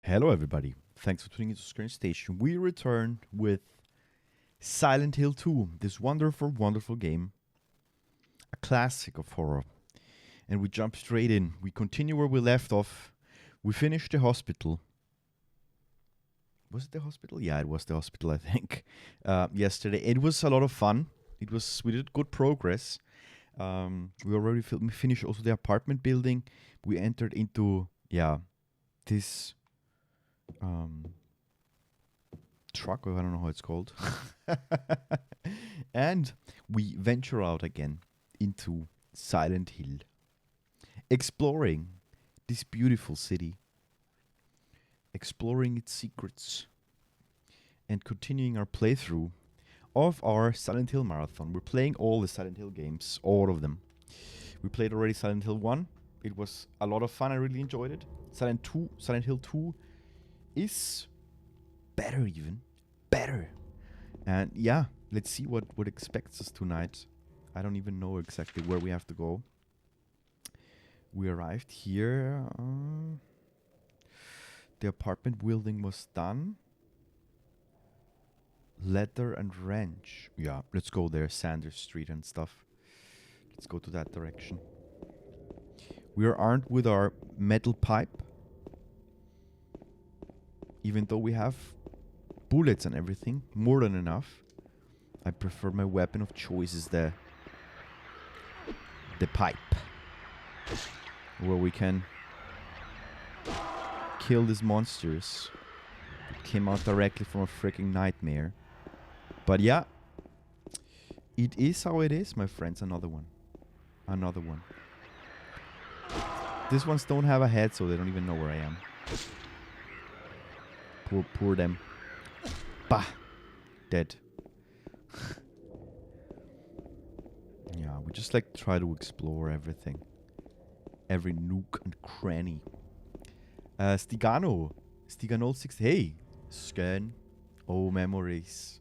Hello everybody, thanks for tuning into Skern Station. We return with Silent Hill 2, this wonderful, wonderful game. A classic of horror. And we jump straight in. We continue where we left off. We finished the hospital. Was it the hospital? Yeah, it was the hospital, I think. Yesterday. It was a lot of fun. We did good progress. We already finished also the apartment building. We entered into, this truck, or I don't know how it's called. And we venture out again into Silent Hill, exploring this beautiful city, exploring its secrets, and continuing our playthrough of our Silent Hill marathon. We're playing all the Silent Hill games, all of them. We played already Silent Hill 1. It was a lot of fun. I really enjoyed it. Silent Hill 2 is better, even better. And yeah, let's see what expects us tonight. I don't even know exactly where we have to go. We arrived here. The apartment building was done. Leather and wrench. Yeah, let's go there. Sanders Street and stuff. Let's go to that direction. We are armed with our metal pipe. Even though we have bullets and everything, more than enough. I prefer my weapon of choice is the pipe, where we can kill these monsters. It came out directly from a freaking nightmare. But yeah, it is how it is, my friends. Another one. Another one. These ones don't have a head, so they don't even know where I am. Poor them. Bah! Dead. Yeah, we just like try to explore everything. Every nook and cranny. Stigano 6. Hey! Skern. Oh, memories.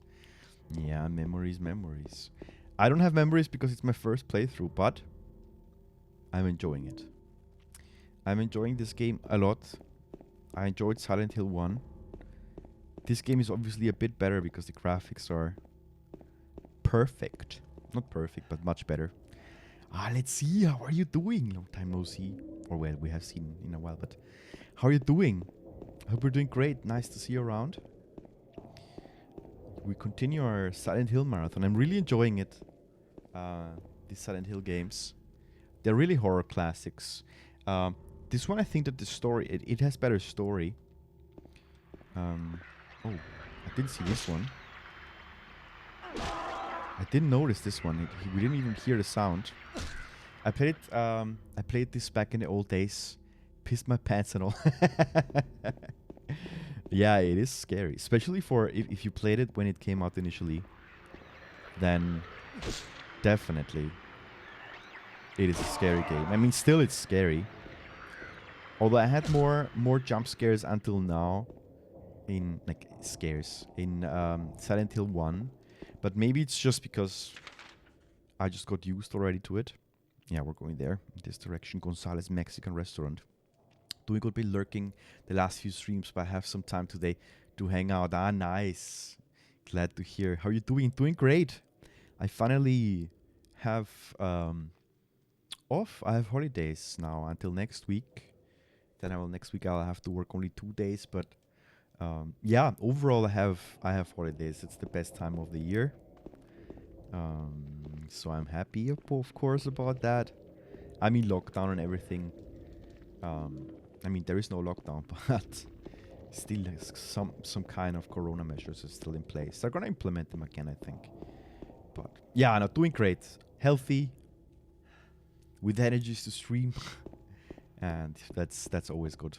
Yeah, memories. I don't have memories because it's my first playthrough, but I'm enjoying it. I'm enjoying this game a lot. I enjoyed Silent Hill 1. This game is obviously a bit better because the graphics are perfect. Not perfect, but much better. Let's see. How are you doing? Long time no see. Or well, we have seen in a while, but how are you doing? I hope you're doing great. Nice to see you around. We continue our Silent Hill marathon. I'm really enjoying it. These Silent Hill games. They're really horror classics. This one, I think that the story, it has better story. Oh, I didn't see this one. I didn't notice this one. We didn't even hear the sound. I played this back in the old days. Pissed my pants and all. Yeah, it is scary. Especially for if you played it when it came out initially. Then definitely it is a scary game. I mean, still it's scary. Although I had more jump scares until now. In Silent Hill 1. But maybe it's just because I just got used already to it. Yeah, we're going there. In this direction. Gonzalez Mexican restaurant. Doing good, been lurking the last few streams, but I have some time today to hang out. Nice. Glad to hear. How are you doing? Doing great. I finally have off. I have holidays now until next week. Then next week I'll have to work only 2 days, but yeah, overall I have holidays. It's the best time of the year. So I'm happy, of course, about that. I mean, lockdown and everything. I mean, there is no lockdown, but still some kind of corona measures are still in place. They're gonna implement them again, I think. But yeah, no, doing great. Healthy. With energies to stream. And that's always good.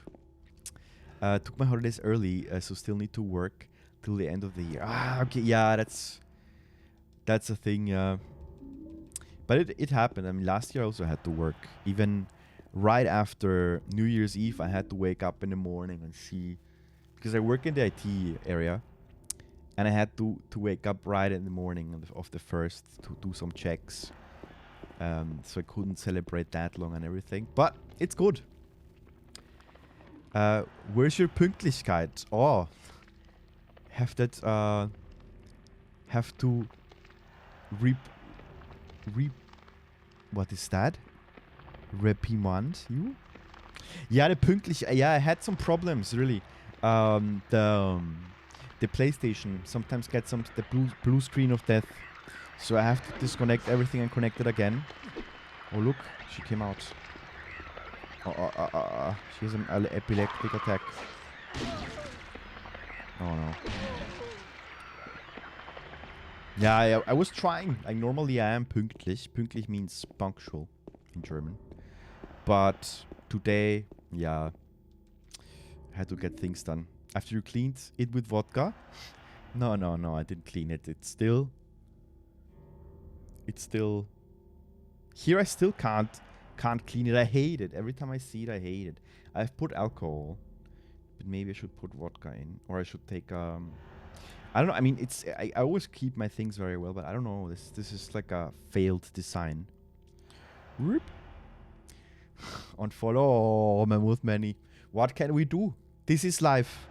Took my holidays early, so still need to work till the end of the year. Okay, yeah, that's a thing. But it happened. I mean, last year I also had to work. Even right after New Year's Eve, I had to wake up in the morning and see, because I work in the IT area, and I had to wake up right in the morning of the first to do some checks. So I couldn't celebrate that long and everything. But it's good. Where's your Pünktlichkeit? Oh. Have to what is that? Reprimand you? Yeah, the Pünktlichkeit. Yeah, I had some problems, really. The PlayStation sometimes gets the blue screen of death. So I have to disconnect everything and connect it again. Oh, look. She came out. She has an epileptic attack. Oh, no. Yeah, I was trying. Like, normally I am pünktlich. Pünktlich means punctual in German. But today, yeah, I had to get things done. After you cleaned it with vodka? No, I didn't clean it. It's still... Here I still can't clean it. I hate it. Every time I see it, I hate it. I've put alcohol. But maybe I should put vodka in. Or I should take... I don't know. I mean, it's... I always keep my things very well, but I don't know. This is like a failed design. Whoop. Unfollow. Oh, Mammoth Manny. What can we do? This is life.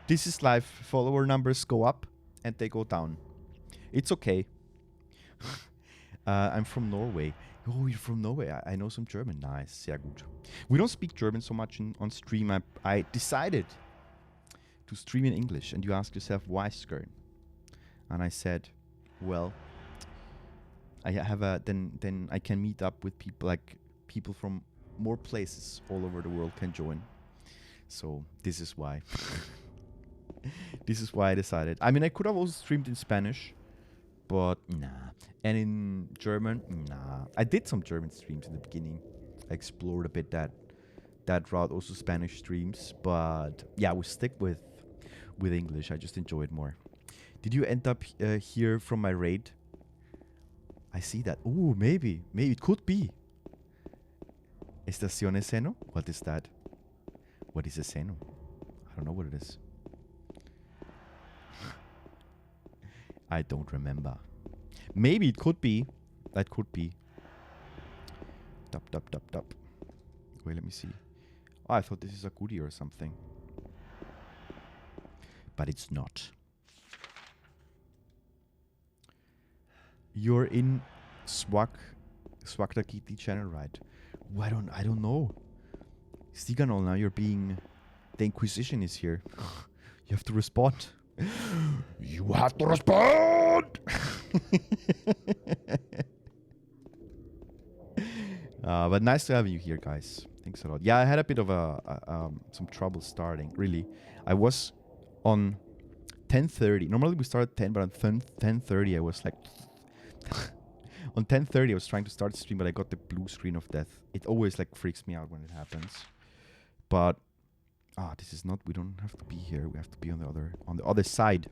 This is life. Follower numbers go up and they go down. It's okay. I'm from Norway. Oh, you're from Norway. I know some German. Nice. Sehr gut. We don't speak German so much on stream. I decided to stream in English. And you ask yourself, why Skern? And I said, well, I have then I can meet up with people, like people from more places all over the world can join. So this is why. This is why I decided. I mean, I could have also streamed in Spanish, but nah. And in German, nah. I did some German streams in the beginning. I explored a bit that route, also Spanish streams. But yeah, we stick with English. I just enjoy it more. Did you end up here from my raid? I see that. Ooh, maybe it could be. Estazione Seno? What is that? What is a Seno? I don't know what it is. I don't remember. Maybe it could be. That could be. Dup. Wait, let me see. Oh, I thought this is a goodie or something. But it's not. You're in Swagdakiti channel, right? Oh, I don't know. Stiganol, now you're being... The Inquisition is here. You have to respond. You have to respond! But nice to have you here, guys. Thanks a lot. Yeah, I had a bit of some trouble starting, really. I was on 10:30. Normally we start at 10, but on 10:30 I was like... On 10:30 I was trying to start the stream, but I got the blue screen of death. It always like freaks me out when it happens. But this is not... We don't have to be here. We have to be on the other side.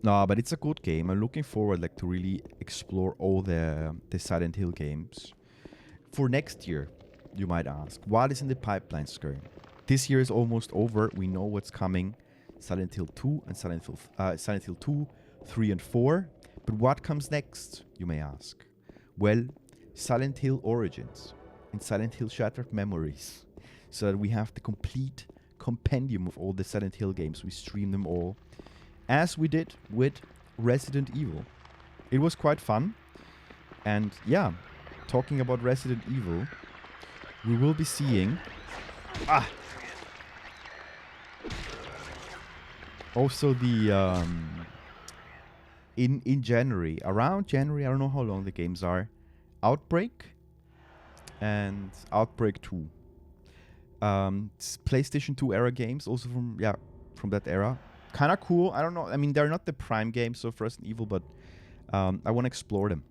No, but it's a good game. I'm looking forward like to really explore all the Silent Hill games. For next year, you might ask, what is in the pipeline, Skern? This year is almost over. We know what's coming. Silent Hill 2 and Silent Hill 2, 3 and 4. But what comes next, you may ask? Well, Silent Hill Origins and Silent Hill Shattered Memories. So that we have the complete compendium of all the Silent Hill games. We stream them all. As we did with Resident Evil. It was quite fun. And yeah, talking about Resident Evil, we will be seeing... Also the... In January, around January, I don't know how long the games are, Outbreak and Outbreak 2. PlayStation 2 era games, also from that era. Kind of cool. I don't know. I mean, they're not the prime games of Resident Evil, but I want to explore them.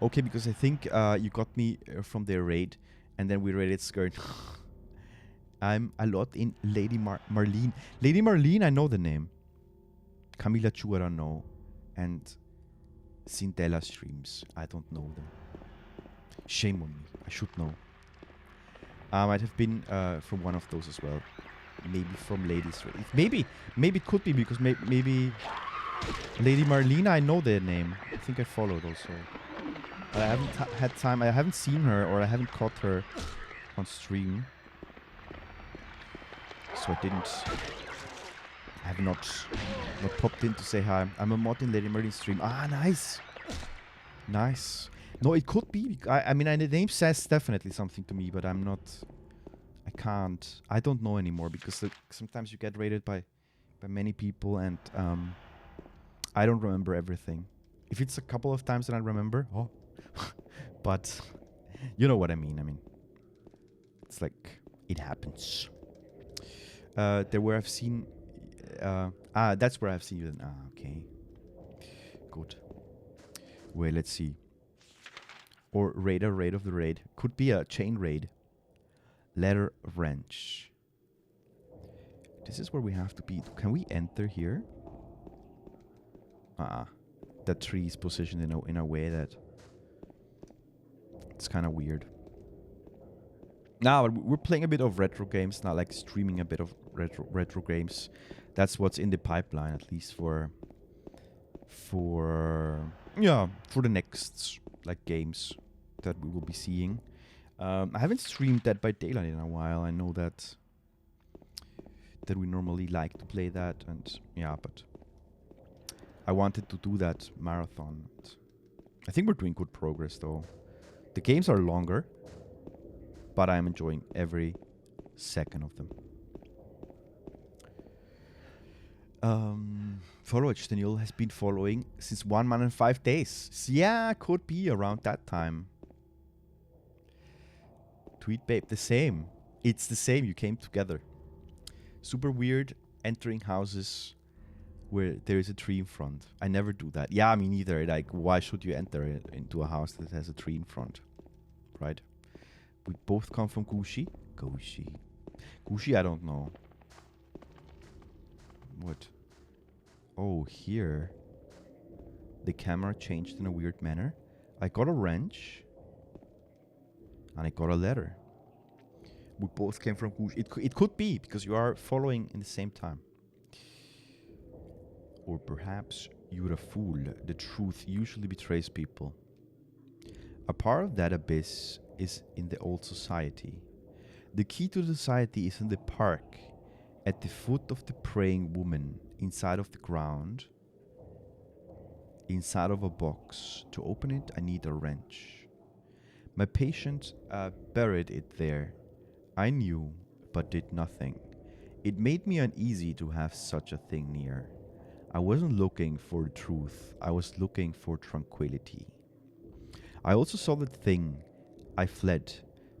Okay, because I think you got me from their raid, and then we raided Skern. I'm a lot in Lady Marlene. Lady Marlene, I know the name. Camila Chura, no. And Sindela streams. I don't know them. Shame on me. I should know. I might have been from one of those as well. Maybe from Ladies. Maybe it could be because maybe Lady Marlene, I know their name. I think I followed also. But I haven't had time. I haven't seen her, or I haven't caught her on stream. So I have not popped in to say hi. I'm a mod in Lady Merlin's stream. Ah, nice. Nice. No, it could be. I mean, the name says definitely something to me, but I'm not... I can't. I don't know anymore, because sometimes you get rated by many people, and I don't remember everything. If it's a couple of times that I remember, oh. But you know what I mean. I mean, it's like, it happens. There where I've seen... that's where I've seen you then. Ah, okay. Good. Wait, let's see. Or raid of the raid. Could be a chain raid. Letter wrench. This is where we have to be. Can we enter here? That tree is positioned in a way that it's kind of weird. Now we're playing a bit of retro games now, like streaming a bit of retro games. That's what's in the pipeline, at least for the next like games that we will be seeing. I haven't streamed Dead by Daylight in a while. I know that we normally like to play that, and yeah, but I wanted to do that marathon. I think we're doing good progress though. The games are longer, but I'm enjoying every second of them. Follow it. Daniel has been following since 1 month and 5 days. So yeah, could be around that time. Tweet babe, the same. It's the same. You came together. Super weird entering houses where there is a tree in front. I never do that. Yeah, me neither. Like, why should you enter into a house that has a tree in front? Right? We both come from Gushi. Gushi, I don't know. What? Oh, here. The camera changed in a weird manner. I got a wrench. And I got a letter. We both came from Gushi. It could be, because you are following in the same time. Or perhaps you're a fool. The truth usually betrays people. A part of that abyss is in the old society. The key to the society is in the park, at the foot of the praying woman, inside of the ground, inside of a box. To open it, I need a wrench. My patient buried it there. I knew, but did nothing. It made me uneasy to have such a thing near. I wasn't looking for the truth. I was looking for tranquility. I also saw the thing. I fled,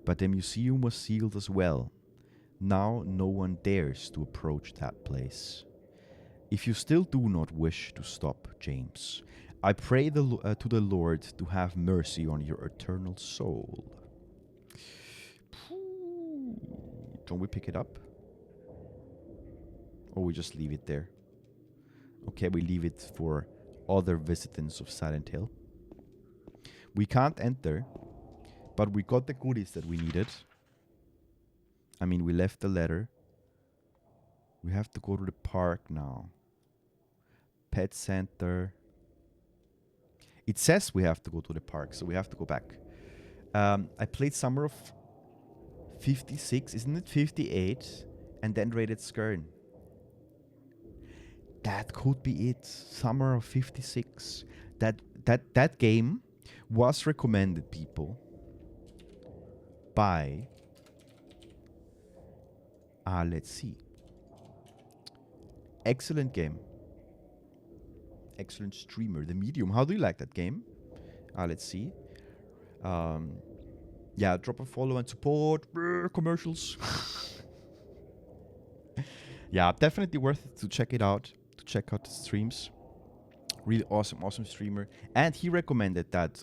but the museum was sealed as well. Now no one dares to approach that place. If you still do not wish to stop, James, I pray to the Lord to have mercy on your eternal soul. Don't we pick it up? Or we just leave it there? Okay, we leave it for other visitants of Silent Hill. We can't enter, but we got the goodies that we needed. I mean, we left the letter. We have to go to the park now. Pet center. It says we have to go to the park, so we have to go back. I played Summer of 56, isn't it 58? And then rated Skern. That could be it. Summer of 56. That game was recommended, people, by... let's see. Excellent game. Excellent streamer. The Medium. How do you like that game? Let's see. Yeah, drop a follow and support. Commercials. Yeah, definitely worth it to check it out. To check out the streams. Really awesome streamer. And he recommended that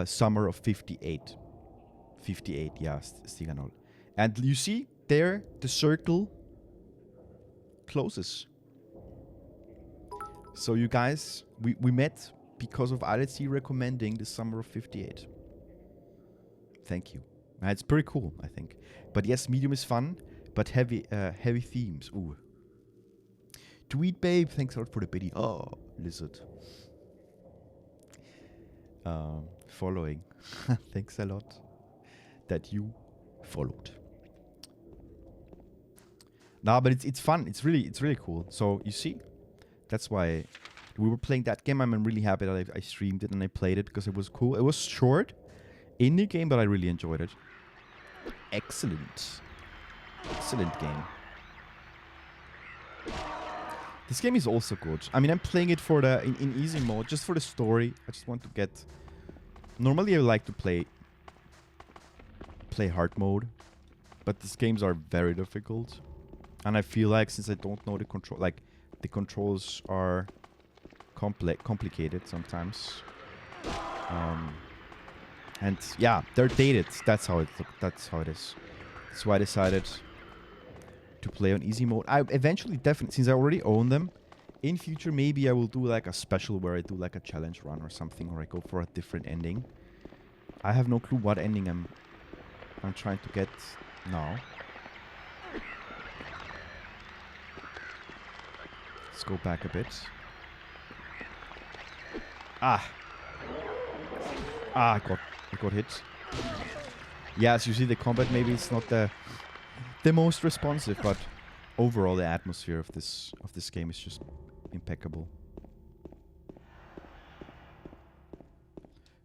Summer of 58. 58, yeah, Stiganol. And you see there, the circle closes. So you guys, we met because of Alexi recommending the Summer of 58. Thank you. It's pretty cool, I think. But yes, Medium is fun, but heavy themes. Ooh. Tweet babe, thanks a lot for the biddy. Oh, lizard. following. Thanks a lot that you followed. No, but it's fun. It's really cool. So you see, that's why we were playing that game. I'm really happy that I streamed it and I played it because it was cool. It was short, indie game, but I really enjoyed it. Excellent game. This game is also good. I mean, I'm playing it for the in easy mode, just for the story. I just want to get. Normally, I like to play hard mode, but these games are very difficult, and I feel like since I don't know the control, like the controls are complicated sometimes, and yeah, they're dated. That's how it is. That's why I decided to play on easy mode. I eventually definitely, since I already own them, in future maybe I will do like a special where I do like a challenge run or something, or I go for a different ending. I have no clue what ending I'm trying to get now. Let's go back a bit. I got hit. Yeah, as you see, the combat maybe it's not the most responsive, but overall the atmosphere of this game is just impeccable.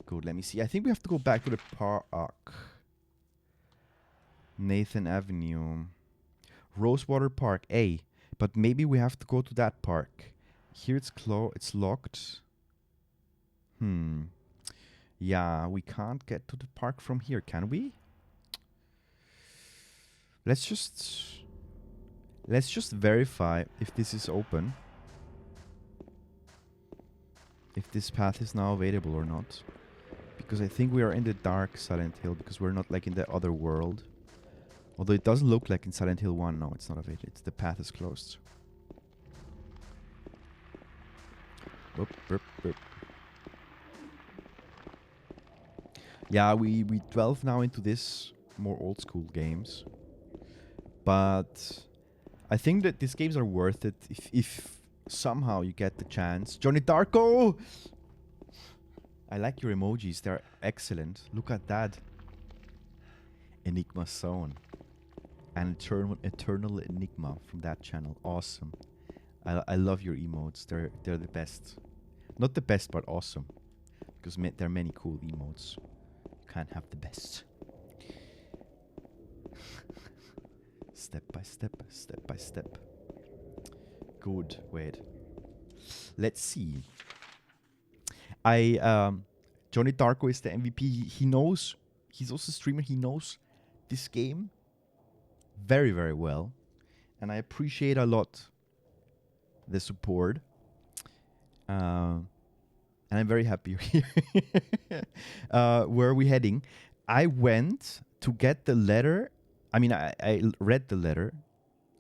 Good, let me see. I think we have to go back to the park. Nathan Avenue. Rosewater Park, A. But maybe we have to go to that park. Here it's locked. Yeah, we can't get to the park from here, can we? Let's just verify if this is open. If this path is now available or not. Because I think we are in the dark Silent Hill, because we're not like in the other world. Although it doesn't look like in Silent Hill 1. No, it's not available. The path is closed. Boop, boop, boop. Yeah, we delve now into this more old school games. But I think that these games are worth it if somehow you get the chance. Johnny Darko! I like your emojis. They're excellent. Look at that. Enigma Zone. An eternal enigma from that channel. Awesome. I love your emotes. They're the best. Not the best, but awesome. Because there are many cool emotes. You can't have the best. Step by step, step by step. Good. Wait. Let's see. Johnny Darko is the MVP. He knows. He's also a streamer. He knows this game very, very well. And I appreciate a lot the support. And I'm very happy you're here. Where are we heading? I went to get the letter. I mean, I read the letter.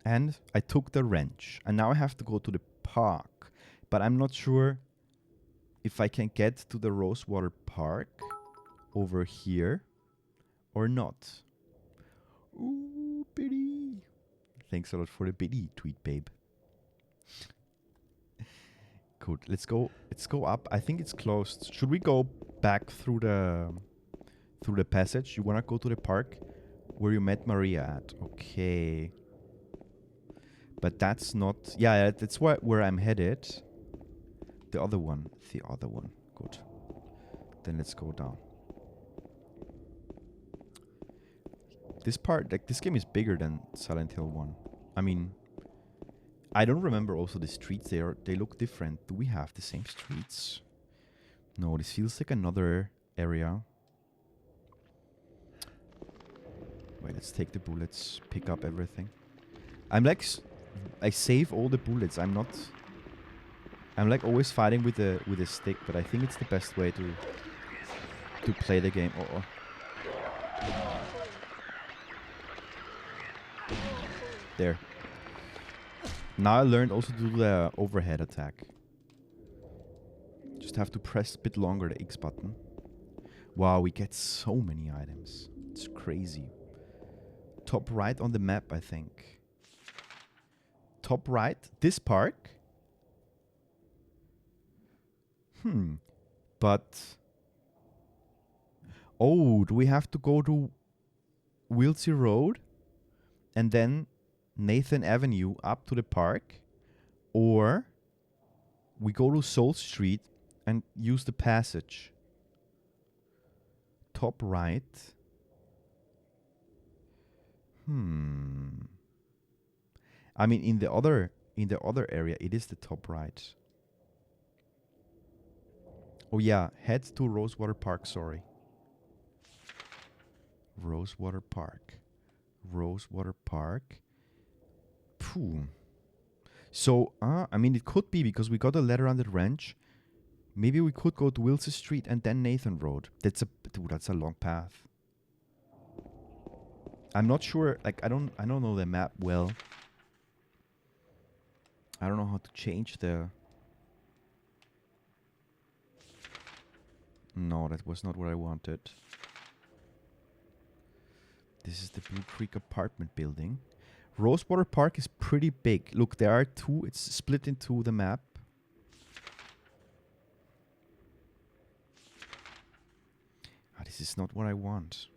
And I took the wrench. And now I have to go to the park. But I'm not sure if I can get to the Rosewater Park over here or not. Ooh, biddy. Thanks a lot for the biddy tweet, babe. Good. Let's go up. I think it's closed. Should we go back through the passage? You wanna go to the park where you met Maria at? Okay. But that's not. Yeah, that's where I'm headed. The other one. Good. Then let's go down. This part, like this game is bigger than Silent Hill 1. I mean, I don't remember also the streets there. They look different. Do we have the same streets? No, this feels like another area. Wait, let's take the bullets. Pick up everything. I'm like, I save all the bullets. I'm like always fighting with a stick, but I think it's the best way to play the game. Oh. There. Now I learned also to do the overhead attack. Just have to press a bit longer the X button. Wow, we get so many items. It's crazy. Top right on the map, I think. Top right, this park. But Oh, do we have to go to Wilsey Road and then Nathan Avenue up to the park? Or we go to Soul Street and use the passage. Top right. I mean, in the other area, it is the top right. Oh yeah, head to Rosewater Park. Sorry. Rosewater Park. Rosewater Park. Phew. So, I mean, it could be because we got a letter on the wrench. Maybe we could go to Wilson Street and then Nathan Road. That's a long path. I'm not sure. Like, I don't know the map well. I don't know how to change the. No, that was not what I wanted. This is the Blue Creek apartment building. Rosewater Park is pretty big. Look, there are two. It's split into the map. This is not what I want.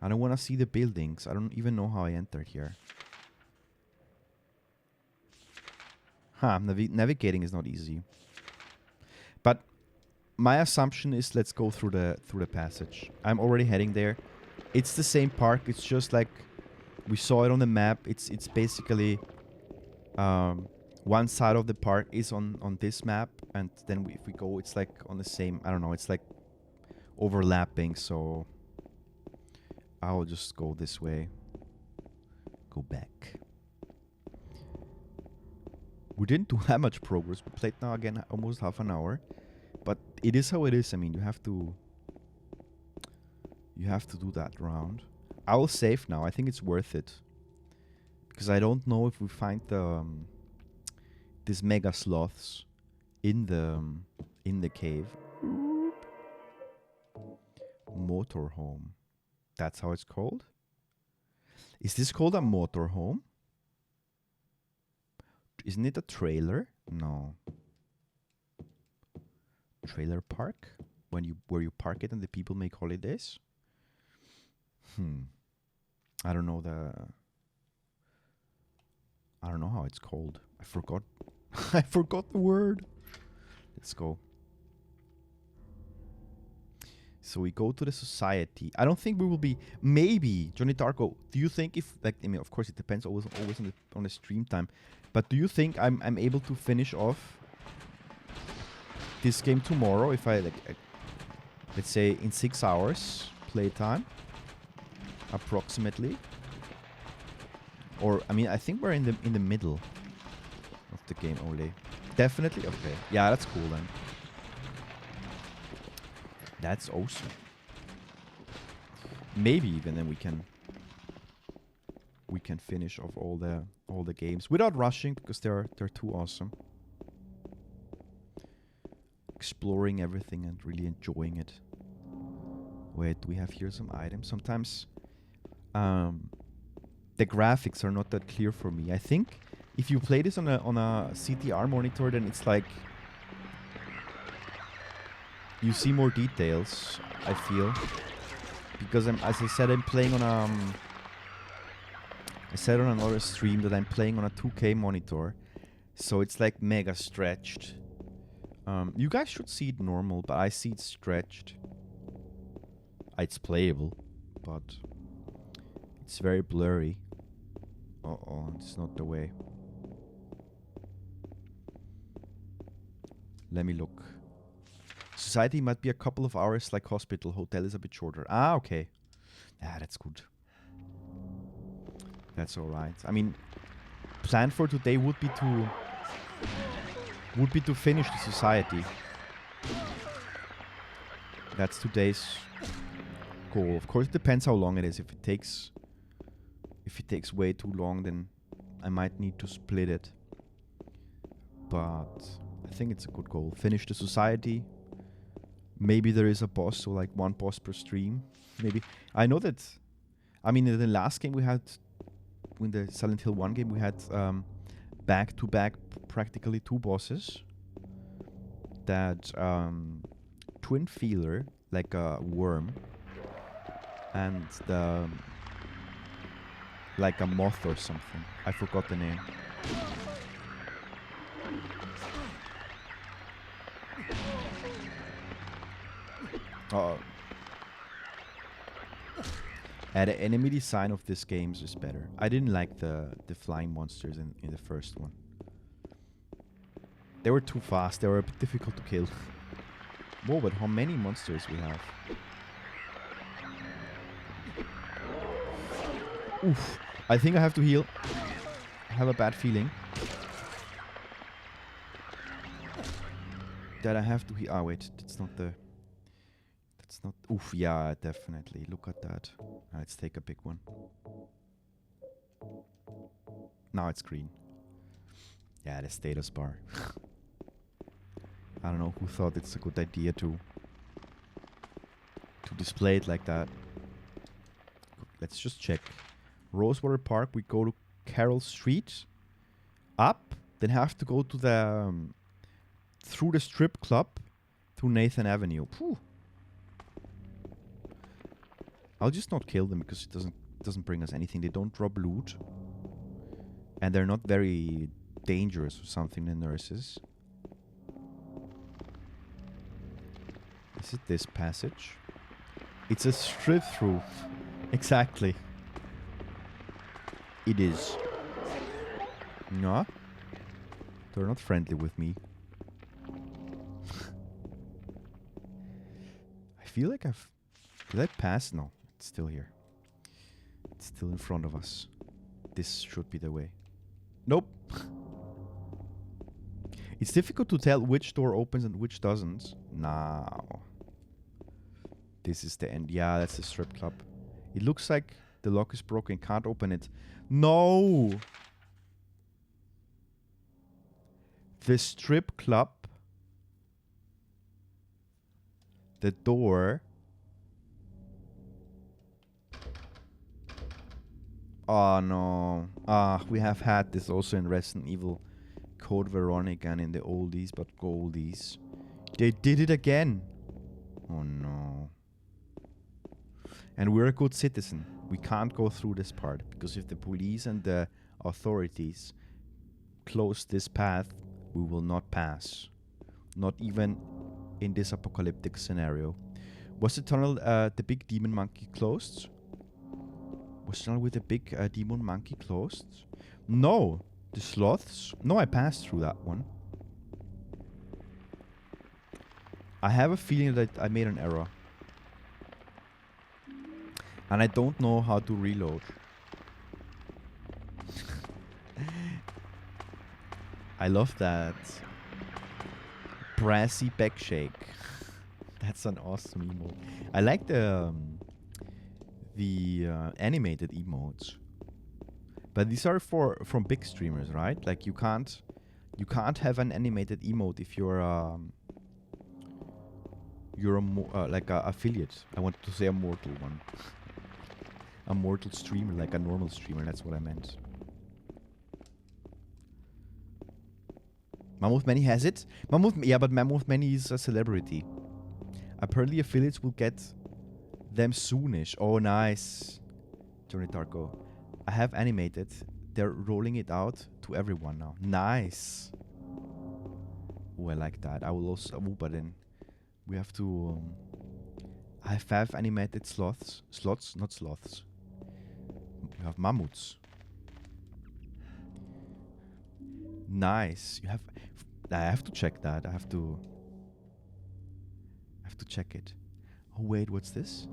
I don't want to see the buildings. I don't even know how I entered here. Navigating is not easy. But my assumption is let's go through the passage. I'm already heading there. It's the same park. It's just like we saw it on the map. It's basically one side of the park is on this map, and then if we go, it's like on the same. I don't know. It's like overlapping. So I'll just go this way. Go back. We didn't do that much progress. We played now again almost half an hour, but it is how it is. I mean, you have to do that round. I will save now. I think it's worth it because I don't know if we find the these mega sloths in the cave. Motorhome. That's how it's called. Is this called a motorhome? Isn't it a trailer? No. Trailer park? Where you park it and the people make holidays? I don't know how it's called. I forgot. I forgot the word. Let's go. So we go to the society. I don't think we will be. Maybe Johnny Darko. Do you think if like I mean, of course, it depends always on the stream time. But do you think I'm able to finish off this game tomorrow if I like let's say in 6 hours playtime approximately? Or I mean, I think we're in the middle of the game only. Definitely okay. Yeah, that's cool then. That's awesome. Maybe even then we can finish off all the games without rushing because they're too awesome. Exploring everything and really enjoying it. Wait, we have here some items. Sometimes the graphics are not that clear for me. I think if you play this on a CTR monitor, then it's like you see more details, I feel. Because as I said, I'm playing on I said on another stream that I'm playing on a 2K monitor. So it's like mega stretched. You guys should see it normal, but I see it stretched. It's playable, but it's very blurry. Uh-oh, it's not the way. Let me look. Society might be a couple of hours like hospital. Hotel is a bit shorter. Ah, okay. Ah, that's good. That's alright. I mean, plan for today would be to finish the society. That's today's goal. Of course, it depends how long it is. If it takes way too long, then I might need to split it. But I think it's a good goal. Finish the society. Maybe there is a boss, so like one boss per stream. Maybe. I know that, I mean, in the last game we had, in the Silent Hill 1 game, we had back-to-back practically 2 bosses. That twin feeler, like a worm, and the like a moth or something. I forgot the name. Uh-oh. The enemy design of this game is better. I didn't like the flying monsters in the first one. They were too fast. They were a bit difficult to kill. Whoa, but how many monsters we have? Oof. I think I have to heal. I have a bad feeling that I have to heal. Oh, wait. That's not the... That's not... Oof, yeah, definitely. Look at that. Let's take a big one. Now it's green. Yeah, the status bar. I don't know who thought it's a good idea to display it like that. Let's just check. Rosewater Park, we go to Carroll Street. Up. Then have to go to the... through the strip club. Through Nathan Avenue. Phew. I'll just not kill them because it doesn't bring us anything. They don't drop loot. And they're not very dangerous or something, the nurses. Is it this passage? It's a strip through. Exactly. It is. No. They're not friendly with me. I feel like Did I pass? No. It's still here. It's still in front of us. This should be the way. Nope. It's difficult to tell which door opens and which doesn't. Now. This is the end. Yeah, that's the strip club. It looks like the lock is broken. Can't open it. No! The strip club. The door. Oh no. We have had this also in Resident Evil Code Veronica and in the oldies but goldies. They did it again. Oh no. And we're a good citizen. We can't go through this part because if the police and the authorities close this path, we will not pass. Not even in this apocalyptic scenario. Was the tunnel, the big demon monkey closed? Was the tunnel with the big demon monkey closed? No. The sloths? No, I passed through that one. I have a feeling that I made an error. And I don't know how to reload. I love that brassy back shake. That's an awesome emote. I like the animated emotes. But these are from big streamers, right? Like you can't have an animated emote if you're like a affiliate. I wanted to say a mortal one. A mortal streamer, like a normal streamer. That's what I meant. Mammoth Manny has it. Yeah, but Mammoth Manny is a celebrity. Apparently, affiliates will get them soonish. Oh, nice, Johnny Darko. I have animated. They're rolling it out to everyone now. Nice. Oh, I like that. I will also. Oh, but then we have to. I have 5 animated sloths. Slots, not sloths. You have mammoths. Nice. You have. I have to check that. I have to check it. Oh wait, what's this?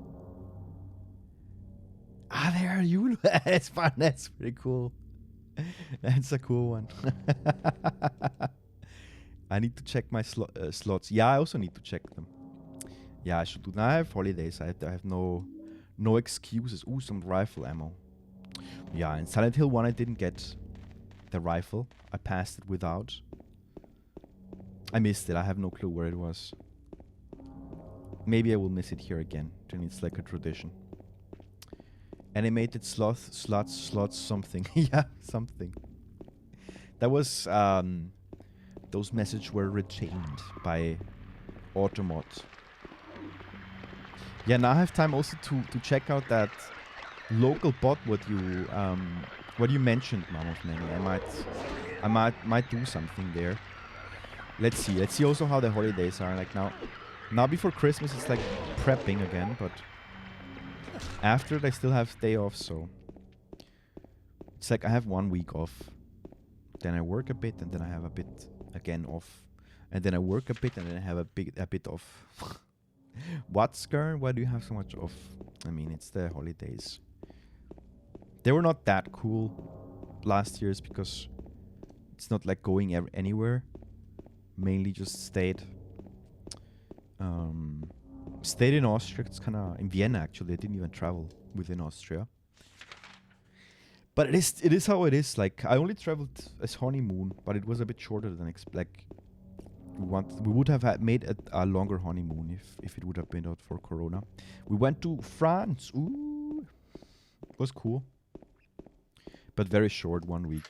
Ah, there are you. That's fun. That's pretty cool. That's a cool one. I need to check my slots. Yeah, I also need to check them. Yeah, I should do. Now I have holidays. I have no excuses. Ooh, some rifle ammo. Yeah, in Silent Hill 1 I didn't get the rifle. I passed it without. I missed it. I have no clue where it was. Maybe I will miss it here again. Then it's like a tradition. Animated slots, something. Yeah, something. That was, those messages were retained by Automod. Yeah, now I have time also to check out that local bot what you mentioned, Mammoth Manny. I might do something there. Let's see. Let's see also how the holidays are like now. Now before Christmas it's like prepping again, but after it I still have day off, so it's like I have 1 week off. Then I work a bit and then I have a bit again off. And then I work a bit and then I have a bit off. What, Skern? Why do you have so much off? I mean, it's the holidays. They were not that cool last year's because it's not like going anywhere. Mainly just stayed in Austria. It's kind of in Vienna actually. I didn't even travel within Austria. But it is how it is. Like I only traveled as honeymoon, but it was a bit shorter than like we would have made a longer honeymoon if it would have been out for Corona. We went to France. Ooh, it was cool, but very short, 1 week.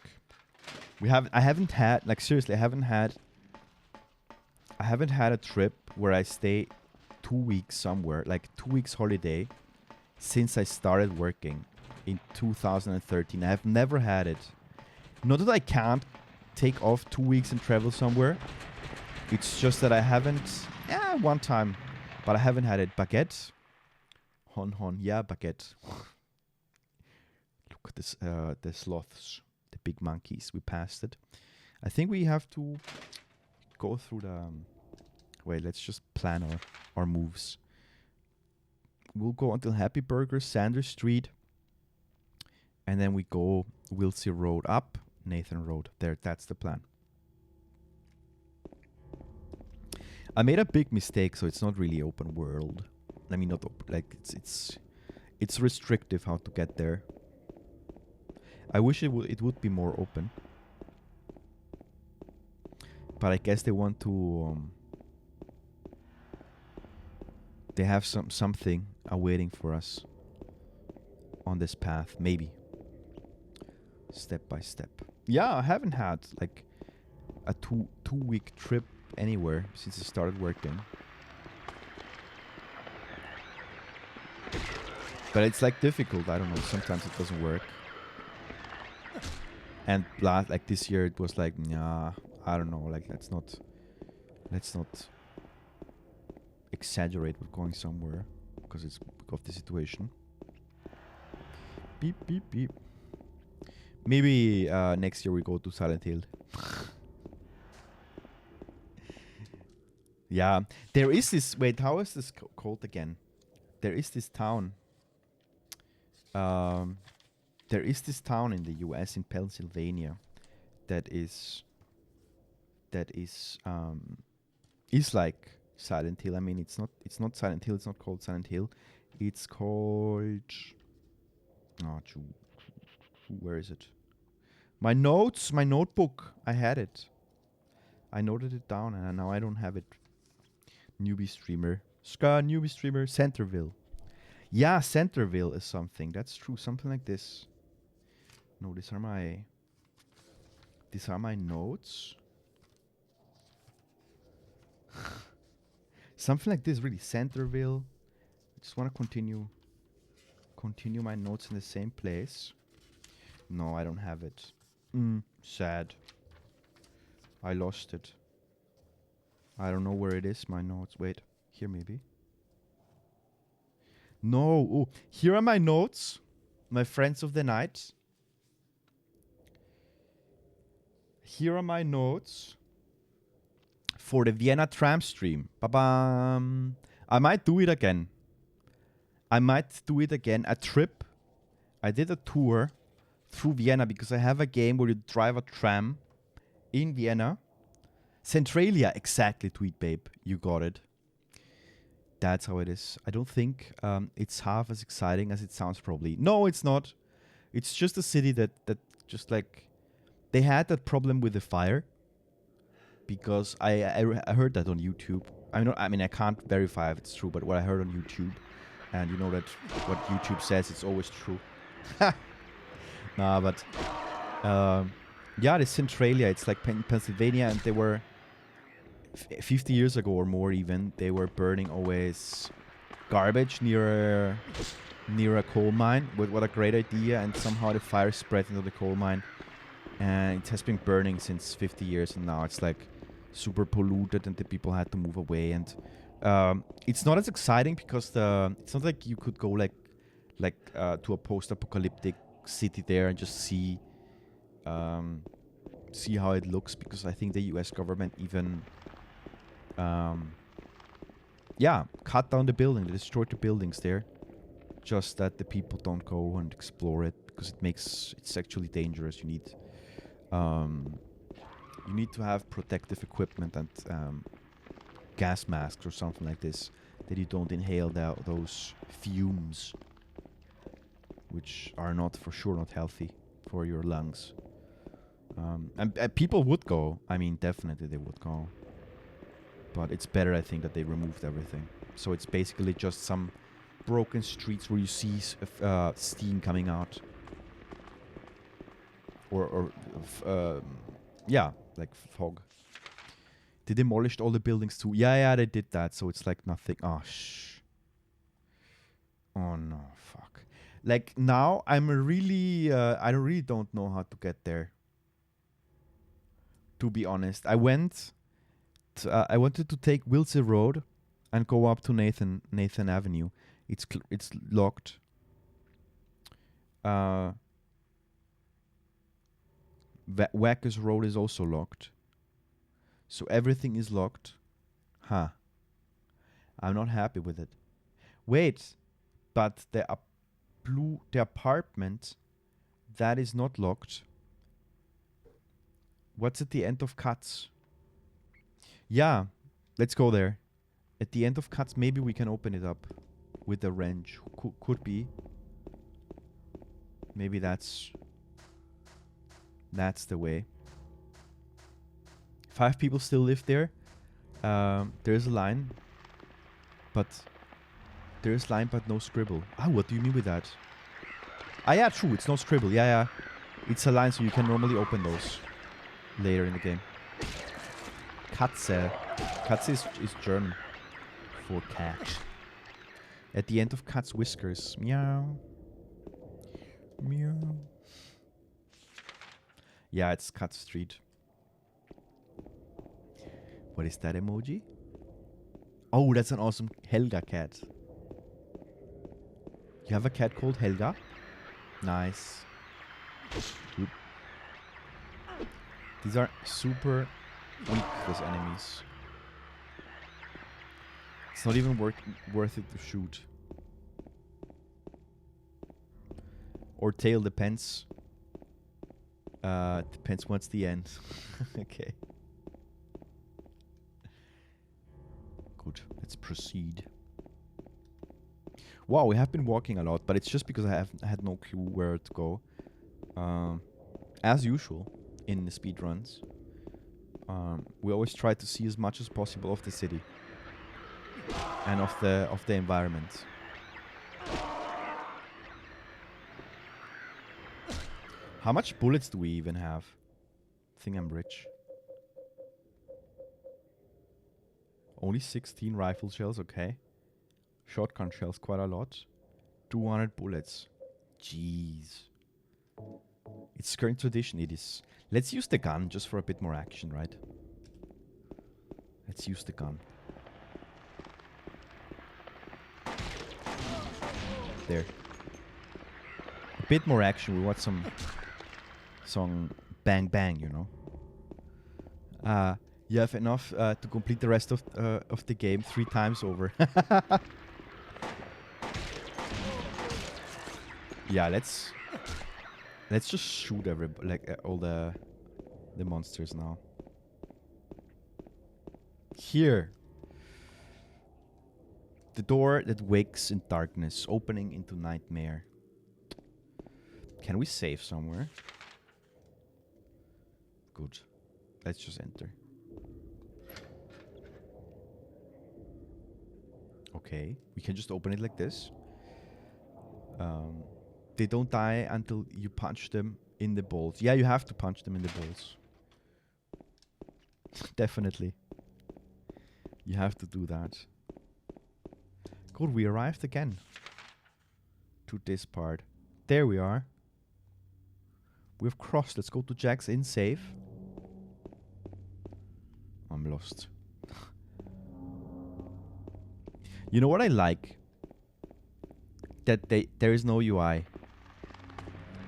I haven't had like seriously. I haven't had a trip where I stay 2 weeks somewhere, like 2 weeks holiday, since I started working in 2013. I have never had it. Not that I can't take off 2 weeks and travel somewhere. It's just that I haven't. Yeah, one time, but I haven't had it. Baguette, hon, yeah, baguette. Look at this, the sloths, the big monkeys. We passed it. I think we have to go through the. Wait, let's just plan our moves. We'll go until Happy Burger, Sanders Street, and then we go Wilsey Road up, Nathan Road. There, that's the plan. I made a big mistake, so it's not really open world. I mean, not like it's restrictive how to get there. I wish it would be more open, but I guess they want to. They have something awaiting for us on this path, maybe. Step by step. Yeah, I haven't had like a two week trip anywhere since I started working. But it's like difficult, I don't know, sometimes it doesn't work. And like this year it was like, nah, I don't know, like let's not exaggerate with going somewhere because it's of the situation. Beep beep beep. Maybe next year we go to Silent Hill. Yeah, there is this. Wait, how is this called again? There is this town. There is this town in the U.S. in Pennsylvania that is like Silent Hill. I mean, it's not Silent Hill. It's not called Silent Hill. It's called. Oh, where is it? My notes, my notebook. I had it. I noted it down, and now I don't have it. Newbie streamer, Skern, newbie streamer, Centerville. Yeah, Centerville is something. That's true. Something like this. No, these are my notes. Something like this, really. Centerville. I just want to continue my notes in the same place. No, I don't have it. Sad. I lost it. I don't know where it is, my notes. Wait, here maybe. No, oh, here are my notes. My friends of the night. Here are my notes for the Vienna tram stream. Ba-bam. I might do it again. A trip. I did a tour through Vienna because I have a game where you drive a tram in Vienna. Centralia, exactly, Tweet Babe. You got it. That's how it is. I don't think it's half as exciting as it sounds probably. No, it's not. It's just a city that just like... They had that problem with the fire. Because I heard that on YouTube. I mean, I can't verify if it's true, but what I heard on YouTube. And you know that what YouTube says, it's always true. Nah, but... yeah, the Centralia, it's like Pennsylvania, and they were... 50 years ago or more even, they were burning always garbage near a coal mine. What a great idea! And somehow the fire spread into the coal mine, and it has been burning since 50 years, and now it's like super polluted, and the people had to move away. And it's not as exciting because it's not like you could go like to a post-apocalyptic city there and just see how it looks, because I think the US government even cut down the building. They destroyed the buildings there, just that the people don't go and explore it, because it's actually dangerous. You need to have protective equipment and gas masks or something like this, that you don't inhale those fumes, which are for sure not healthy for your lungs. And people would go. I mean, definitely they would go. But it's better, I think, that they removed everything. So it's basically just some broken streets where you see steam coming out. Or like fog. They demolished all the buildings too. Yeah, they did that. So it's like nothing. Oh, oh no, fuck. Like now, I'm really, I really don't know how to get there. To be honest, I wanted to take Wilsey Road and go up to Nathan Avenue. It's locked. Wackers Road is also locked. So everything is locked. Huh. I'm not happy with it. Wait, but the apartment that is not locked. What's at the end of Cuts? Yeah, let's go there. At the end of Cuts, maybe we can open it up with a wrench. Could be. Maybe that's the way. 5 people still live there. There's a line, but no scribble. Ah, what do you mean with that? Ah, yeah, true. It's no scribble. Yeah. It's a line, so you can normally open those later in the game. Katze. Katze is German for cat. At the end of Kat's whiskers. Meow. Meow. Yeah, it's Cat Street. What is that emoji? Oh, that's an awesome Helga cat. You have a cat called Helga? Nice. Oop. These are super weak, those enemies. It's not even worth it to shoot. Or tail, depends. Depends what's the end. Okay. Good. Let's proceed. Wow, we have been walking a lot, but it's just because I had no clue where to go. As usual in the speedruns, we always try to see as much as possible of the city and of the environment. How much bullets do we even have? I think I'm rich. Only 16 rifle shells, okay. Shotgun shells, quite a lot. 200 bullets. Jeez. It's Skern tradition, it is. Let's use the gun just for a bit more action, right? Let's use the gun. There. A bit more action, we want some bang bang, you know. You have enough to complete the rest of the game 3 times over. Yeah, let's just shoot all the monsters now. Here. The door that wakes in darkness, opening into nightmare. Can we save somewhere? Good. Let's just enter. Okay, we can just open it like this. They don't die until you punch them in the balls. Yeah, you have to punch them in the balls. Definitely. You have to do that. Good, we arrived again to this part. There we are. We've crossed. Let's go to Jack's in safe. I'm lost. You know what I like? That there is no UI.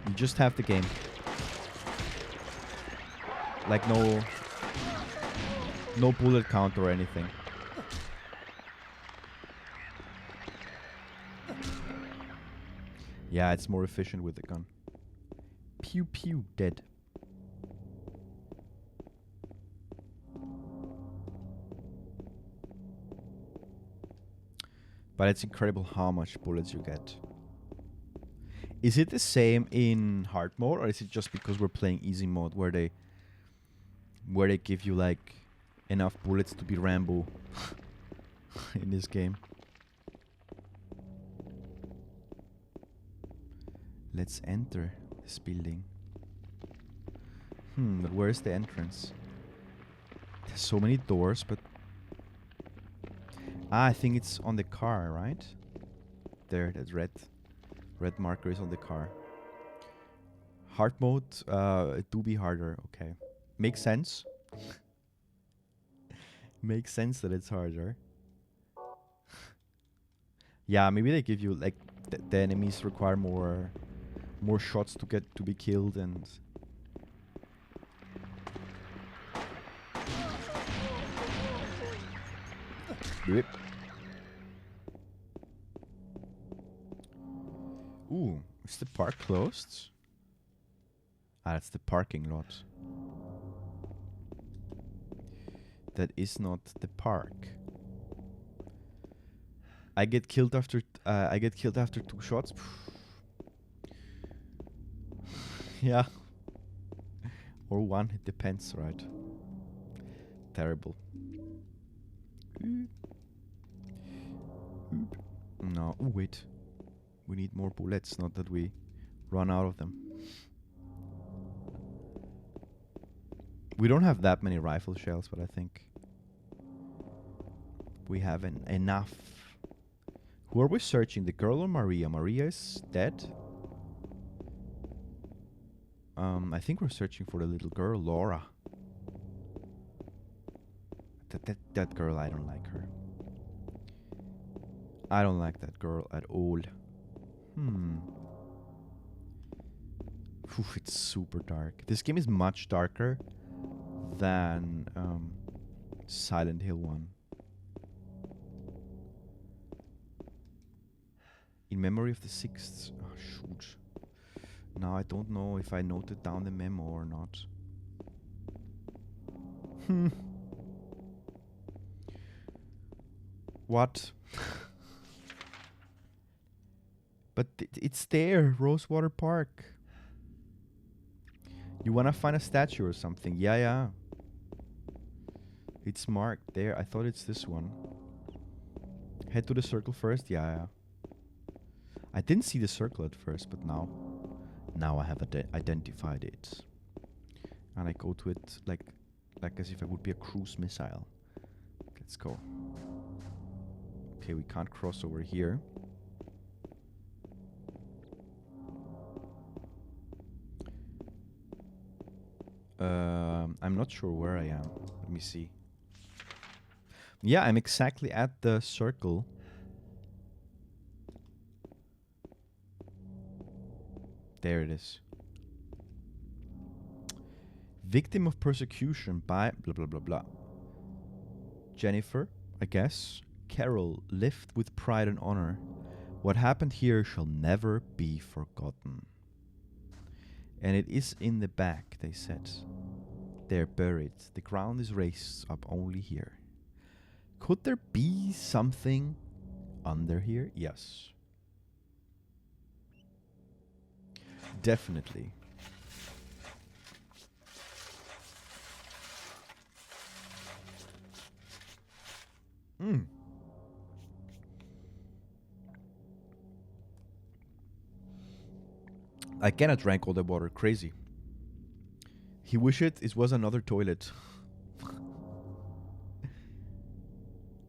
You just have the game. Like no bullet count or anything. Yeah, it's more efficient with the gun. Pew pew, dead. But it's incredible how much bullets you get. Is it the same in hard mode, or is it just because we're playing easy mode where they give you like enough bullets to be Rambo in this game? Let's enter this building. But where's the entrance? There's so many doors, but I think it's on the car, right? There, that red marker is on the car. Hard mode, it do be harder. Okay, makes sense. Makes sense that it's harder. Yeah, maybe they give you like the enemies require more shots to be killed and. Rip. Ooh, is the park closed? Ah, that's the parking lot. That is not the park. I get killed after 2 shots. Yeah. Or 1, it depends, right? Terrible. No, oh wait. We need more bullets, not that we run out of them. We don't have that many rifle shells, but I think we have enough. Who are we searching? The girl or Maria? Maria is dead. I think we're searching for the little girl, Laura. That girl, I don't like her. I don't like that girl at all. Oof, it's super dark. This game is much darker than Silent Hill 1. In memory of the 6th. Oh, shoot. Now I don't know if I noted down the memo or not. What? But it's there, Rosewater Park. You wanna find a statue or something? Yeah. It's marked there. I thought it's this one. Head to the circle first. Yeah. I didn't see the circle at first, but now I have identified it, and I go to it like as if I would be a cruise missile. Let's go. Okay, we can't cross over here. I'm not sure where I am. Let me see. Yeah, I'm exactly at the circle. There it is. Victim of persecution by blah blah blah blah. Jennifer, I guess. Carol lived with pride and honor. What happened here shall never be forgotten. And it is in the back, they said. They're buried. The ground is raised up only here. Could there be something under here? Yes. Definitely. I cannot drink all the water. Crazy. He wished it was another toilet.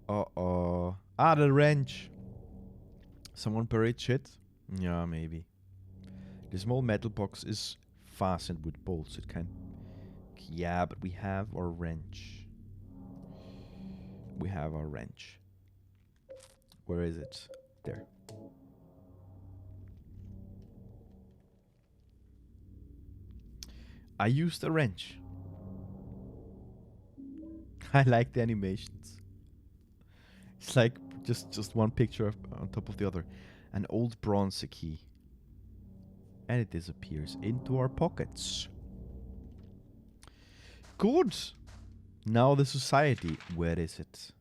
Uh-oh. Ah, the wrench. Someone buried shit? Yeah, maybe. The small metal box is fastened with bolts. It can... Yeah, but we have our wrench. We have our wrench. Where is it? There. I used a wrench. I like the animations. It's like just one picture on top of the other. An old bronze key. And it disappears into our pockets. Good. Now the society. Where is it?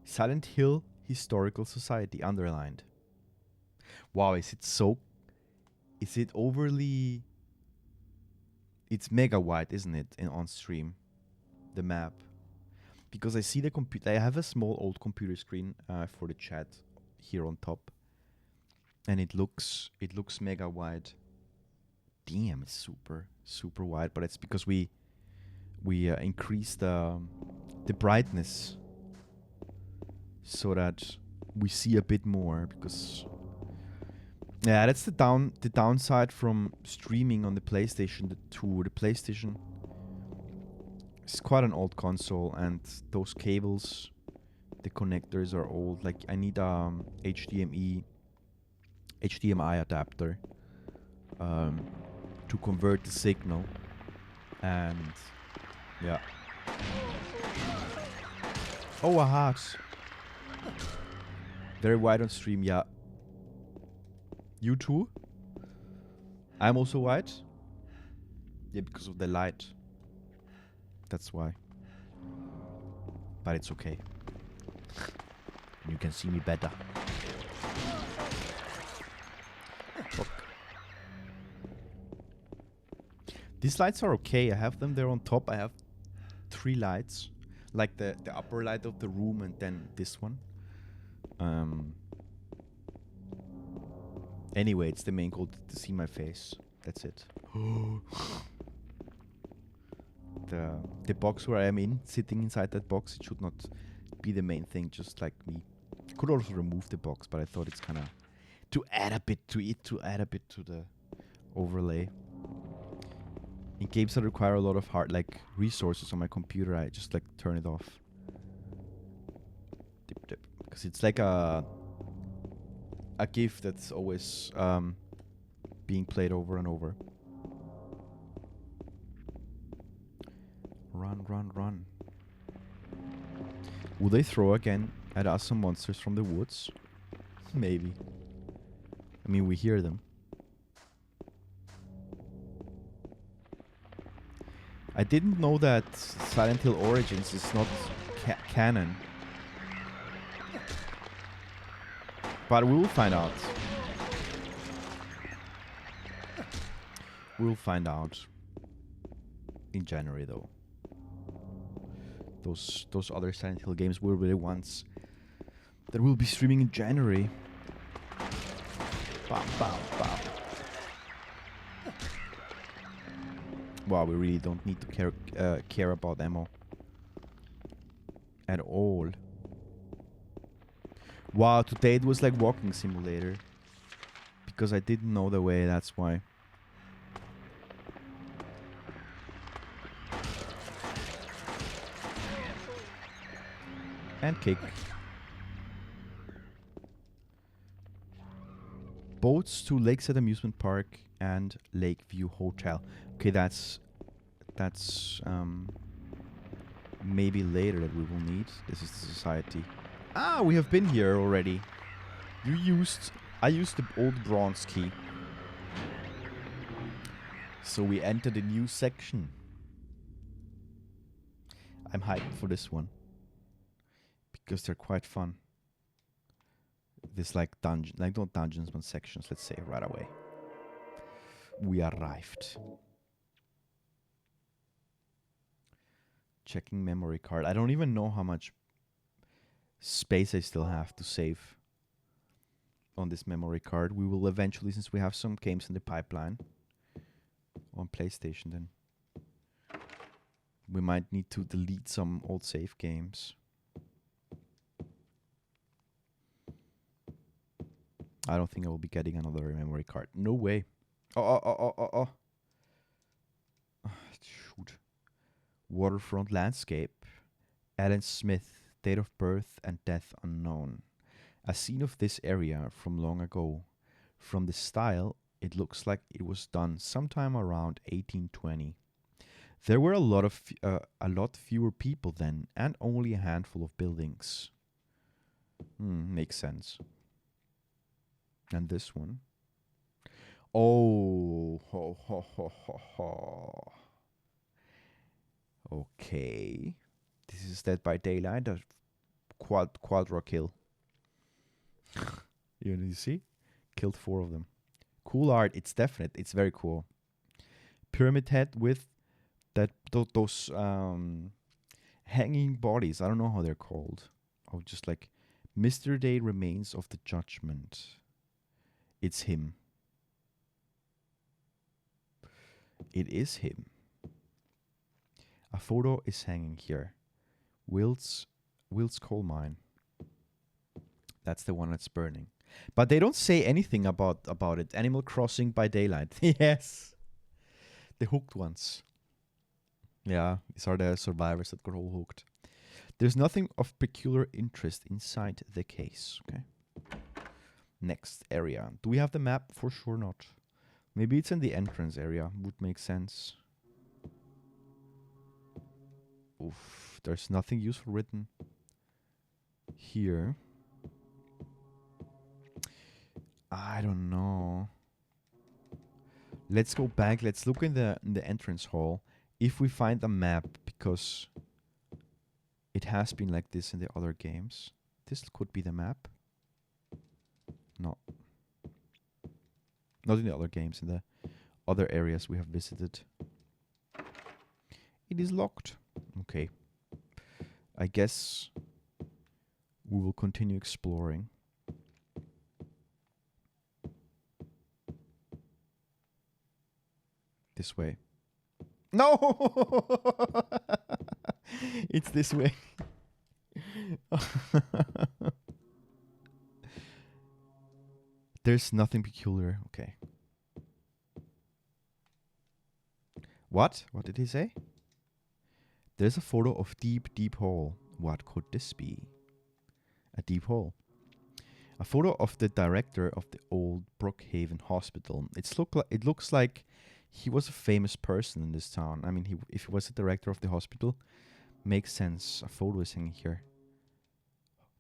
Silent Hill Historical Society, underlined. Wow, is it so... Is it overly... It's mega wide, isn't it, on stream? The map. Because I see the computer... I have a small old computer screen for the chat here on top. And it looks mega wide. Damn, it's super wide. But it's because we increased the brightness so that we see a bit more. Because yeah, that's the downside from streaming on the PlayStation. The PlayStation is quite an old console, and those cables, the connectors are old. Like I need HDMI adapter to convert the signal, and yeah. Oh, a heart. Very wide on stream, yeah. You too? I'm also white? Yeah, because of the light. That's why. But it's okay. You can see me better. Fuck. These lights are okay. I have them there on top. I have 3 lights. Like the upper light of the room and then this one. Anyway, it's the main goal to see my face. That's it. The box where I am sitting inside that box, it should not be the main thing, just like me. I could also remove the box, but I thought it's kind of to add a bit to it, to add a bit to the overlay. In games that require a lot of resources on my computer, I just turn it off. Dip dip, because it's like a GIF that's always being played over and over. Run, run, run. Will they throw again at us some monsters from the woods? Maybe. I mean, we hear them. I didn't know that Silent Hill Origins is not canon. But we will find out. We'll find out in January, though. Those other Silent Hill games will be the ones that will be streaming in January. Bam, bam, bam. Wow, we really don't need to care about ammo at all. Wow, today it was like walking simulator. Because I didn't know the way, that's why. And kick. Boats to Lakeside Amusement Park and Lakeview Hotel. Okay, that's maybe later that we will need. This is the society. Ah, we have been here already. I used the old bronze key. So we entered a new section. I'm hyped for this one. Because they're quite fun. This not dungeons, but sections, let's say, right away. We arrived. Checking memory card. I don't even know how much space I still have to save on this memory card. We will eventually, since we have some games in the pipeline on PlayStation, then we might need to delete some old save games. I don't think I will be getting another memory card. No way. Oh. Shoot. Waterfront landscape. Alan Smith. Date of birth and death unknown. A scene of this area from long ago. From the style, it looks like it was done sometime around 1820. There were a lot fewer people then, and only a handful of buildings. Makes sense. And this one. Oh, ho. Okay. This is Dead by Daylight, a quadra kill. You see? Killed 4 of them. Cool art. It's definite. It's very cool. Pyramid head with those hanging bodies. I don't know how they're called. Oh, just like Mr. Day Remains of the Judgment. It's him. It is him. A photo is hanging here. Will's coal mine. That's the one that's burning. But they don't say anything about it. Animal Crossing by Daylight. Yes. The hooked ones. Yeah, these are the survivors that got all hooked. There's nothing of peculiar interest inside the case. Okay. Next area. Do we have the map? For sure not. Maybe it's in the entrance area. Would make sense. Oof. There's nothing useful written here. I don't know. Let's go back. Let's look in the entrance hall if we find a map, because it has been like this in the other games. This could be the map. No. Not in the other games, in the other areas we have visited. It is locked. Okay. I guess we will continue exploring. This way. No! It's this way. There's nothing peculiar. Okay. What? What did he say? There's a photo of deep hole. What could this be? A deep hole. A photo of the director of the old Brookhaven Hospital. It looks like he was a famous person in this town. I mean, if he was the director of the hospital, makes sense. A photo is hanging here.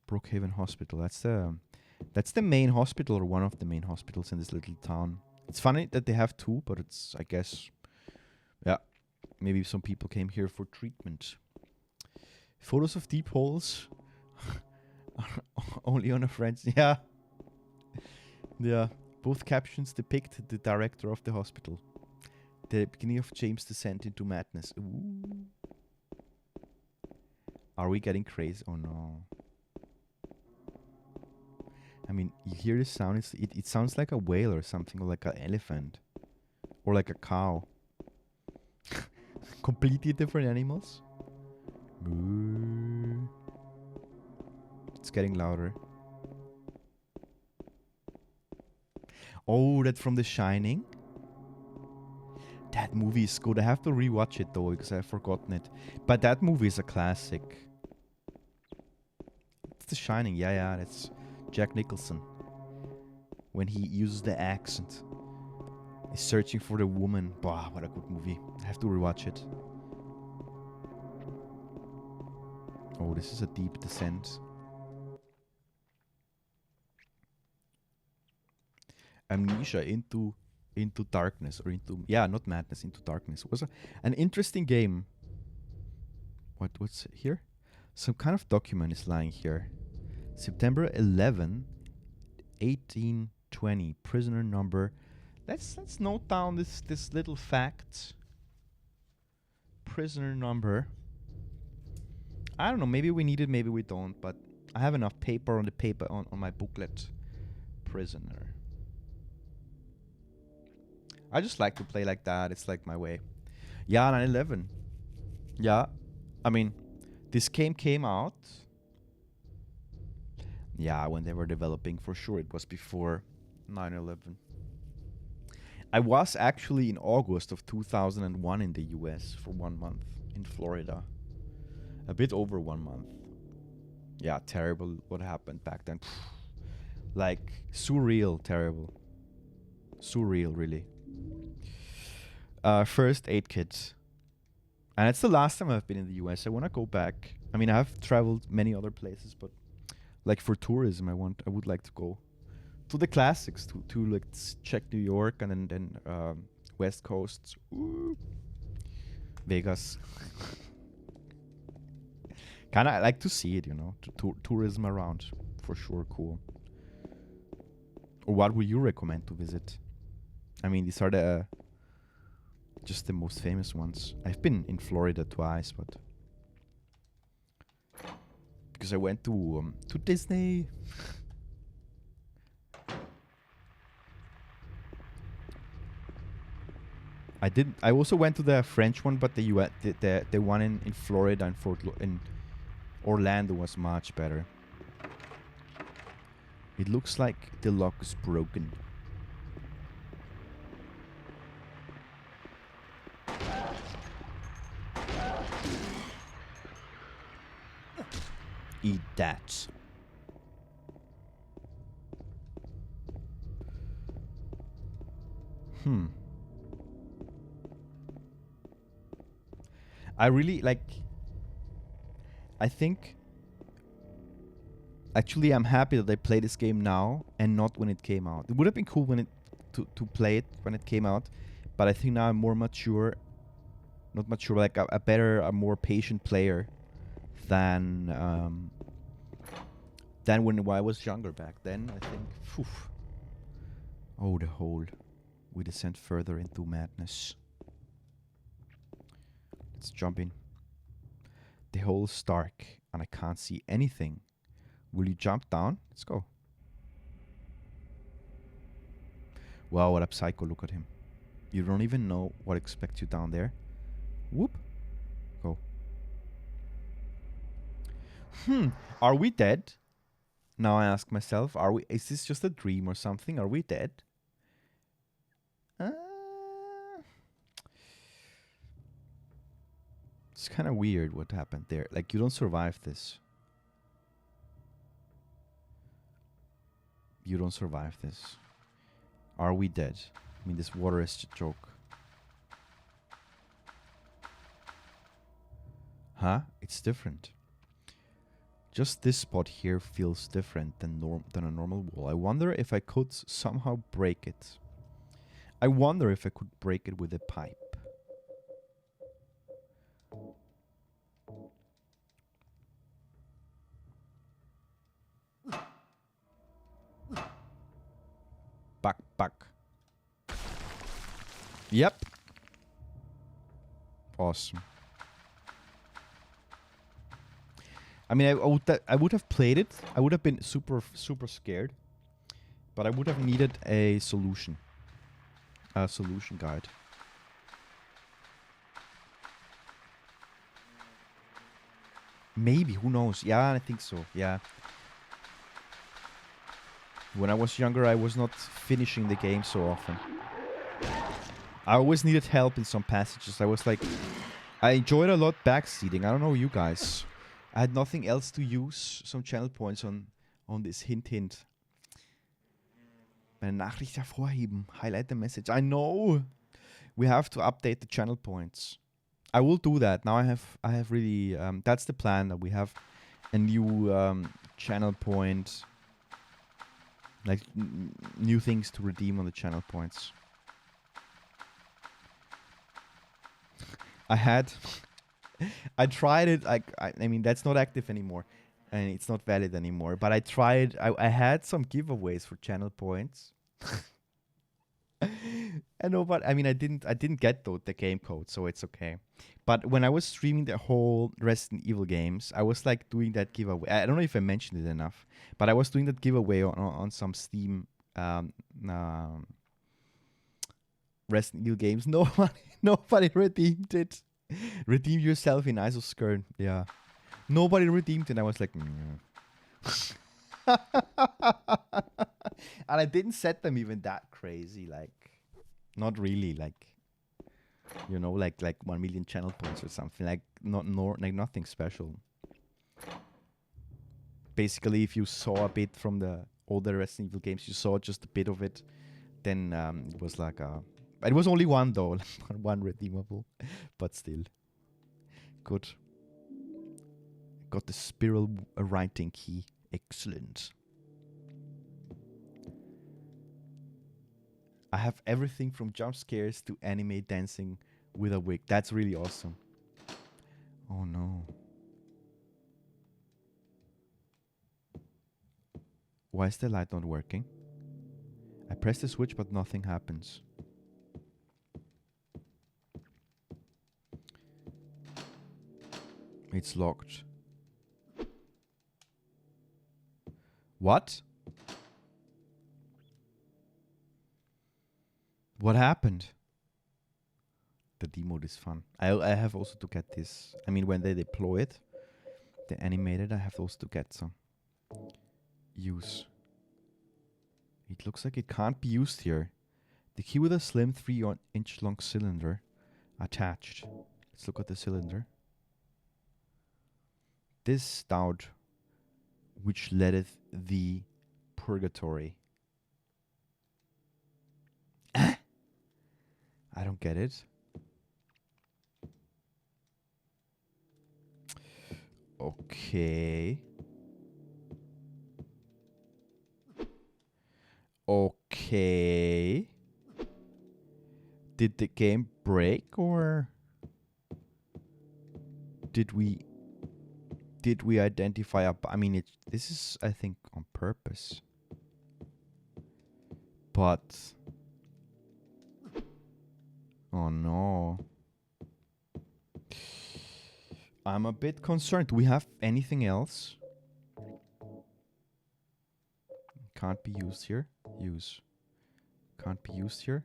Brookhaven Hospital. That's the main hospital, or one of the main hospitals in this little town. It's funny that they have 2, but it's, I guess, yeah, maybe some people came here for treatment. Photos of deep holes are only on a friend's. Yeah. Yeah. Both captions depict the director of the hospital. The beginning of James' descent into madness. Ooh. Are we getting crazy? Oh no. I mean, you hear the sound, it sounds like a whale or something, or like an elephant. Or like a cow. Completely different animals. Ooh. It's getting louder. Oh, that's from The Shining? That movie is good. I have to rewatch it though, because I've forgotten it. But that movie is a classic. It's The Shining. Yeah, that's Jack Nicholson. When he uses the axe and is searching for the woman. Wow, what a good movie. I have to rewatch it. Oh, this is a deep descent. Amnesia into darkness, or not madness, into darkness. It was an interesting game. What's here? Some kind of document is lying here. September 11, 1820. Prisoner number. Let's note down this little fact. Prisoner number. I don't know. Maybe we need it. Maybe we don't. But I have enough paper on my booklet. Prisoner. I just like to play like that. It's like my way. Yeah, 9/11. Yeah. I mean, this game came out. Yeah, when they were developing, for sure. It was before 9/11. I was actually in August of 2001 in the US for 1 month in Florida. A bit over 1 month. Yeah, terrible what happened back then. Like, surreal, terrible. Surreal, really. First aid kit. And it's the last time I've been in the US. I want to go back. I mean, I've traveled many other places, but like for tourism, I would like to go to the classics, to like check New York and then West Coast. Ooh. Vegas. Kind of like to see it, you know, tourism around. For sure, cool. Or what would you recommend to visit? I mean, these are just the most famous ones. I've been in Florida twice, but because I went to Disney. I also went to the French one, but the one in Florida and in Orlando was much better. It looks like the lock is broken. Eat that. I really like. I think. Actually, I'm happy that I play this game now and not when it came out. It would have been cool to play it when it came out, but I think now I'm more mature. Not mature, like a more patient player than when I was younger back then. I think. Phew. Oh, the hole. We descend further into madness. Let's jump in. The hole's dark and I can't see anything. Will you jump down? Let's go. Wow, what a psycho. Look at him. You don't even know what expects you down there. Whoop. Go. Are we dead? Now I ask myself, is this just a dream or something? Are we dead? It's kind of weird what happened there. Like, you don't survive this. You don't survive this. Are we dead? I mean, this water is a joke. Huh? It's different. Just this spot here feels different than a normal wall. I wonder if I could somehow break it. I wonder if I could break it with a pipe. Back. Yep. Awesome. I mean, I would have played it. I would have been super scared, but I would have needed a solution guide. Maybe, who knows? Yeah, I think so. Yeah. When I was younger, I was not finishing the game so often. I always needed help in some passages. I enjoyed a lot backseating. I don't know you guys. I had nothing else to use some channel points on this hint. Meine Nachricht hervorheben. Highlight the message. I know. We have to update the channel points. I will do that. Now I have really that's the plan, that we have a new channel point, like new things to redeem on the channel points. I tried it. I mean, that's not active anymore, and it's not valid anymore. But I tried. I had some giveaways for channel points. I know, but I mean, I didn't get the game code, so it's okay. But when I was streaming the whole Resident Evil games, I was like doing that giveaway. I don't know if I mentioned it enough, but I was doing that giveaway on some Steam Resident Evil games. Nobody redeemed it. Redeem yourself in Eyes of Skern. Yeah. Nobody redeemed it. I was like, And I didn't set them even that crazy, like, not really, like, you know, like 1 million channel points or something, like, like nothing special. Basically, if you saw a bit from the older Resident Evil games, you saw just a bit of it, then it was like it was only one though, one redeemable, but still, good. Got the spiral writing key, excellent. I have everything from jump scares to anime dancing with a wig. That's really awesome. Oh no. Why is the light not working? I press the switch but nothing happens. It's locked. What? What happened? The demo is fun. I have also to get this. I mean, when they deploy it, they animate it, I have also to get some. Use. It looks like it can't be used here. The key with a slim 3-inch long cylinder attached. Let's look at the cylinder. This stout which leadeth the purgatory. I don't get it. Okay. Okay. Did the game break or did we identify a... I mean, this is, I think, on purpose. But... oh no. I'm a bit concerned. Do we have anything else? Can't be used here. Use. Can't be used here.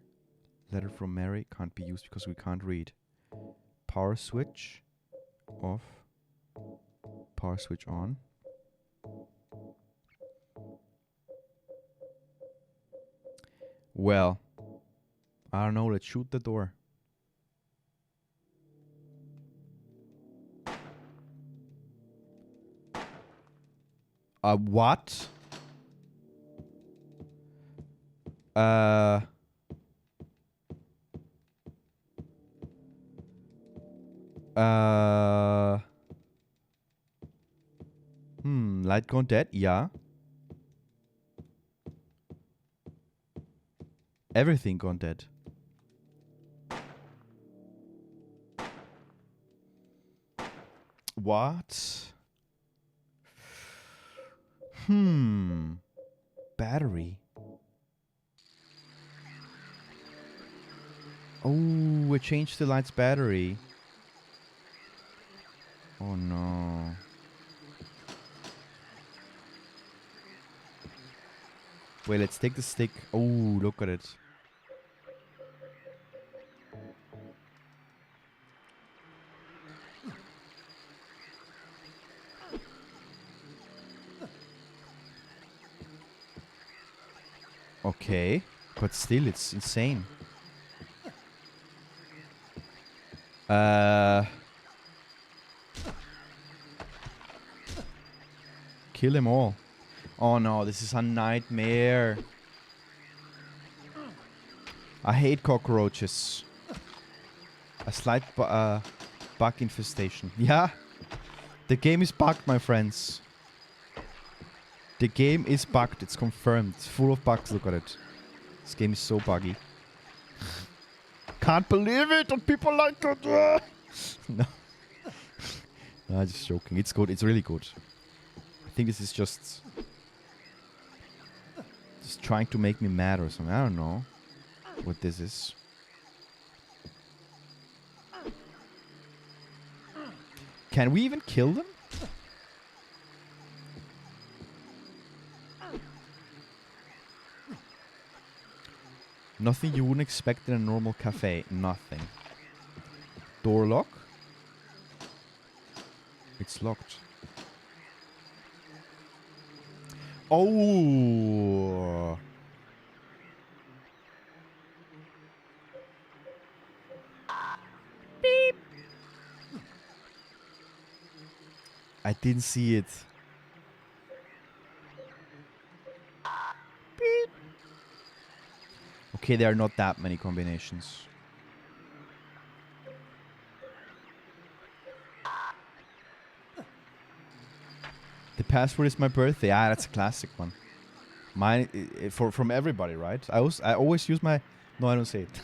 Letter from Mary. Can't be used because we can't read. Power switch. Off. Power switch on. Well, I don't know. Let's shoot the door. What? Light gone dead? Yeah. Everything gone dead. What? Battery. Oh, we changed the light's battery. Oh no. Wait, let's take the stick. Oh, look at it. Okay, but still, it's insane. Kill them all. Oh no, this is a nightmare. I hate cockroaches. A slight bug infestation. Yeah, the game is bugged, my friends. The game is bugged. It's confirmed. It's full of bugs. Look at it. This game is so buggy. Can't believe it. And people like it. No. No, I'm just joking. It's good. It's really good. I think this is just trying to make me mad or something. I don't know what this is. Can we even kill them? Nothing you wouldn't expect in a normal cafe. Nothing. Door lock? It's locked. Oh! Beep. I didn't see it. Beep. Okay, there are not that many combinations. The password is my birthday. Ah, that's a classic one. Mine from everybody, right? I always use my. No, I don't say it.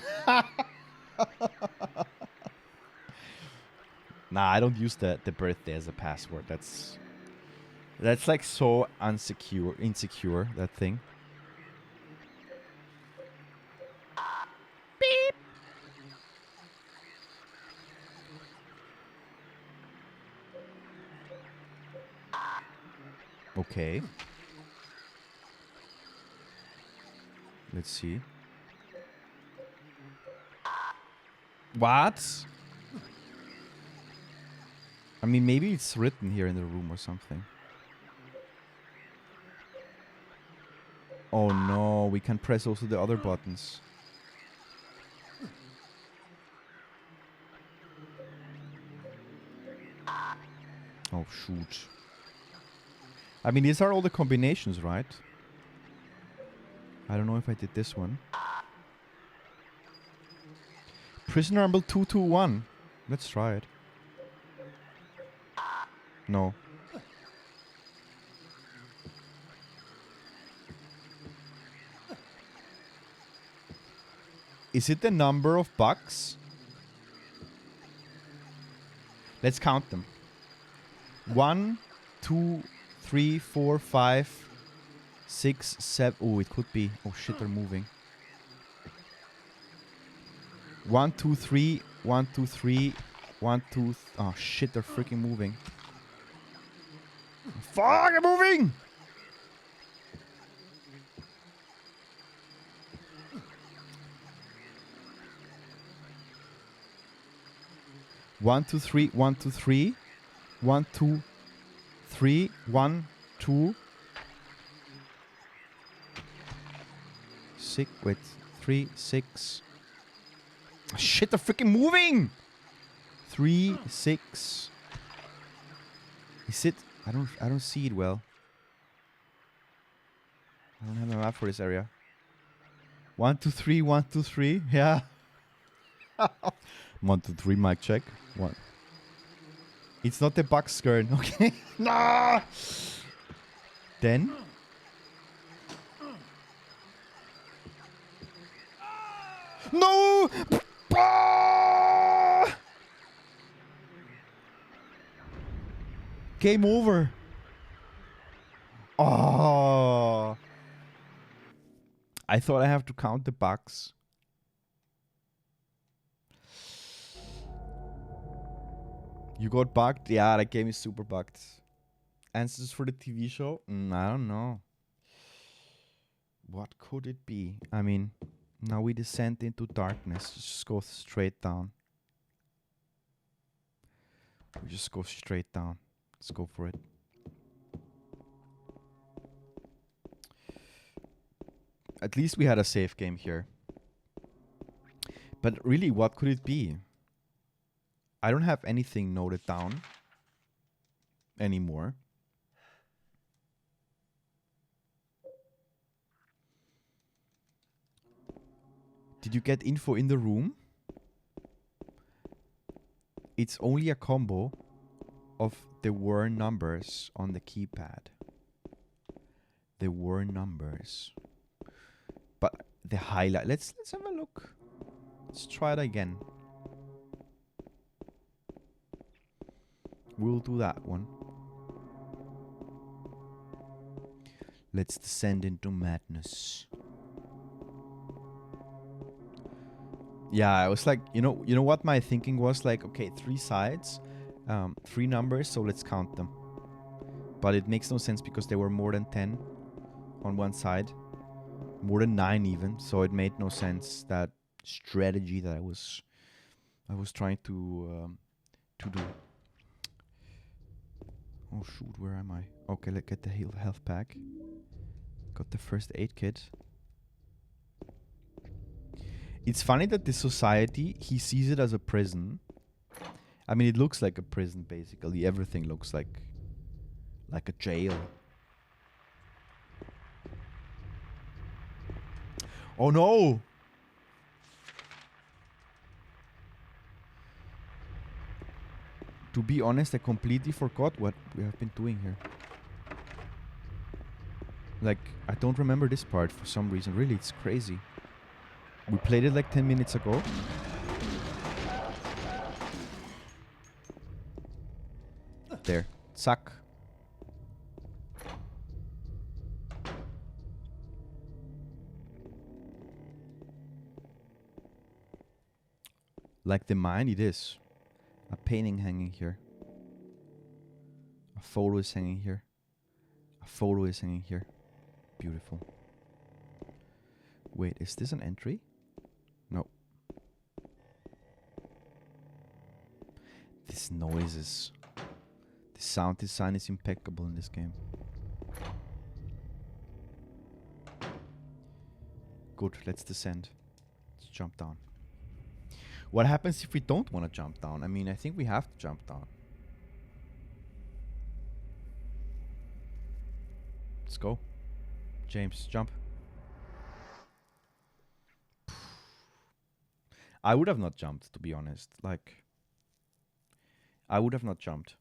Nah, I don't use the birthday as a password. That's like so insecure, that thing. Beep. Okay. Let's see. What? I mean, maybe it's written here in the room or something. Oh no, we can press also the other buttons. Oh shoot. I mean, these are all the combinations, right? I don't know if I did this one. Prisoner number 221. Let's try it. No. Is it the number of bucks? Let's count them. 1, 2, 3, 4, 5, 6, 7. Oh, it could be. Oh shit, they're moving. 1, 2, 3, 1, 2, 3, 1, 2. Oh shit, they're freaking moving. Fuck, they're moving! One, two, three, 1, 2, 3, 1, 2, 3, 1, 2, 6. Wait, 3, 6. Oh, shit, they're freaking moving! 3, 6. Is it? I don't see it well. I don't have a map for this area. 1, 2, 3, 1, 2, 3. Yeah. 1, 2, 3. Mic check. 1. It's not the bug Skern. Okay. No. Then. No. Game over. Oh. I thought I have to count the bugs. You got bugged? Yeah, that game is super bugged. Answers for the TV show? I don't know. What could it be? I mean, now we descend into darkness. Just go straight down. We just go straight down. Let's go for it. At least we had a safe game here. But really, what could it be? I don't have anything noted down anymore. Did you get info in the room? It's only a combo of the word numbers on the keypad. The word numbers. But the highlight. Let's have a look. Let's try it again. We'll do that one. Let's descend into madness. Yeah, I was like, you know what my thinking was? Like, okay, 3 sides, 3 numbers, so let's count them. But it makes no sense because there were more than 10 on one side. More than 9 even, so it made no sense, that strategy that I was trying to do. Oh shoot, where am I? Okay, let's get the health pack. Got the first aid kit. It's funny that the society, he sees it as a prison, I mean, it looks like a prison, basically. Everything looks like a jail. Oh no! To be honest, I completely forgot what we have been doing here. Like, I don't remember this part for some reason. Really, it's crazy. We played it like 10 minutes ago. There. Zack. Like the mine, it is. A painting hanging here. A photo is hanging here. A photo is hanging here. Beautiful. Wait, is this an entry? No. These noises. The sound design is impeccable in this game. Good, let's descend. Let's jump down. What happens if we don't want to jump down? I mean, I think we have to jump down. Let's go. James, jump. I would have not jumped, to be honest. Like, I would have not jumped.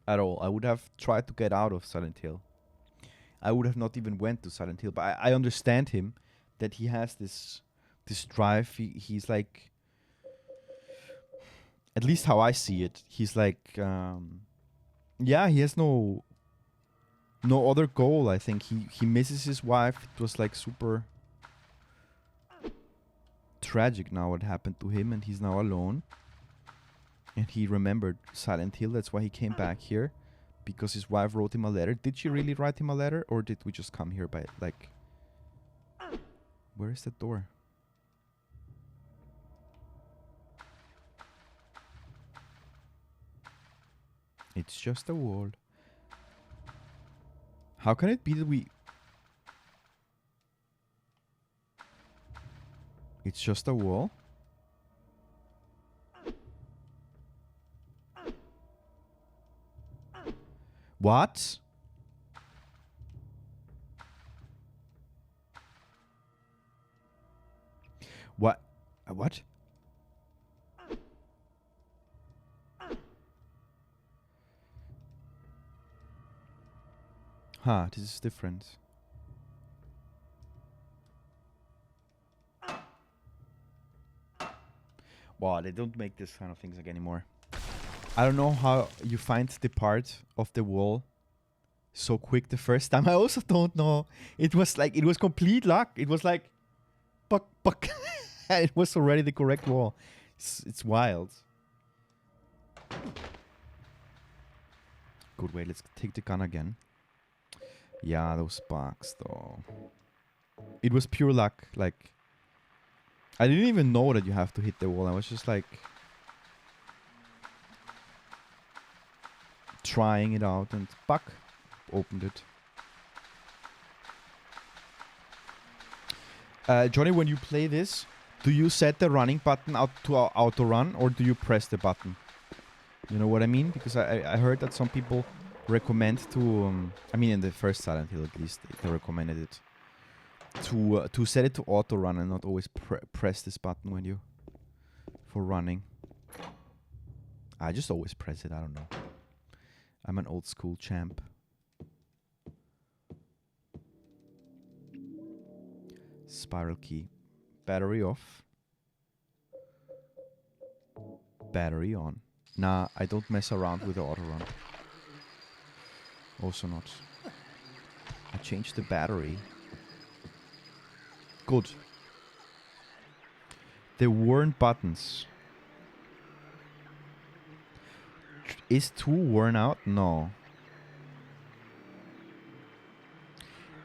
At all. I would have tried to get out of Silent Hill. I would have not even went to Silent Hill. But I understand him, that he has this drive. He's like, at least how I see it, he's like, yeah, he has no other goal. I think he misses his wife. It was like super tragic now what happened to him, and he's now alone. And he remembered Silent Hill. That's why he came back here, because his wife wrote him a letter. Did she really write him a letter, or did we just come here by, like... Where is the door? It's just a wall. How can it be that we... It's just a wall? What? What? What? Huh, this is different. Wow, they don't make this kind of things like anymore. I don't know how you find the part of the wall so quick the first time. I also don't know. It was complete luck. It was like, buck. It was already the correct wall. It's wild. Good, wait, let's take the gun again. Yeah, those sparks though. It was pure luck. Like, I didn't even know that you have to hit the wall. I was just like trying it out, and buck, opened it. Johnny, when you play this, do you set the running button out to auto run, or do you press the button? You know what I mean? Because I heard that some people recommend to I mean, in the first Silent Hill at least, they recommended it to set it to auto run and not always press this button when you for running. I just always press it. I don't know. I'm an old school champ. Spiral key. Battery off. Battery on. Nah, I don't mess around with the auto run. Also not. I changed the battery. Good. The worn buttons. Is 2 worn out? No.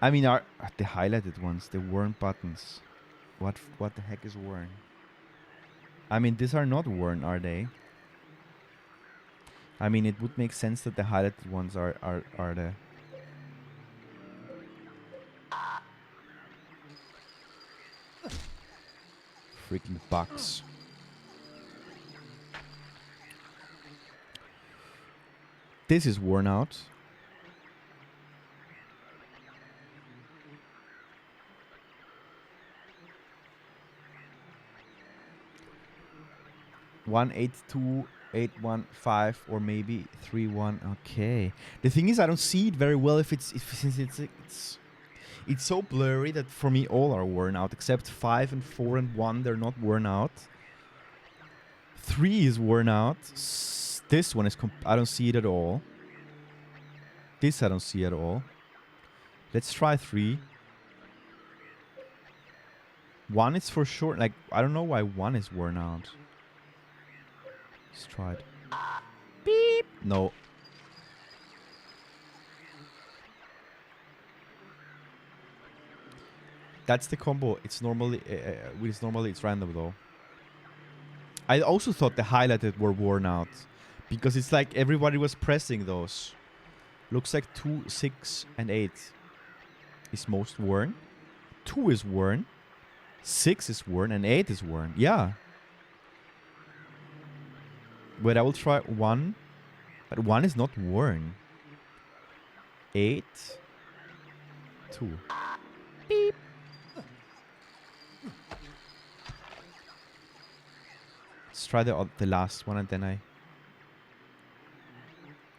I mean, are the highlighted ones, the worn buttons. What the heck is worn? I mean, these are not worn, are they? I mean, it would make sense that the highlighted ones are the... Freaking bugs. This is worn out. One 82815 or maybe 31. Okay. The thing is, I don't see it very well since it's so blurry that for me all are worn out except 5 and 4 and 1. They're not worn out. 3 is worn out. This one is I don't see it at all. This I don't see at all. Let's try 3. 1 is for sure. Like, I don't know why 1 is worn out. Let's try it. Beep. No. That's the combo. It's normally it's random though. I also thought the highlighted were worn out because it's like everybody was pressing those. Looks like 2, 6, and 8 is most worn. 2 is worn. 6 is worn and 8 is worn. Yeah. But I will try 1. But 1 is not worn. 8. 2. Beep. Let's try the last one and then I...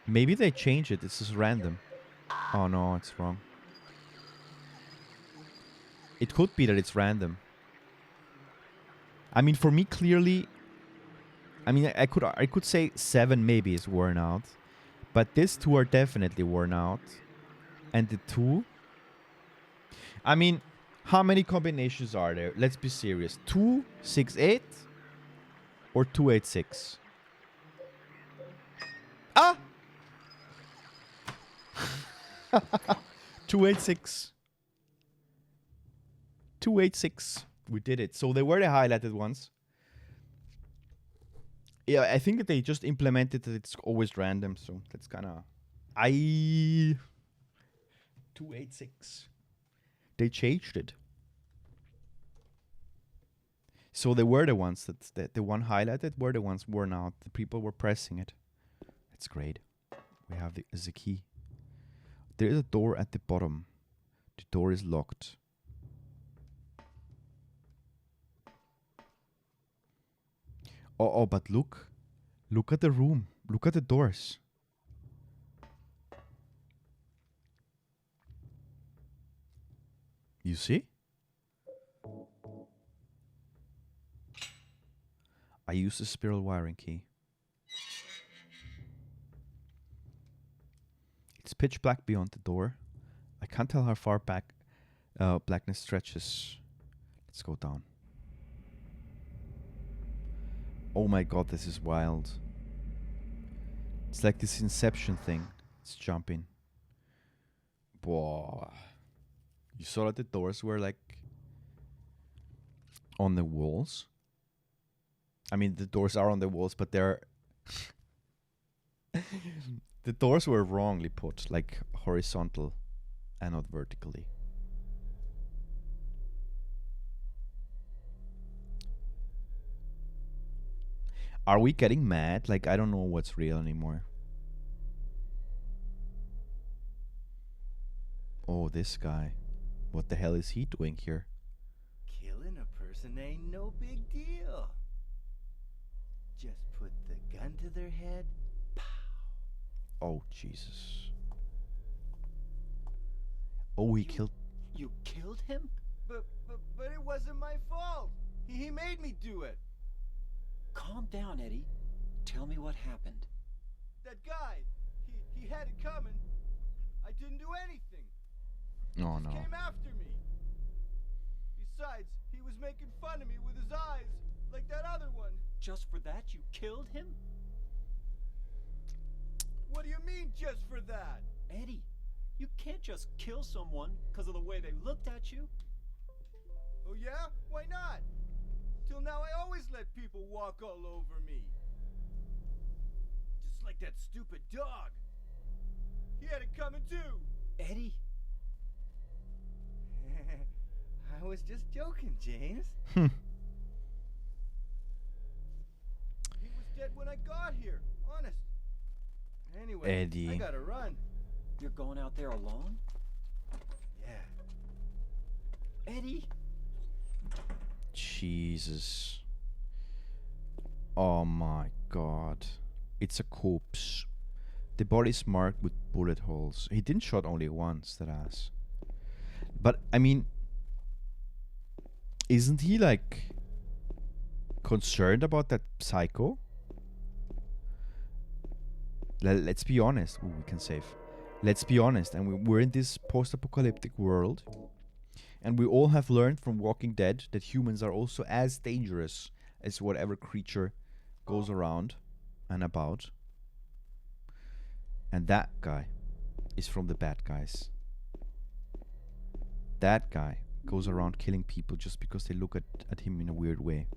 Maybe they change it. It's just random. Oh no, it's wrong. It could be that it's random. I mean, for me, clearly... I mean, I could say 7 maybe is worn out. But these 2 are definitely worn out. And the 2... I mean, how many combinations are there? Let's be serious. 2, 6, 8... or 2, 8, 6. Ah! 286. 286. We did it. So they were the highlighted ones. Yeah, I think that they just implemented that it's always random. So that's kind of... 286. They changed it. So they were the ones that the one highlighted were the ones worn out. The people were pressing it. That's great. We have the key. There is a door at the bottom. The door is locked. Oh, but look. Look at the room. Look at the doors. You see? I use the spiral wiring key. It's pitch black beyond the door. I can't tell how far back blackness stretches. Let's go down. Oh my god, this is wild. It's like this Inception thing. It's jumping. Whoa. You saw that the doors were like on the walls? I mean, the doors are on the walls, but they're... the doors were wrongly put, like horizontal and not vertically. Are we getting mad? Like, I don't know what's real anymore. Oh, this guy. What the hell is he doing here? Killing a person ain't no big deal. Just put the gun to their head. Pow. Oh, Jesus. Oh, he killed... You killed him? But it wasn't my fault. He made me do it. Calm down, Eddie. Tell me what happened. That guy, he had it coming. I didn't do anything. Oh, He no. came after me. Besides, he was making fun of me with his eyes, like that other one. Just for that, you killed him? What do you mean, just for that? Eddie, you can't just kill someone because of the way they looked at you. Oh yeah? Why not? Till now I always let people walk all over me. Just like that stupid dog. He had it coming too. Eddie? I was just joking, James. He was dead when I got here, honest. Anyway, Eddie. I gotta run. You're going out there alone? Yeah. Eddie? Jesus. Oh my god. It's a corpse. The body's marked with bullet holes. He didn't shot only once, that ass. But, I mean... Isn't he, like... concerned about that psycho? Let's be honest. Ooh, we can save. Let's be honest. And we're in this post-apocalyptic world. And we all have learned from Walking Dead that humans are also as dangerous as whatever creature goes around and about. And that guy is from the bad guys. That guy goes around killing people just because they look at him in a weird way.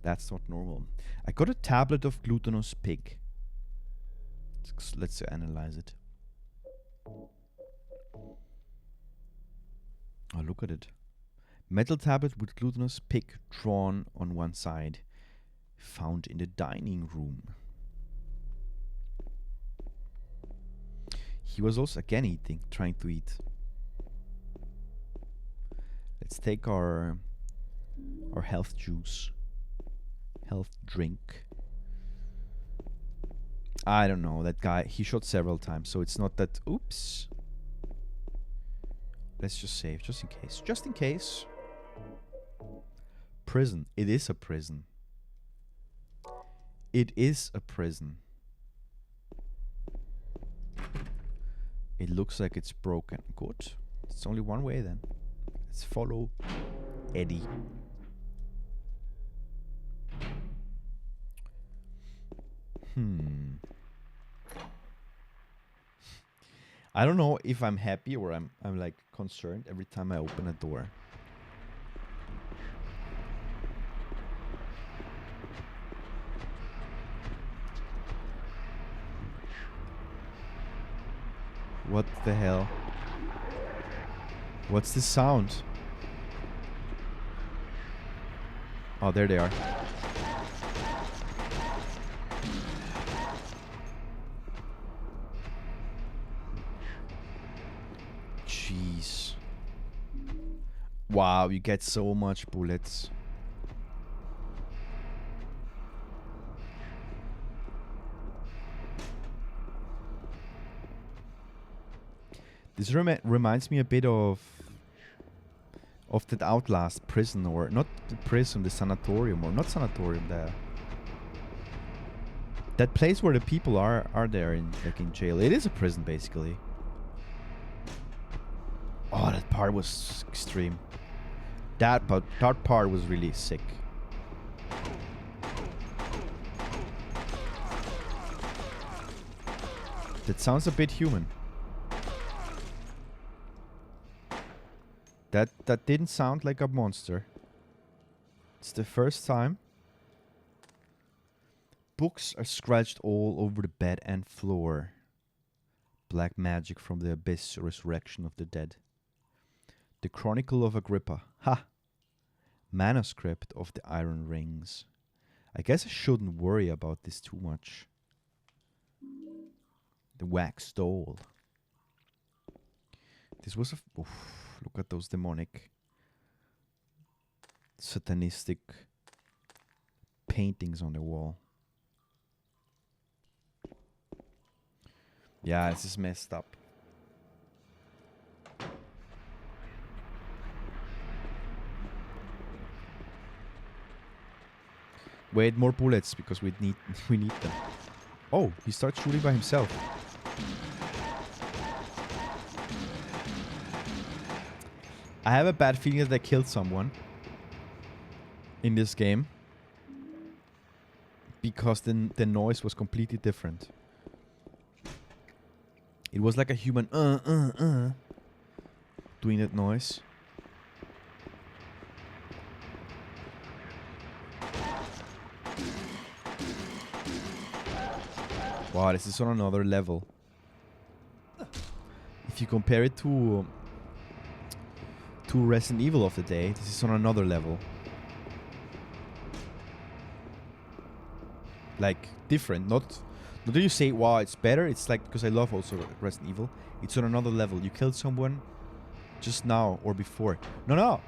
That's not normal. I got a tablet of glutinous pig. Let's analyze it. Oh, look at it. Metal tablet with glutinous pig drawn on one side. Found in the dining room. He was also again eating, trying to eat. Let's take our health juice. Health drink. I don't know, that guy, he shot several times, so it's not that... Oops. Let's just save, just in case. Just in case. Prison. It is a prison. It is a prison. It looks like it's broken. Good. It's only one way then. Let's follow Eddie. I don't know if I'm happy or I'm like concerned every time I open a door. What the hell? What's this sound? Oh, there they are. Jeez. Wow, you get so much bullets. This reminds me a bit of that Outlast prison, or not the prison, the sanatorium, or not sanatorium, that place where the people are there in like in jail. It is a prison basically. Oh, that part was extreme. That part was really sick. That sounds a bit human. That didn't sound like a monster. It's the first time. Books are scratched all over the bed and floor. Black magic from the abyss, resurrection of the dead. The Chronicle of Agrippa. Ha! Manuscript of the Iron Rings. I guess I shouldn't worry about this too much. The wax doll. This was a... Oof, look at those demonic, satanistic paintings on the wall. Yeah, this is messed up. Wait, more bullets because we need them. Oh, he starts shooting by himself. I have a bad feeling that I killed someone in this game because the noise was completely different. It was like a human doing that noise. Wow, this is on another level. If you compare it to Resident Evil of the day, this is on another level. Like different, not What do you say? Wow, it's better. It's like, because I love also Resident Evil. It's on another level. You killed someone just now or before. No, no.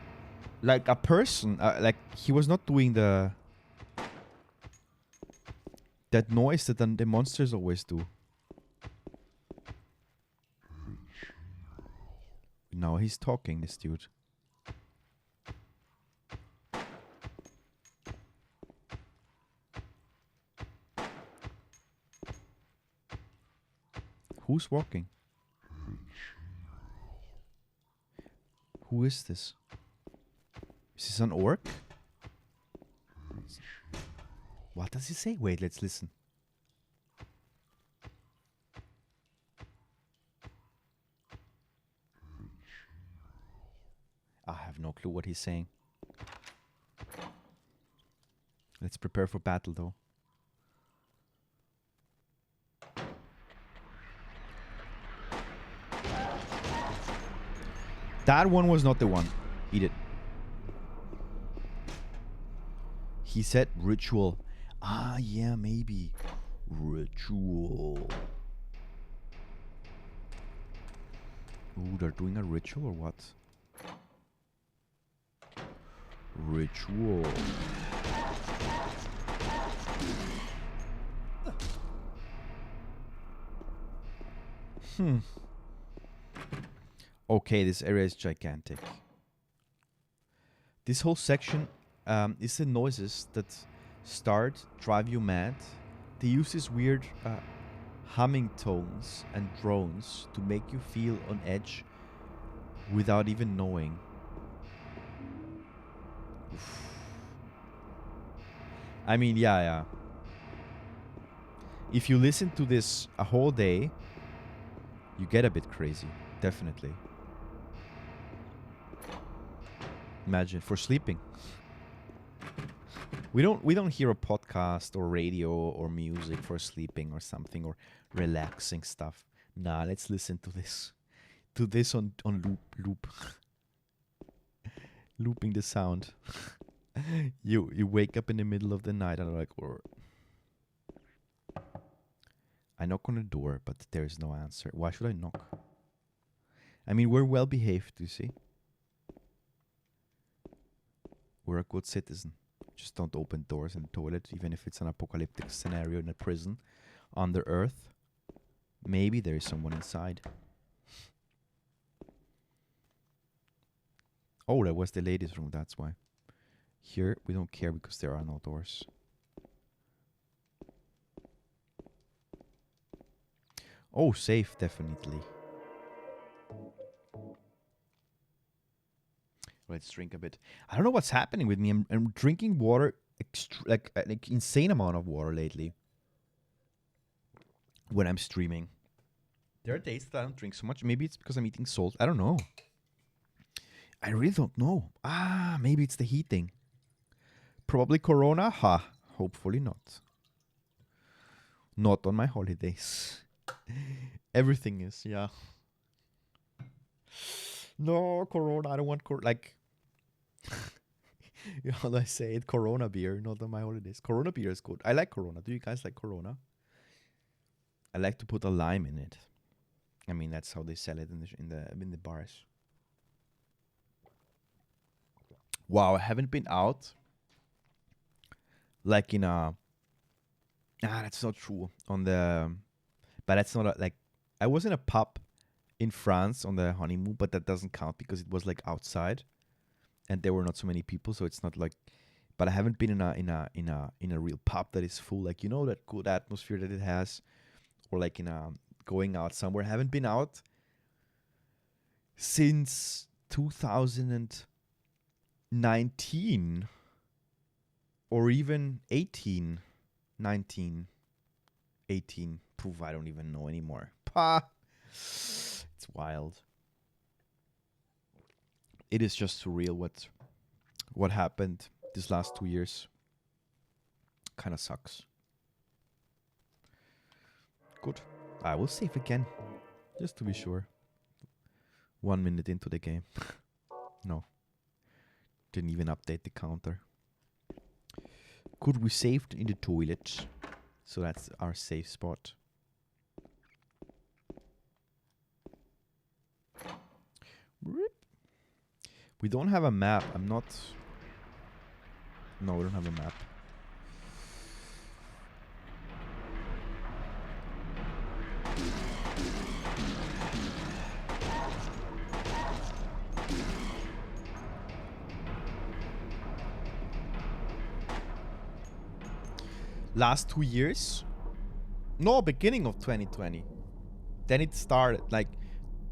Like a person. Like he was not doing the that noise that the monsters always do. Now he's talking, this dude. Who's walking? Who is this? Is this an orc? What does he say? Wait, let's listen. I have no clue what he's saying. Let's prepare for battle, though. That one was not the one. Eat it. He said ritual. Ah, yeah, maybe. Ritual. Ooh, they're doing a ritual or what? Ritual. Okay, this area is gigantic. This whole section is the noises that drive you mad. They use these weird humming tones and drones to make you feel on edge without even knowing. Oof. I mean, yeah. If you listen to this a whole day, you get a bit crazy, definitely. Imagine for sleeping. We don't hear a podcast or radio or music for sleeping or something or relaxing stuff. Nah, let's listen to this. To this on loop. Looping the sound. You wake up in the middle of the night and are like, or I knock on the door, but there is no answer. Why should I knock? I mean, we're well behaved, you see. We're a good citizen. Just don't open doors in the toilet, even if it's an apocalyptic scenario in a prison under earth. Maybe there is someone inside. Oh, that was the ladies' room, that's why. Here, we don't care because there are no doors. Oh, safe, definitely. Let's drink a bit. I don't know what's happening with me. I'm drinking water, like insane amount of water lately. When I'm streaming. There are days that I don't drink so much. Maybe it's because I'm eating salt. I don't know. I really don't know. Ah, maybe it's the heating. Probably Corona. Ha. Hopefully not. Not on my holidays. Everything is, yeah. No, Corona. I don't want like. How do I say it? Corona beer, not on my holidays. Corona beer is good. I like Corona. Do you guys like Corona? I like to put a lime in it. I mean, that's how they sell it in the bars. Wow, I haven't been out. Like in a. That's not true. But that's not like. I was in a pub in France on the honeymoon, but that doesn't count because it was like outside, and there were not so many people, so it's not like. But I haven't been in a real pub that is full, like that good atmosphere that it has, or like in a going out somewhere. I haven't been out since 2019, or even 18, 19, 18. Proof I don't even know anymore. Pah. It's wild. It is just surreal what happened these last 2 years. Kind of sucks. Good. I will save again, just to be sure. 1 minute into the game. No. Didn't even update the counter. Good, we saved in the toilet. So that's our safe spot. Rip. We don't have a map. I'm not... No, we don't have a map. Last 2 years? No, beginning of 2020. Then it started, like...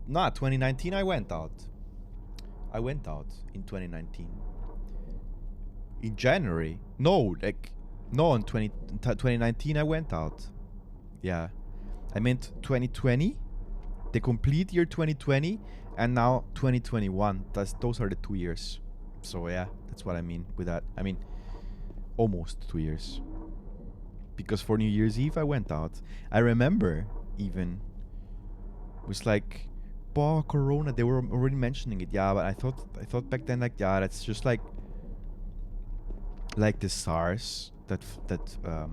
Nah, 2019 I went out. I went out in 2019. In January. No, like... No, in 2019 I went out. Yeah. I meant 2020. The complete year 2020. And now 2021. Those are the 2 years. So yeah, that's what I mean with that. I mean, almost 2 years. Because for New Year's Eve I went out. I remember even... It was like... Boah, Corona, they were already mentioning it. Yeah, but I thought back then, like, yeah, that's just like the SARS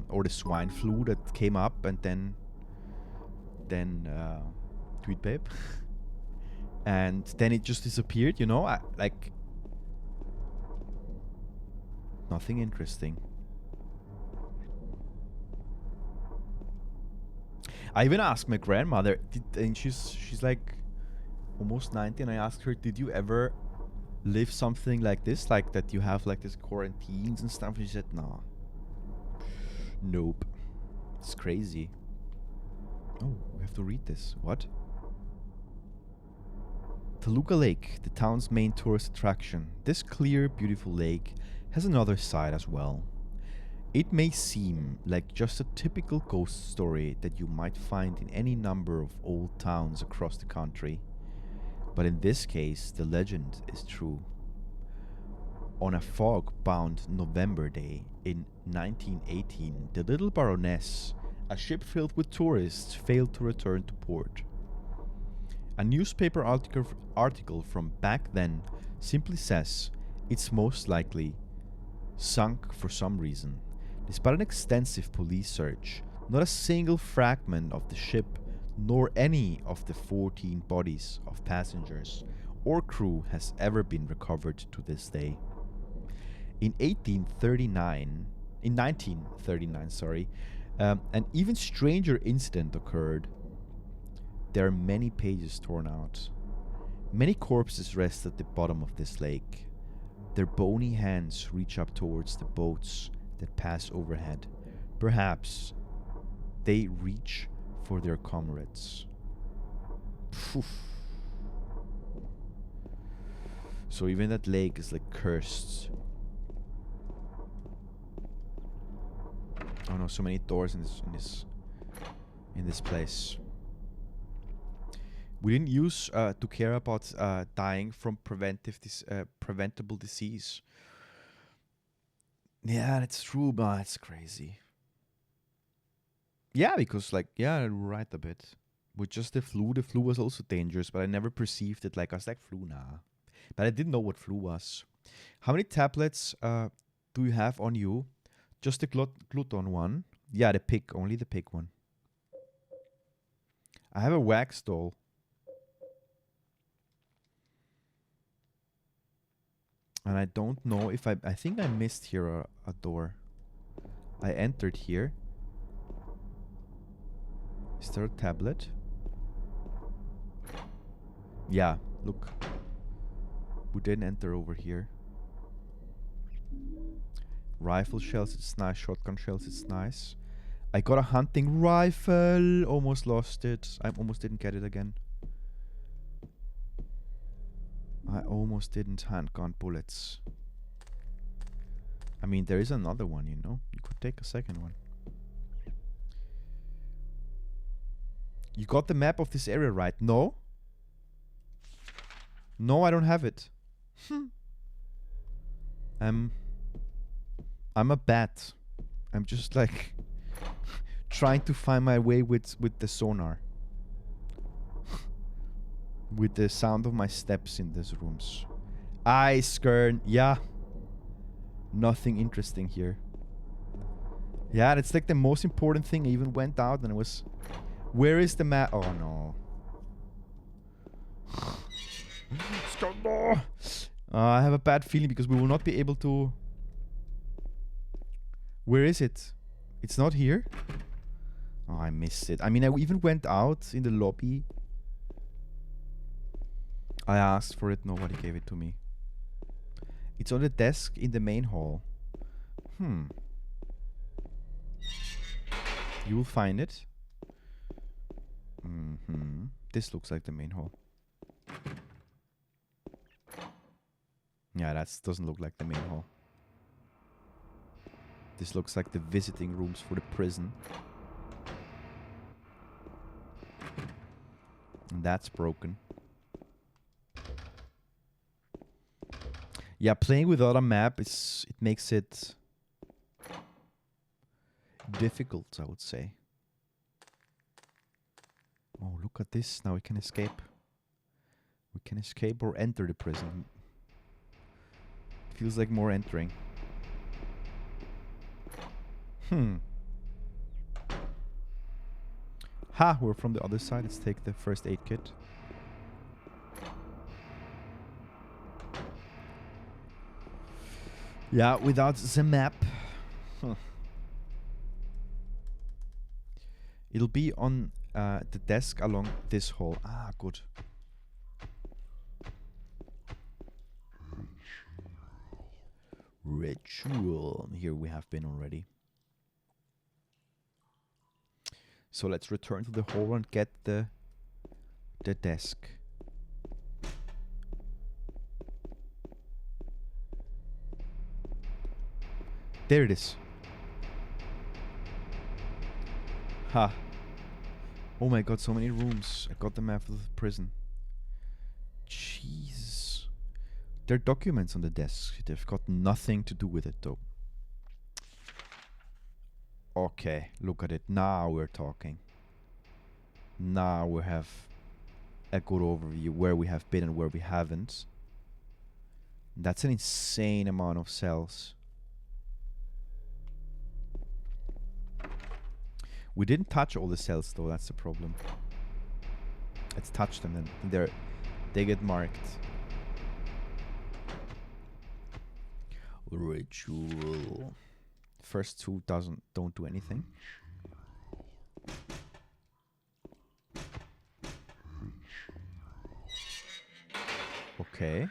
or the swine flu that came up and then tweet babe, and then it just disappeared. You know, like nothing interesting. I even asked my grandmother, and she's like almost 90, and I asked her, did you ever live something like this, like that you have like this quarantines and stuff? And she said, no. Nope. It's crazy. Oh, we have to read this. What? Toluca Lake, the town's main tourist attraction. This clear, beautiful lake has another side as well. It may seem like just a typical ghost story that you might find in any number of old towns across the country. But in this case, the legend is true. On a fog-bound November day in 1918, the Little Baroness, a ship filled with tourists, failed to return to port. A newspaper article from back then simply says it's most likely sunk for some reason. Despite an extensive police search, not a single fragment of the ship nor any of the 14 bodies of passengers or crew has ever been recovered to this day. In 1939, an even stranger incident occurred. There are many pages torn out. Many corpses rest at the bottom of this lake. Their bony hands reach up towards the boats that pass overhead. Perhaps they reach for their comrades. Phew. So even that lake is like cursed. Oh no, so many doors in this place. We didn't use to care about dying from preventable disease. Yeah, that's true, but it's crazy. Yeah, because like, yeah, you're right a bit. With just the flu was also dangerous, but I never perceived it like, I was like, flu, nah. But I didn't know what flu was. How many tablets do you have on you? Just the gluton one. Yeah, the pig, only the pig one. I have a wax doll. And I don't know if I think I missed here a door. I entered here. Is there a tablet? Yeah, look. We didn't enter over here. Rifle shells, it's nice. Shotgun shells, it's nice. I got a hunting rifle. Almost lost it. I almost didn't get it again. I almost didn't handgun bullets. I mean, there is another one, you know. You could take a second one. You got the map of this area right? No? No, I don't have it. I'm a bat. I'm just like trying to find my way with the sonar. With the sound of my steps in these rooms. Skern. Yeah. Nothing interesting here. Yeah, that's like the most important thing. I even went out and it was... Where is the map? Oh, no. I have a bad feeling because we will not be able to... Where is it? It's not here? Oh, I missed it. I mean, I even went out in the lobby. I asked for it. Nobody gave it to me. It's on the desk in the main hall. You will find it. This looks like the main hall. Yeah, that doesn't look like the main hall. This looks like the visiting rooms for the prison. And that's broken. Yeah, playing without a map it makes it difficult, I would say. Oh, look at this. Now we can escape. We can escape or enter the prison. Feels like more entering. Ha! We're from the other side. Let's take the first aid kit. Yeah, without the map. It'll be on the desk along this hall. Ah, good. Ritual. Here we have been already. So let's return to the hall and get the desk. There it is. Ha. Oh my god, so many rooms. I got the map of the prison. Jeez. There are documents on the desk. They've got nothing to do with it though. Okay, look at it. Now we're talking. Now we have a good overview where we have been and where we haven't. That's an insane amount of cells. We didn't touch all the cells though, that's the problem. Let's touch them and they get marked. Ritual. First two don't do anything. Okay.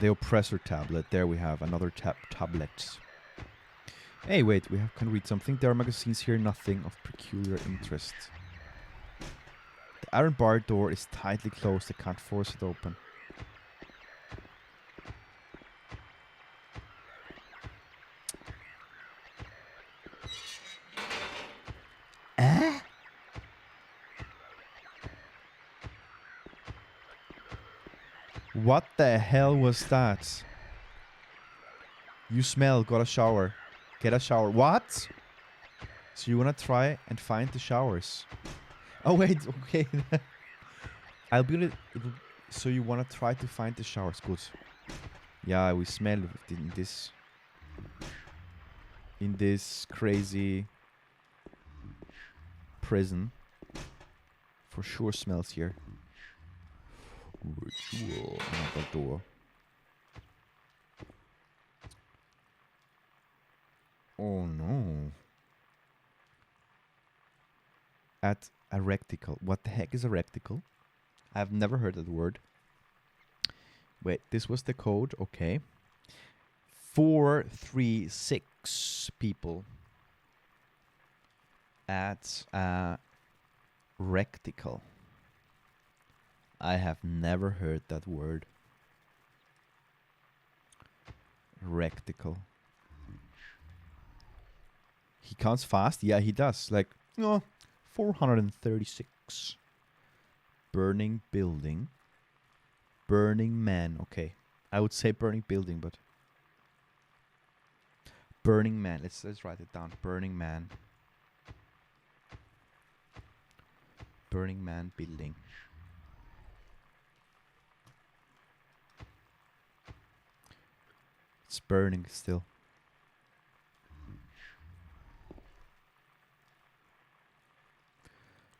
The oppressor tablet. There we have another tablet. Hey, wait, can read something. There are magazines here, nothing of peculiar interest. The iron bar door is tightly closed. I can't force it open. What the hell was that? You smell, got a shower. Get a shower. What? So you wanna try and find the showers? Oh wait, okay. I'll build it. So you wanna try to find the showers? Good. Yeah, we smell it in this crazy prison. For sure smells here. Ritual. Another door. Oh no. At a recticle. What the heck is a recticle? I've never heard that word. Wait, this was the code. Okay. 436 people at a recticle. I have never heard that word. Recticle. He counts fast? Yeah, he does. Like, 436. Burning building. Burning man. Okay. I would say burning building, but... Burning man. Let's write it down. Burning man. Burning man building. It's burning still.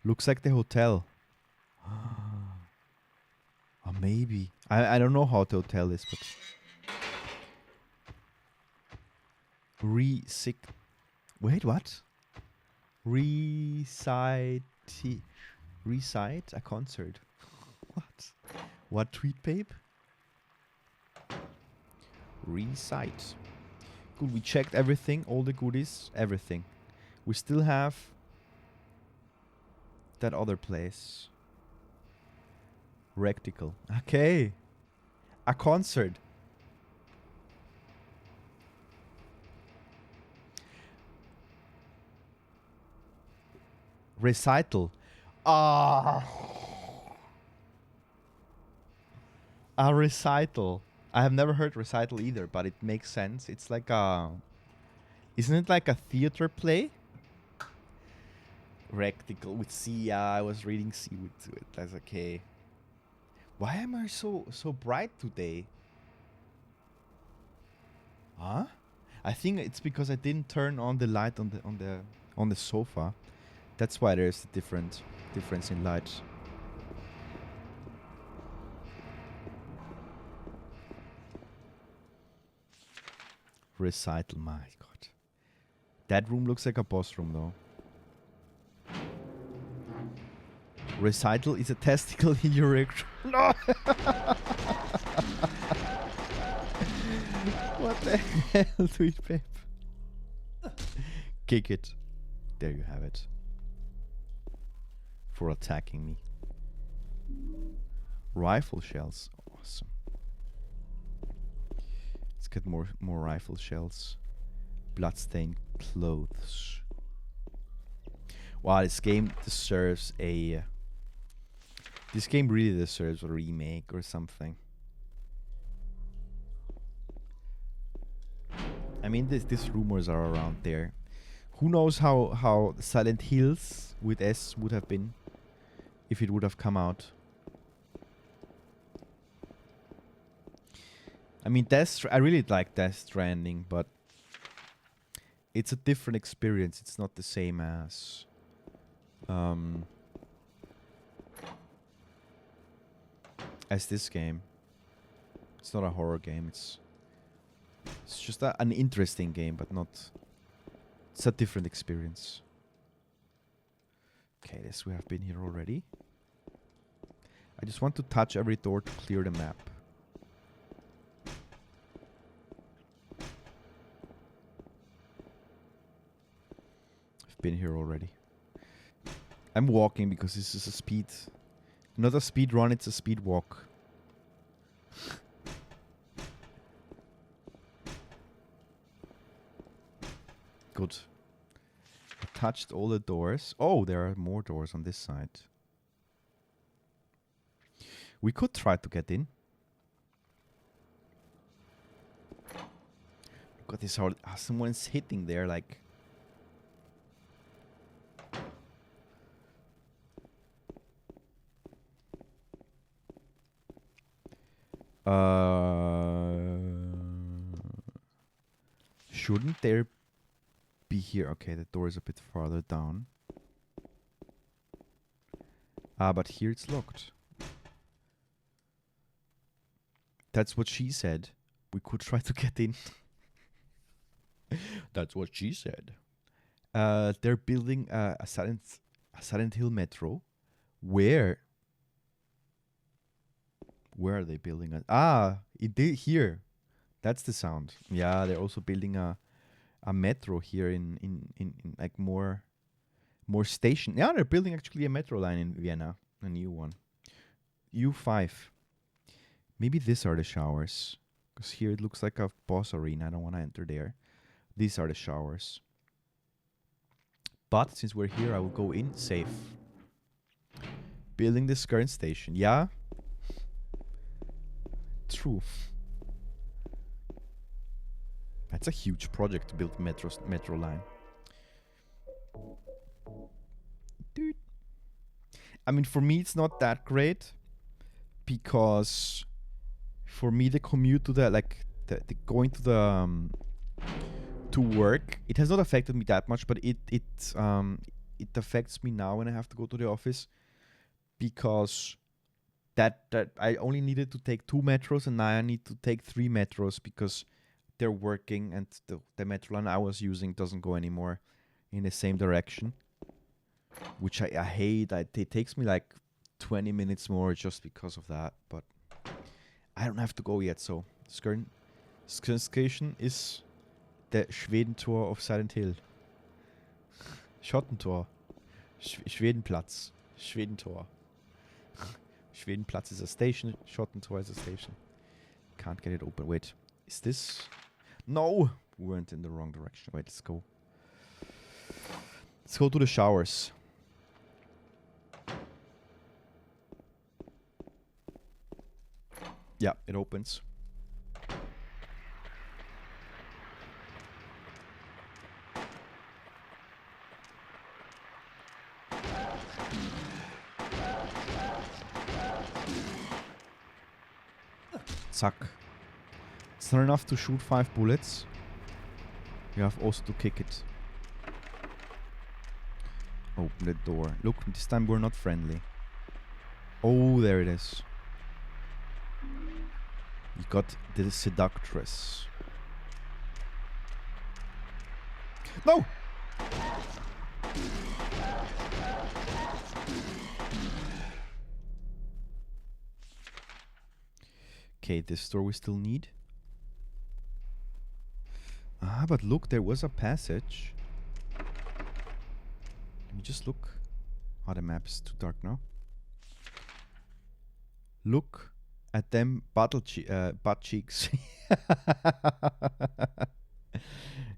Looks like the hotel. Or maybe. I don't know how the hotel is, but... Wait, what? Recite a concert. What? What tweet, babe? Recite. Good, we checked everything, all the goodies, everything. We still have that other place. Rectical. Okay. A concert. Recital. Ah. A recital. I have never heard recital either, but it makes sense. It's like a... Isn't it like a theater play? Rectical with C. Yeah, I was reading C with it. That's okay. Why am I so bright today? Huh? I think it's because I didn't turn on the light on the sofa. That's why there's a difference in light. Recital, my god. That room looks like a boss room though. Recital is a testicle in your rectum. No! What the hell, sweet babe? Kick it. There you have it. For attacking me. Rifle shells. Awesome. Let's get more rifle shells. Bloodstained clothes. Wow, this game deserves a... This game really deserves a remake or something. I mean, these rumors are around there. Who knows how Silent Hills with S would have been if it would have come out. I mean, I really like Death Stranding, but it's a different experience. It's not the same as this game. It's not a horror game. It's just an interesting game, but not... It's a different experience. Okay, this we have been here already. I just want to touch every door to clear the map. I've been here already. I'm walking because this is a speed... Not a speed run, it's a speed walk. Good. I touched all the doors. Oh, there are more doors on this side. We could try to get in. Look at this, how someone's hitting there, like... Shouldn't there be here? Okay, the door is a bit farther down. But here it's locked. That's what she said. We could try to get in. That's what she said. They're building a Silent Hill metro. Where? Where are they building it? Ah, here. That's the sound. Yeah, they're also building a metro here in like more station. Yeah, they're building actually a metro line in Vienna, a new one. U5. Maybe these are the showers, because here it looks like a boss arena. I don't want to enter there. These are the showers. But since we're here, I will go in safe. Building the Skern station. Yeah. True. That's a huge project to build metro line. Dude. I mean, for me, it's not that great, because for me, the commute to the going to the to work, it has not affected me that much, but it affects me now when I have to go to the office, because that I only needed to take 2 metros, and now I need to take 3 metros because they're working, and the metro line I was using doesn't go anymore in the same direction, which I hate. It takes me like 20 minutes more just because of that, but I don't have to go yet, so Skern Station is the Schwedentor of Silent Hill. Schottentor. Schwedenplatz. Schwedentor. Schwedenplatz is a station. Schottentor is a station. Can't get it open. Wait. Is this? No! We went in the wrong direction. Wait, let's go. Let's go to the showers. Yeah, it opens. Zack. It's not enough to shoot 5 bullets. You have also to kick it. Open the door. Look, this time we're not friendly. Oh, there it is. You got the seductress. No! Okay, this door we still need. Ah, but look, there was a passage. Let me just look. Oh, the map's too dark now. Look at them butt cheeks.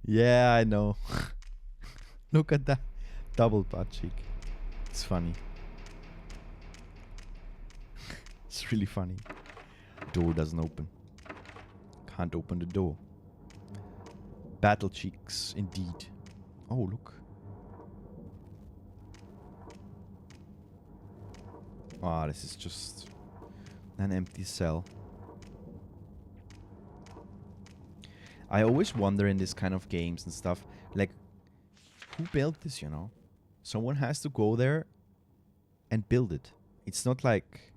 Yeah, I know. Look at that double butt cheek. It's funny. It's really funny. Door doesn't open. Can't open the door. Battle cheeks, indeed. Oh, look. Ah, this is just an empty cell. I always wonder in this kind of games and stuff, like, who built this, you know? Someone has to go there and build it. It's not like...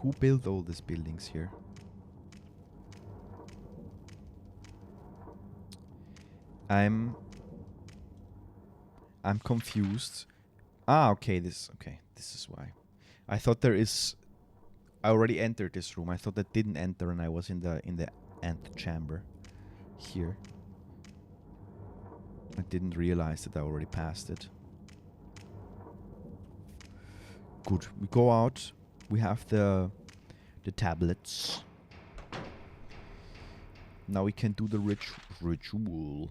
Who built all these buildings here? I'm confused. Ah, okay, this is why. I thought there is... I already entered this room. I thought that didn't enter and I was in the antechamber here. I didn't realize that I already passed it. Good. We go out. We have the tablets. Now we can do the ritual.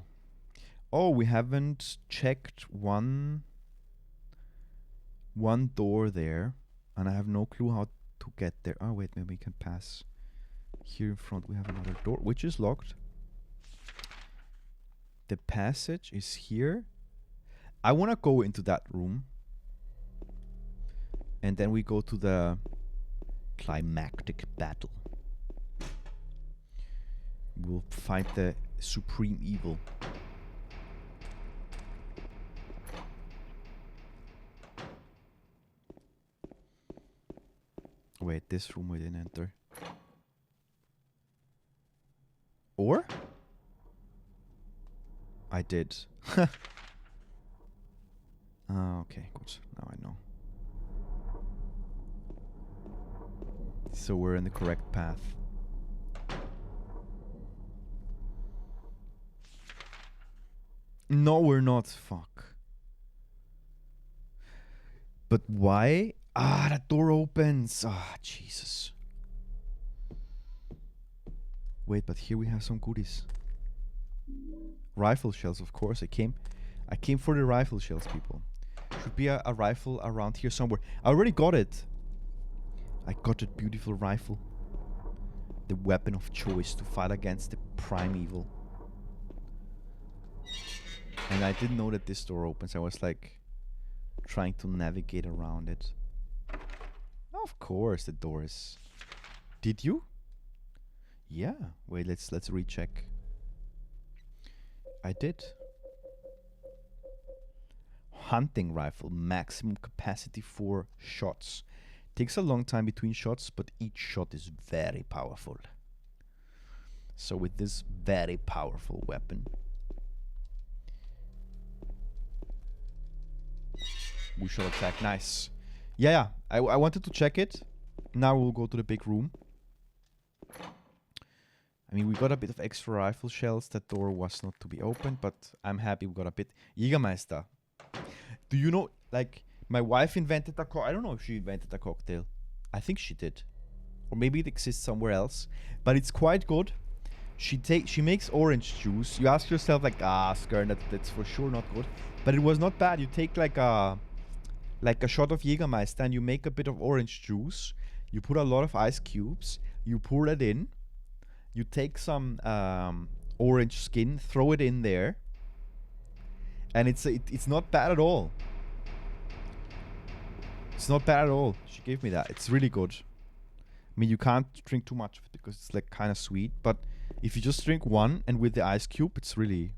Oh, we haven't checked one door there, and I have no clue how to get there. Oh wait, maybe we can pass. Here in front we have another door, which is locked. The passage is here. I want to go into that room. And then we go to the climactic battle. We'll fight the supreme evil. Wait, this room we didn't enter. Or? I did. Ah, okay, good. Now I know. So we're in the correct path. No, we're not. Fuck. But why? Ah, that door opens. Ah, Jesus. Wait, but here we have some goodies. Rifle shells, of course. I came for the rifle shells, people. Should be a rifle around here somewhere. I already got it. I got a beautiful rifle. The weapon of choice to fight against the prime evil. And I didn't know that this door opens. I was like trying to navigate around it. Of course the door is... Did you? Yeah. Wait, let's recheck. I did. hunting rifle, maximum capacity 4 shots. Takes a long time between shots, but each shot is very powerful. So with this very powerful weapon, we shall attack. Nice. Yeah, I wanted to check it. Now we'll go to the big room. I mean, we got a bit of extra rifle shells. That door was not to be opened, but I'm happy we got a bit. Jägermeister. Do you know, like, my wife invented a I don't know if she invented a cocktail. I think she did. Or maybe it exists somewhere else. But it's quite good. She makes orange juice. You ask yourself, like, Skern, that's for sure not good. But it was not bad. You take like a shot of Jägermeister and you make a bit of orange juice. You put a lot of ice cubes. You pour it in. You take some orange skin, throw it in there. And it's not bad at all. It's not bad at all. She gave me that. It's really good. I mean, you can't drink too much of it because it's like kind of sweet. But if you just drink one and with the ice cube, it's really,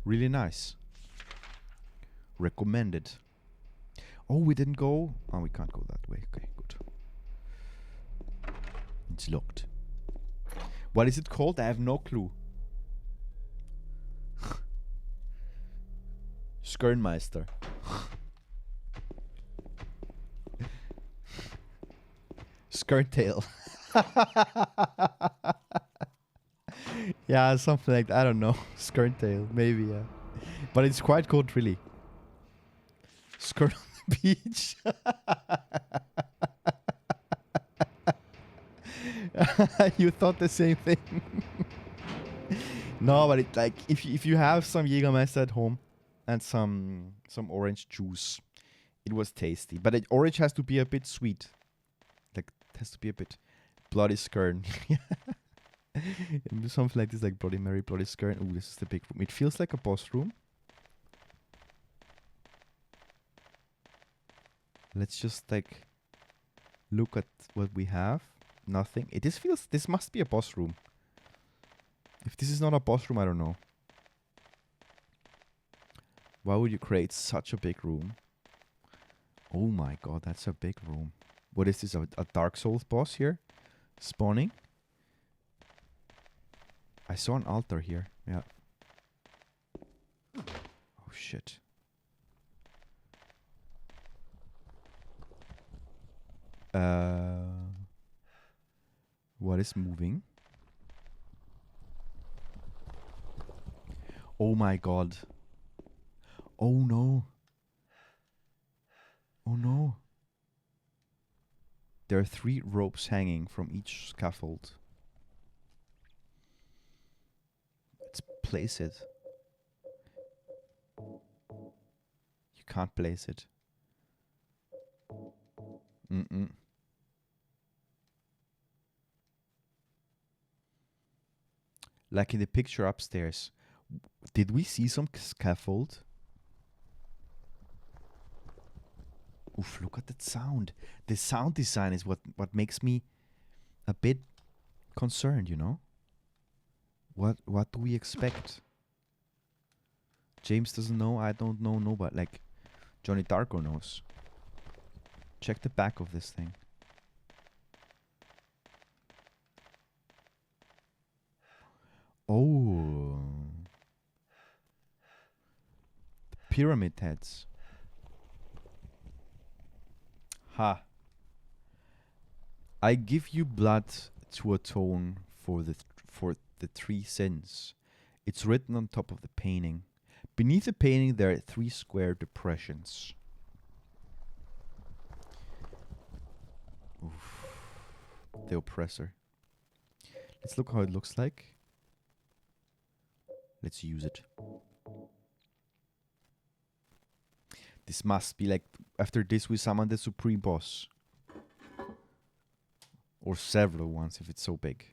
really nice. Recommended. Oh, we didn't go. Oh, we can't go that way. Okay, good. It's locked. What is it called? I have no clue. Skernmeister. Skirtail. Yeah, something like that. I don't know. Skirtail, maybe, yeah. But it's quite good, really. Skirt on the beach. You thought the same thing. No, but it, like, if you have some Jägermeister at home and some orange juice, it was tasty. But orange has to be a bit sweet. Like, it has to be a bit Bloody Skern. Something like this, like Bloody Mary, Bloody Skern. Ooh, this is the big room. It feels like a boss room. Let's just, like, look at what we have. Nothing. This must be a boss room. If this is not a boss room, I don't know. Why would you create such a big room? Oh my god, that's a big room. What is this? A Dark Souls boss here? Spawning? I saw an altar here. Yeah. Oh shit. What is moving? Oh my god. Oh no. Oh no. There are 3 ropes hanging from each scaffold. Let's place it. You can't place it. Like in the picture upstairs. Did we see some scaffold? Oof, look at that sound. The sound design is what makes me a bit concerned, you know? What do we expect? James doesn't know, I don't know, nobody. Like, Johnny Darko knows. Check the back of this thing. Oh. Pyramid heads. Ha. I give you blood to atone for the 3 sins. It's written on top of the painting. Beneath the painting there are 3 square depressions. Oof. The oppressor. Let's look how it looks like. Let's use it. This must be like, after this we summon the supreme boss. Or several ones if it's so big.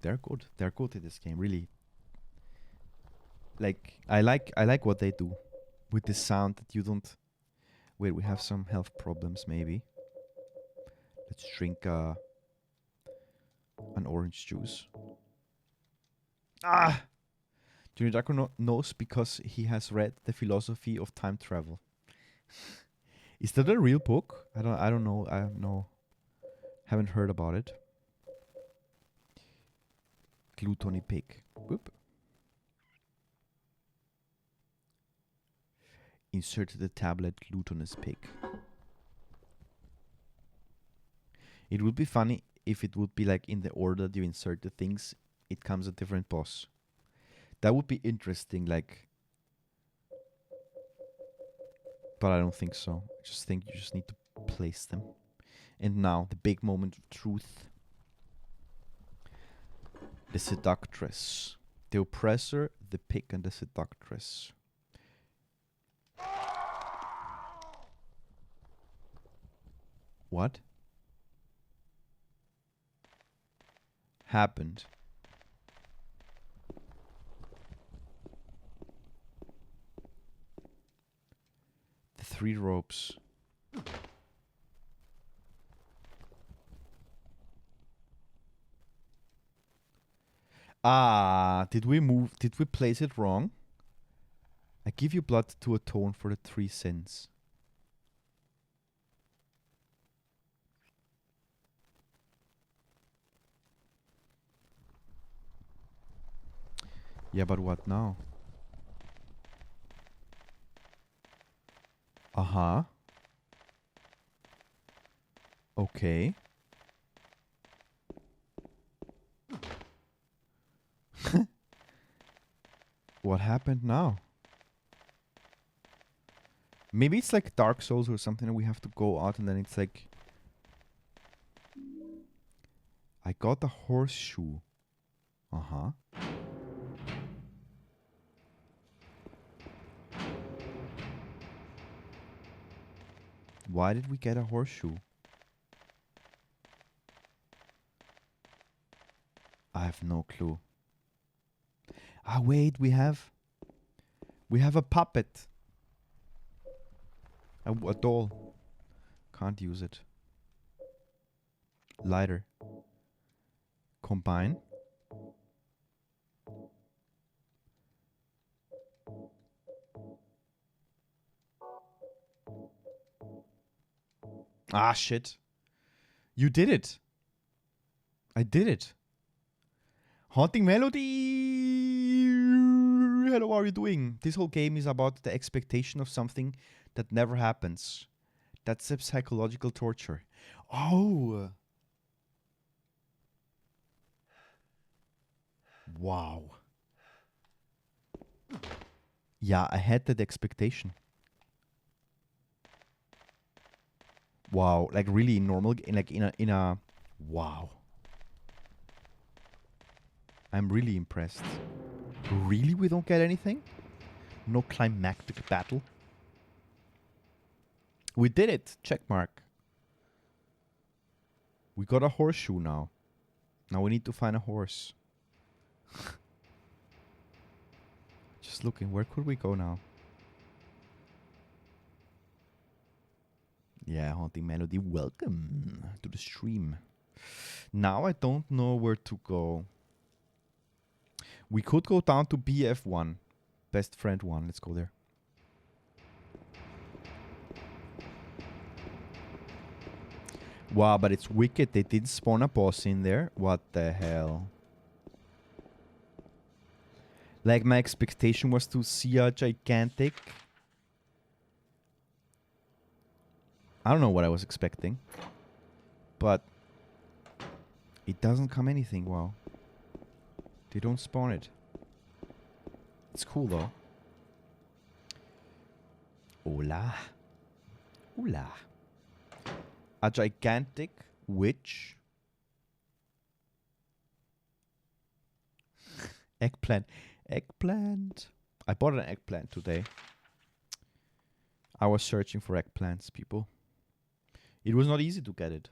They're good. They're good in this game, really. Like, I like what they do. With the sound that you don't... Wait, we have some health problems, maybe. Let's drink an orange juice. Ah! Junior Draco knows because he has read The Philosophy of Time Travel. Is that a real book? I don't know. I have haven't heard about it. Gluttony pig. Whoop. Insert the tablet glutinous pig. It would be funny if it would be like in the order that you insert the things, it comes a different boss. That would be interesting, like. But I don't think so. I just think you just need to place them. And now, the big moment of truth. The seductress. The oppressor, the pig, and the seductress. What? Happened? The 3 ropes. Ah, did we place it wrong? I give you blood to atone for the 3 sins. Yeah, but what now? Uh-huh. Okay. What happened now? Maybe it's like Dark Souls or something and we have to go out and then it's like... I got a horseshoe. Uh-huh. Why did we get a horseshoe? I have no clue. Ah, wait, we have a puppet. A doll. Can't use it. Lighter. Combine. Ah, shit. You did it. I did it. Haunting Melody. Hello, how are you doing? This whole game is about the expectation of something that never happens. That's a psychological torture. Oh. Wow. Yeah, I had that expectation. Wow, like really normal, like in a wow. I'm really impressed. Really, we don't get anything? No climactic battle? We did it! Check mark. We got a horseshoe now. Now we need to find a horse. Just looking, where could we go now? Yeah, Haunting Melody, welcome to the stream. Now I don't know where to go. We could go down to BF1. Best friend 1. Let's go there. Wow, but it's wicked. They did spawn a boss in there. What the hell? Like, my expectation was to see a gigantic... I don't know what I was expecting. But... it doesn't come anything. Wow. They don't spawn it. It's cool though. Hola. Hola. A gigantic witch. Eggplant. Eggplant. I bought an eggplant today. I was searching for eggplants, people. It was not easy to get it.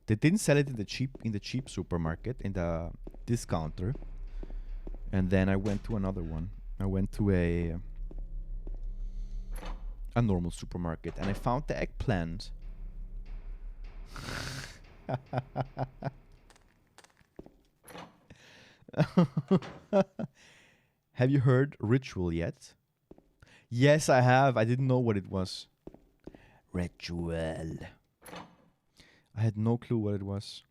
They didn't sell it in the cheap supermarket, in the discounter. And then I went to another one. I went to a normal supermarket and I found the eggplant. Have you heard Ritual yet? Yes, I have. I didn't know what it was. Ritual. I had no clue what it was.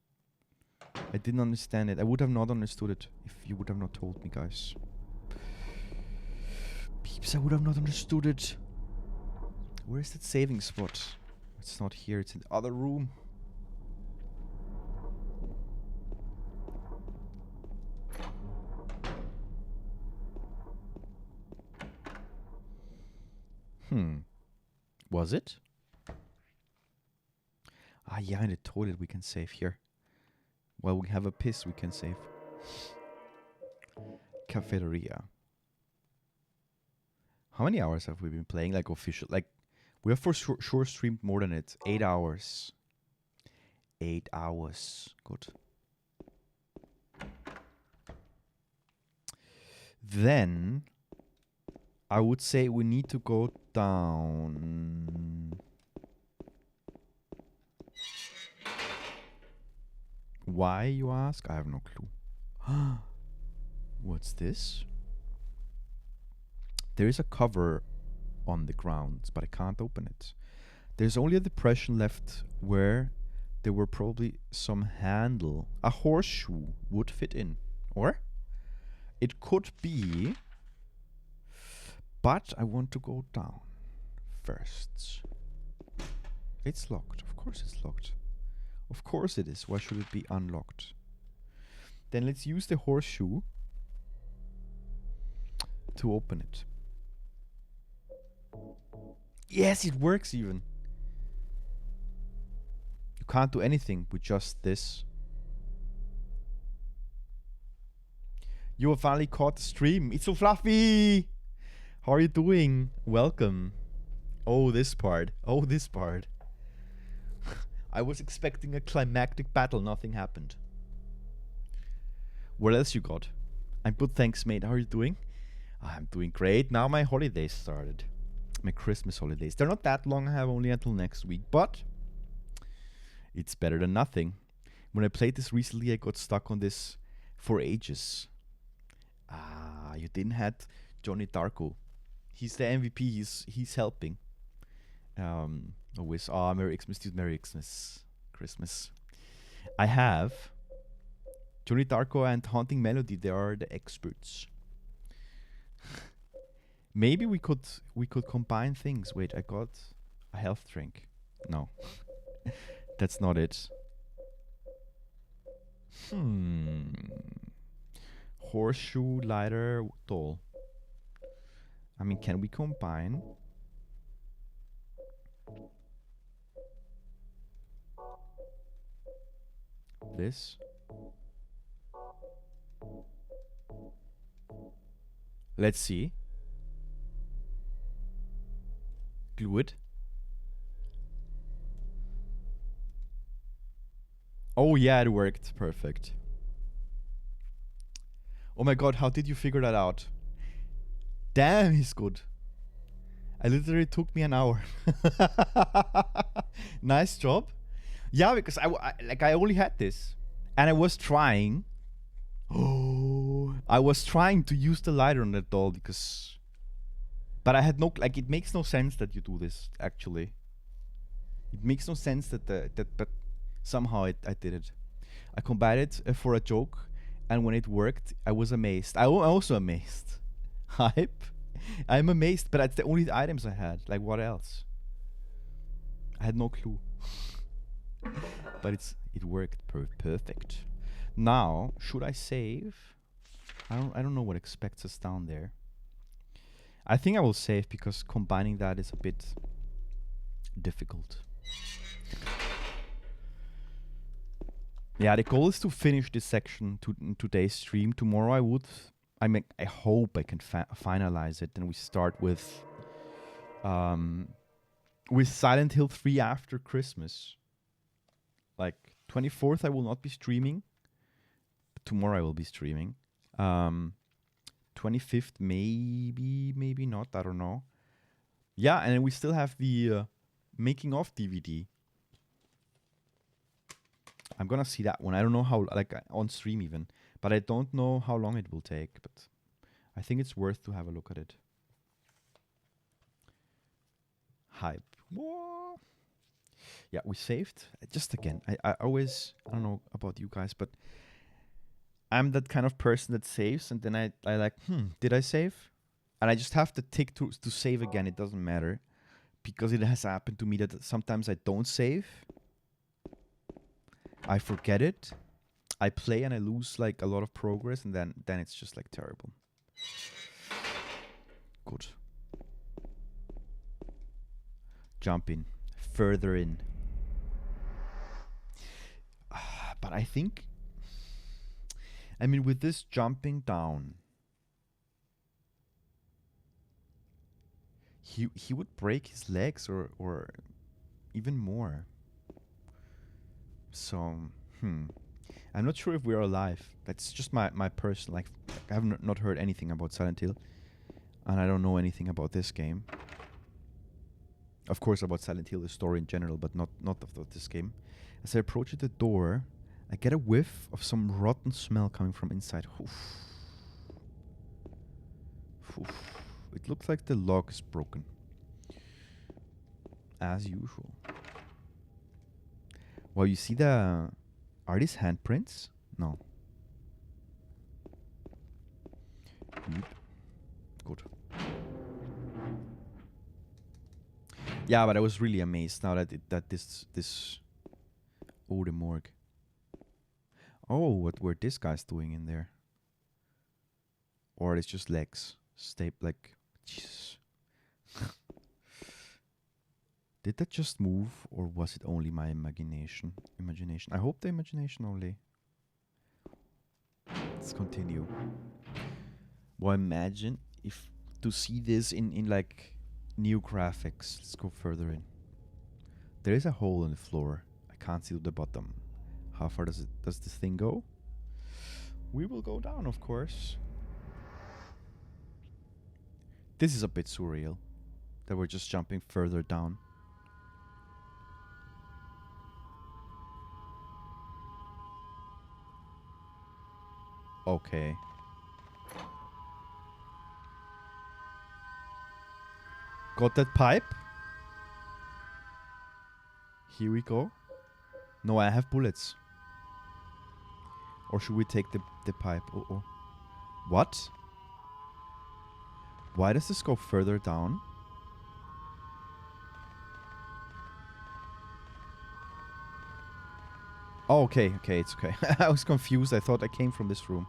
I didn't understand it. I would have not understood it if you would have not told me, guys. Peeps, I would have not understood it. Where is that saving spot? It's not here. It's in the other room. Was it? Ah, yeah, in the toilet we can save here. While we have a piss, we can save. Cafeteria. How many hours have we been playing? Like official, like we have for sure streamed more than it. 8 hours. 8 hours. Good. Then I would say we need to go down. Why, you ask? I have no clue. What's this? There is a cover on the ground, but I can't open it. There's only a depression left where there were probably some handle. A horseshoe would fit in. Or? It could be. But I want to go down first. It's locked. Of course it's locked. Of course it is. Why should it be unlocked? Then let's use the horseshoe to open it. Yes, it works even. You can't do anything with just this. You have finally caught the stream. It's so fluffy! How are you doing? Welcome. Oh, this part. Oh, this part. I was expecting a climactic battle. Nothing happened. What else you got? I'm good, thanks, mate. How are you doing? I'm doing great. Now my holidays started. My Christmas holidays. They're not that long. I have only until next week. But it's better than nothing. When I played this recently, I got stuck on this for ages. Ah, you didn't have Johnny Darko. He's the MVP. He's helping. Always. Ah, Merry Xmas, dude. Merry Xmas. Christmas. I have Johnny Darko and Haunting Melody. They are the experts. Maybe we could combine things. Wait, I got a health drink. No. That's not it. Horseshoe, lighter, doll. I mean, can we combine? This? Let's see. Glue it. Oh yeah, it worked. Perfect. Oh my god, how did you figure that out? Damn, he's good. It literally took me an hour. Nice job. Yeah, because I only had this. And I was trying. Oh, I was trying to use the lighter on that doll because... But I had no... Like, it makes no sense that you do this, actually. It makes no sense that... But somehow I did it. I combined it for a joke. And when it worked, I was amazed. I'm also amazed. Hype. I'm amazed, but that's the only items I had. Like, what else? I had no clue. But it worked perfect. Now, should I save? I don't know what expects us down there. I think I will save because combining that is a bit difficult. Yeah, the goal is to finish this section in today's stream. Tomorrow I hope I can finalize it, and we start with Silent Hill 3 after Christmas. Like 24th I will not be streaming. But tomorrow I will be streaming. 25th maybe not, I don't know. Yeah, and then we still have the making of DVD. I'm gonna see that one. I don't know how, like on stream even, but I don't know how long it will take. But I think it's worth to have a look at it. Hype. Whoa. Yeah, we saved. Just again, I always, I don't know about you guys, but I'm that kind of person that saves and then I like, did I save? And I just have to tick to save again. It doesn't matter because it has happened to me that sometimes I don't save. I forget it. I play and I lose like a lot of progress and then it's just like terrible. Good. Jump in. Further in. But I think, I mean, with this jumping down, he would break his legs or even more. So, I'm not sure if we're alive. That's just my personal, like, I have not heard anything about Silent Hill. And I don't know anything about this game. Of course, about Silent Hill, the story in general, but not of this game. As I approach the door, I get a whiff of some rotten smell coming from inside. Oof. Oof. It looks like the lock is broken. As usual. Well, you see the... Are these handprints? No. Yep. Good. Yeah, but I was really amazed now that this... Oh, the morgue. Oh, what were these guys doing in there? Or it's just legs. Like... Jesus. Did that just move, or was it only my imagination? I hope the imagination only. Let's continue. Well, imagine if to see this in like new graphics. Let's go further in. There is a hole in the floor. I can't see the bottom. How far does this thing go? We will go down, of course. This is a bit surreal. That we're just jumping further down. Okay. Got that pipe? Here we go. No, I have bullets. Or should we take the pipe? Oh. What? Why does this go further down? Oh, okay, it's okay. I was confused. I thought I came from this room.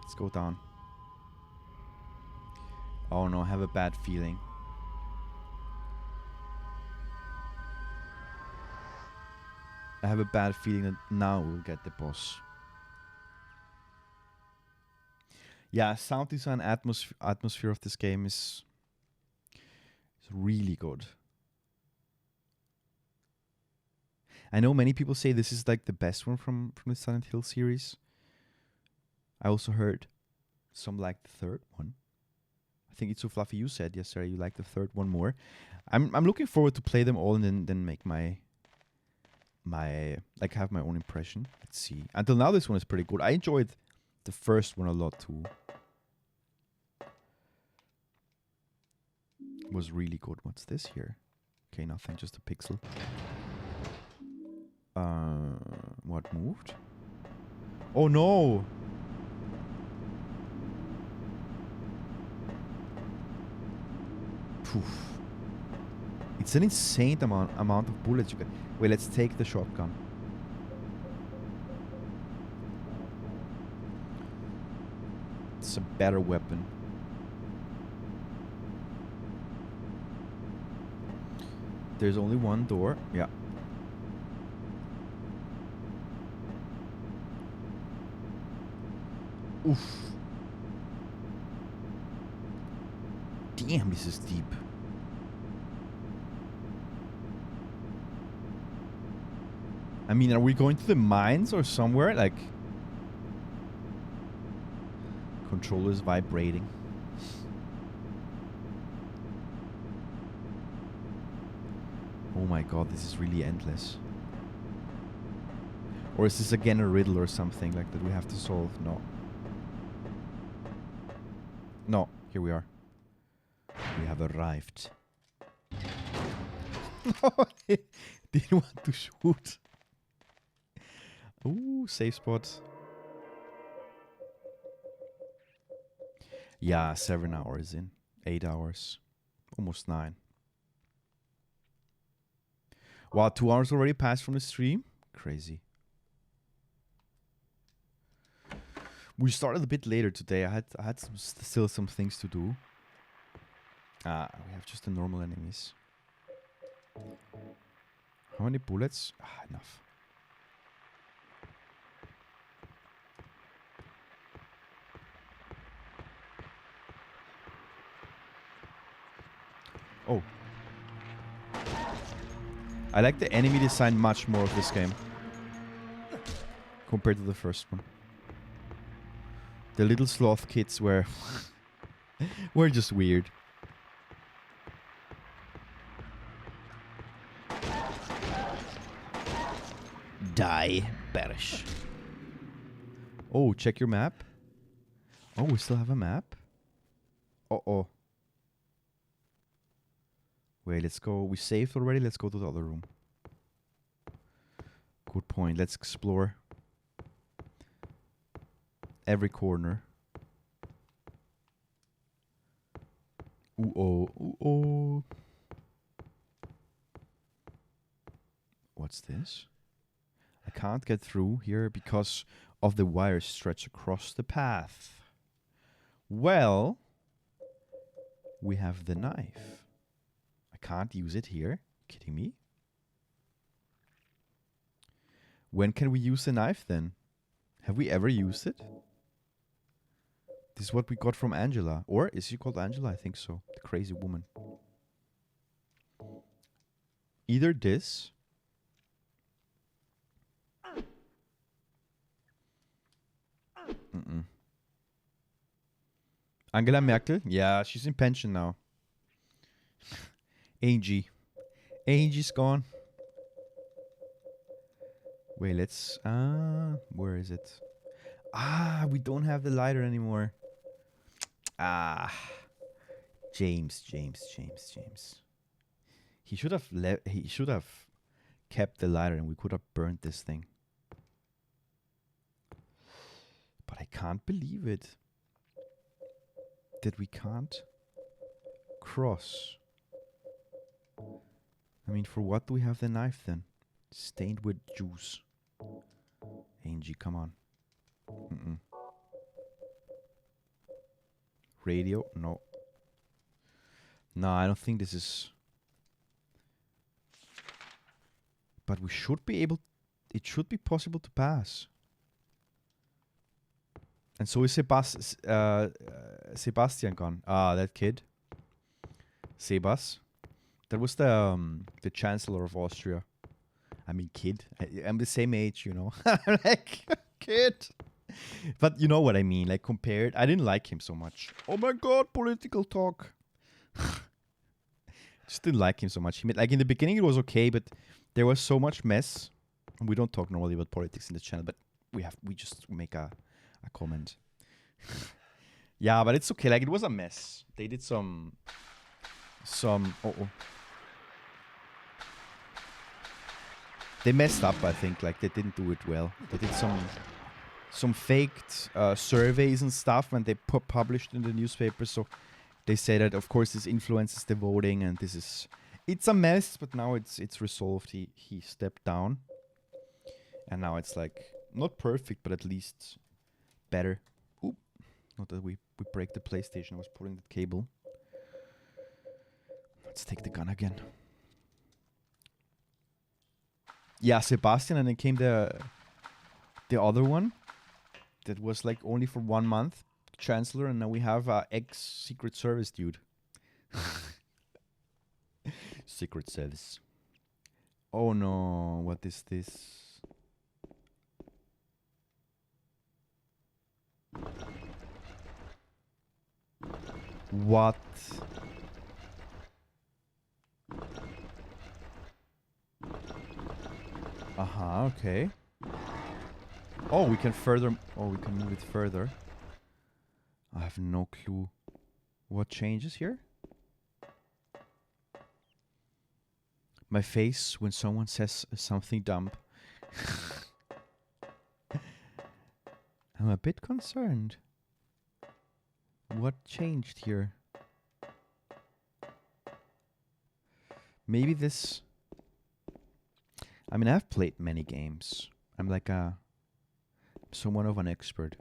Let's go down. Oh no, I have a bad feeling. I have a bad feeling that now we'll get the boss. Yeah, sound design, atmosphere of this game is really good. I know many people say this is like the best one from the Silent Hill series. I also heard some like the third one. I think it's so fluffy. You said yesterday you like the third one more. I'm looking forward to play them all and then make my like have my own impression. Let's see. Until now, this one is pretty good. I enjoyed the first one a lot too. It was really good. What's this here? Okay, nothing. Just a pixel. What moved? Oh no! Poof. It's an insane amount of bullets you get. Wait, let's take the shotgun. It's a better weapon. There's only one door. Yeah. Oof. Damn, this is deep. I mean, are we going to the mines or somewhere? Like... Controller's vibrating. Oh my god, this is really endless. Or is this again a riddle or something like that we have to solve? No. No, here we are. We have arrived. Didn't want to shoot. Ooh, safe spot. Yeah, 7 hours in. 8 hours. Almost 9. Wow, 2 hours already passed from the stream? Crazy. We started a bit later today. I had still some things to do. We have just the normal enemies. How many bullets? Enough. Oh. I like the enemy design much more of this game compared to the first one. The little sloth kids were just weird. Die, perish. Oh, check your map. Oh, we still have a map? Uh-oh. Wait, let's go. We saved already. Let's go to the other room. Good point. Let's explore every corner. Ooh-oh. Ooh-oh. What's this? I can't get through here because of the wires stretched across the path. Well, we have the knife. I can't use it here. Kidding me? When can we use the knife then? Have we ever used it? This is what we got from Angela. Or is she called Angela? I think so. The crazy woman. Either this. Angela Merkel? Yeah, she's in pension now. Angie. Angie's gone. Wait, let's... where is it? We don't have the lighter anymore. James. He should have kept the lighter and we could have burnt this thing. But I can't believe it. That we can't cross. I mean, for what do we have the knife then? Stained with juice. Angie, come on. Radio? No. No, I don't think this is... But we should be able... It should be possible to pass. And so is Sebastian gone. That kid. Sebas. That was the Chancellor of Austria. I mean, kid. I'm the same age, you know. Like, kid. But you know what I mean. Like, compared. I didn't like him so much. Oh my god, political talk. Just didn't like him so much. Like, in the beginning it was okay, but there was so much mess. And we don't talk normally about politics in the channel, but we just make a comment. Yeah, but it's okay. Like, it was a mess. They did some they messed up, I think. Like, they didn't do it well. They did some faked surveys and stuff, and they published in the newspaper. So they say that, of course, this influences the voting, and it's a mess. But now it's resolved. He stepped down, and now it's like not perfect, but at least better. Oop! Not that we break the PlayStation. I was pulling the cable. Let's take the gun again. Yeah, Sebastian, and then came the other one that was like only for 1 month, Chancellor, and now we have ex-Secret Service dude. Secret Service. Oh no, what is this? What? Okay. Oh, we can further... Oh, we can move it further. I have no clue what changes here. My face when someone says something dumb. I'm a bit concerned. What changed here? Maybe this... I mean, I've played many games. I'm like somewhat of an expert.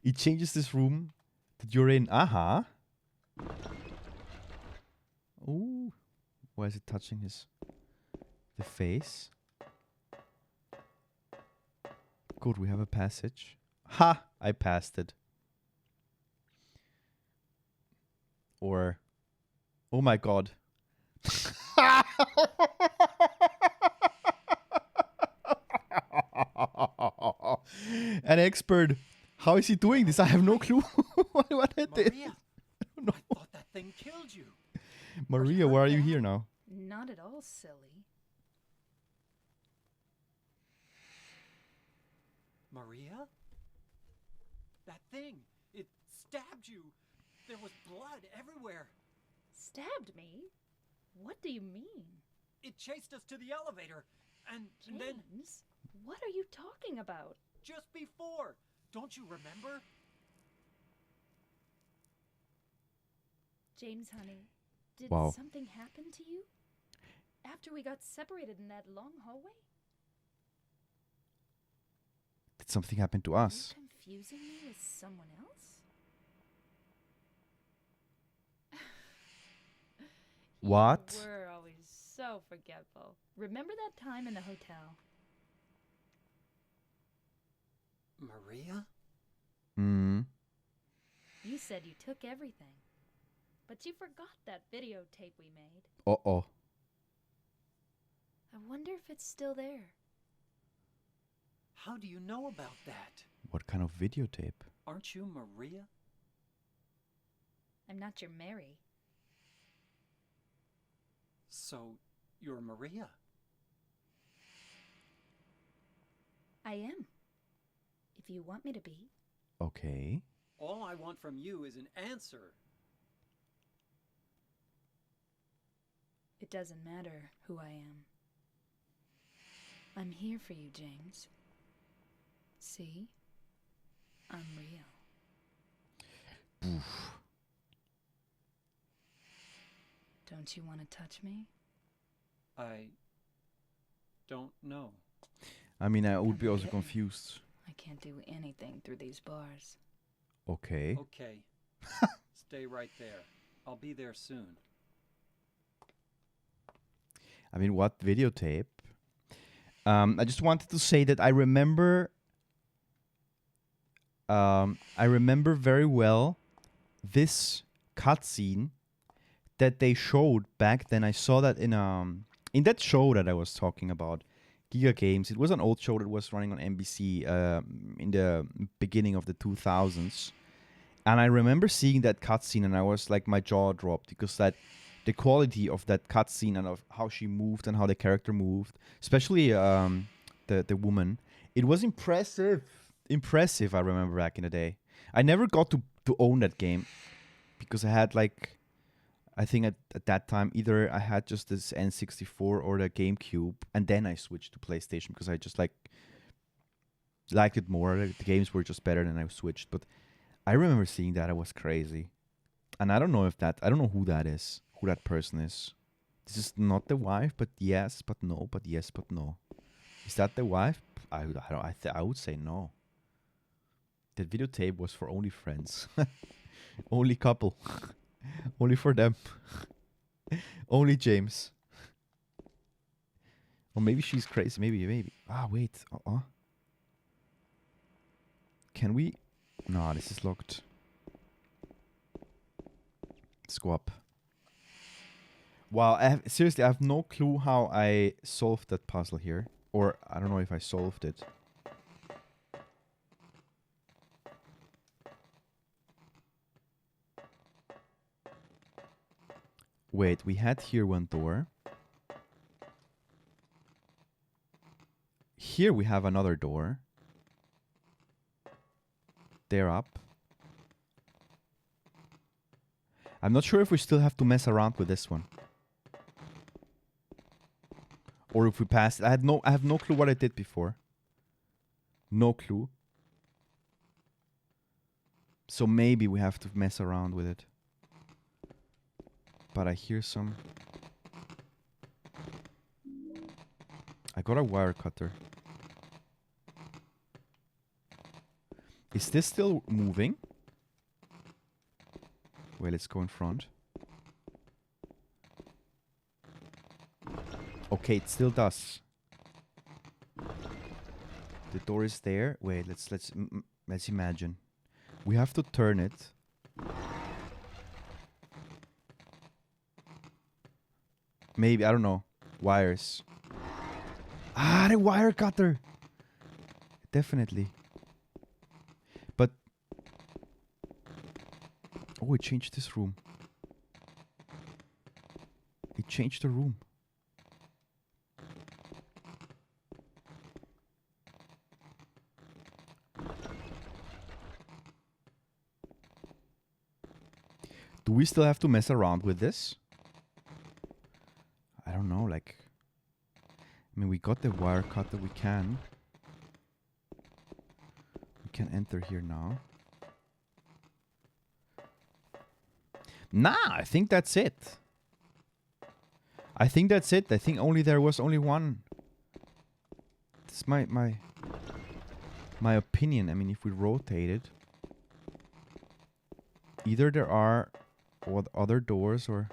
It changes this room that you're in. Aha. Ooh. Why is it touching the face? Good, we have a passage. Ha! I passed it. Or... Oh my god. An expert. How is he doing this? I have no clue what I did. Maria, I don't know. I thought that thing killed you. Maria, why are you here now? Not at all silly. Maria? That thing, it stabbed you. There was blood everywhere. Stabbed me? What do you mean? It chased us to the elevator. And then, James, what are you talking about? just before, don't you remember? James, honey, did Wow. something happen to you? After we got separated in that long hallway? Did something happen to Are us? you confusing me with someone else? What? You were always so forgetful. Remember that time in the hotel? Maria? Mm. You said you took everything. But you forgot that videotape we made. Uh-oh. I wonder if it's still there. How do you know about that? What kind of videotape? Aren't you Maria? I'm not your Mary. So, you're Maria? I am. If you want me to be. Okay. All I want from you is an answer. It doesn't matter who I am. I'm here for you, James. See? I'm real. Oof. Don't you want to touch me? I don't know. I mean, I would Come be also get me. confused. I can't do anything through these bars. Okay. Okay. Stay right there. I'll be there soon. I mean, what videotape? I just wanted to say that I remember very well this cutscene that they showed back then. I saw that in that show that I was talking about, Giga Games. It was an old show that was running on NBC in the beginning of the 2000s. And I remember seeing that cutscene and I was like, my jaw dropped because the quality of that cutscene and of how she moved and how the character moved, especially the woman, it was impressive. Impressive, I remember back in the day. I never got to own that game because I had like, I think at that time, either I had just this N64 or the GameCube, and then I switched to PlayStation because I just liked it more. The games were just better, and I switched. But I remember seeing that. I was crazy. And I don't know I don't know who that is, who that person is. This is not the wife, but yes, but no, but yes, but no. Is that the wife? I would say no. That videotape was for only friends. Only couple. Only for them. Only James. Or maybe she's crazy. Maybe. Ah, wait. Can we? No, this is locked. Let's go up. Wow, seriously, I have no clue how I solved that puzzle here. Or I don't know if I solved it. Wait, we had here one door. here we have another door. They're up. I'm not sure if we still have to mess around with this one. Or if we pass it. I have no clue what I did before. No clue. So maybe we have to mess around with it. But I hear some... I got a wire cutter. Is this still moving? Wait, let's go in front. Okay, it still does. The door is there. Wait, let's imagine. We have to turn it. Maybe, I don't know. Wires. Ah, the wire cutter. Definitely. But oh, it changed this room. It changed the room. Do we still have to mess around with this? I don't know, like... I mean, we got the wire cutter, we can. We can enter here now. Nah, I think that's it. I think that's it. I think there was only one. It's my opinion. I mean, if we rotate it, either there are other doors or...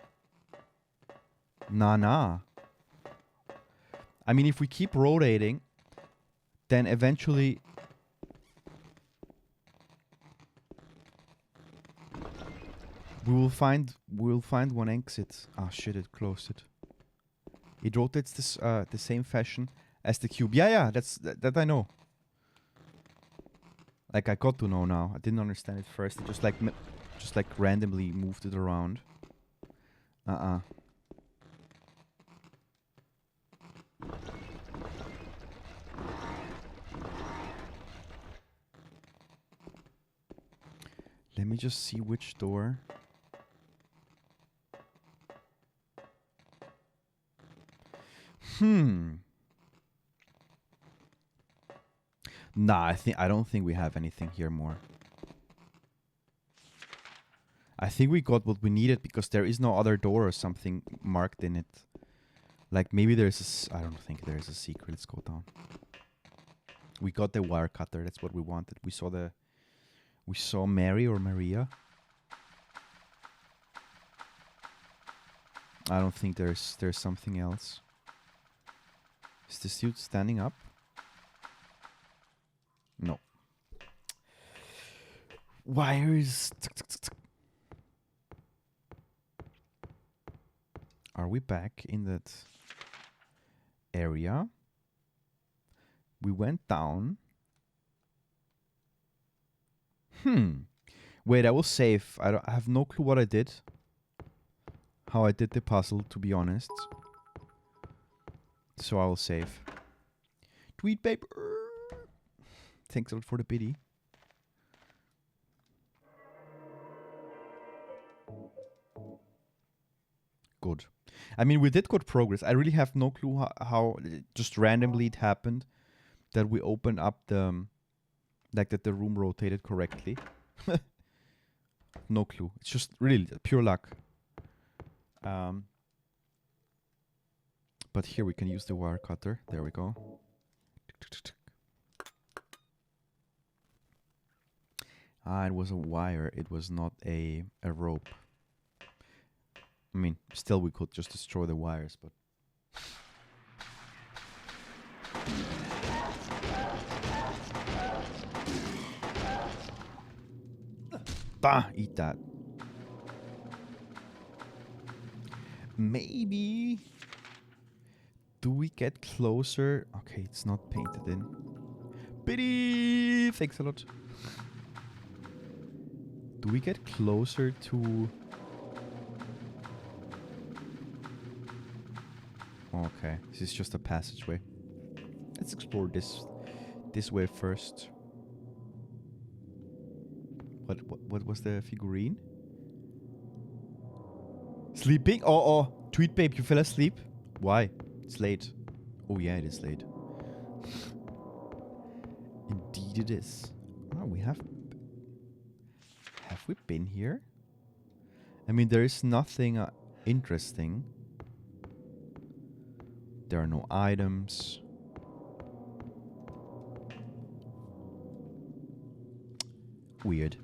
Nah. I mean, if we keep rotating, then eventually... We'll find one exit. Ah, shit, it closed it. It rotates this the same fashion as the cube. Yeah, that I know. Like, I got to know now. I didn't understand it first. It just like randomly moved it around. Let me just see which door. Nah, I don't think we have anything here more. I think we got what we needed because there is no other door or something marked in it. Like maybe there's I don't think there is a secret. Let's go down. We got the wire cutter. That's what we wanted. We saw Mary or Maria. I don't think there's something else. Is this dude standing up? No. Wires. Are we back in that area? We went down. Wait, I will save. I have no clue what I did. How I did the puzzle, to be honest. So I will save. Tweet paper. Thanks a lot for the pity. Good. I mean, we did good progress. I really have no clue how just randomly it happened that we opened up the... Like that the room rotated correctly. No clue. It's just really pure luck. But here we can use the wire cutter. There we go. Ah, it was a wire. It was not a rope. I mean, still we could just destroy the wires, but... Bah! Eat that. Maybe... Do we get closer? Okay, it's not painted in. Pity! Thanks a lot. Do we get closer to... Okay, this is just a passageway. Let's explore this way first. What was the figurine? Sleeping? Oh, tweet babe, you fell asleep? Why? It's late. Oh yeah, it is late. Indeed it is. Oh, we have we been here? I mean, there is nothing interesting. There are no items. Weird.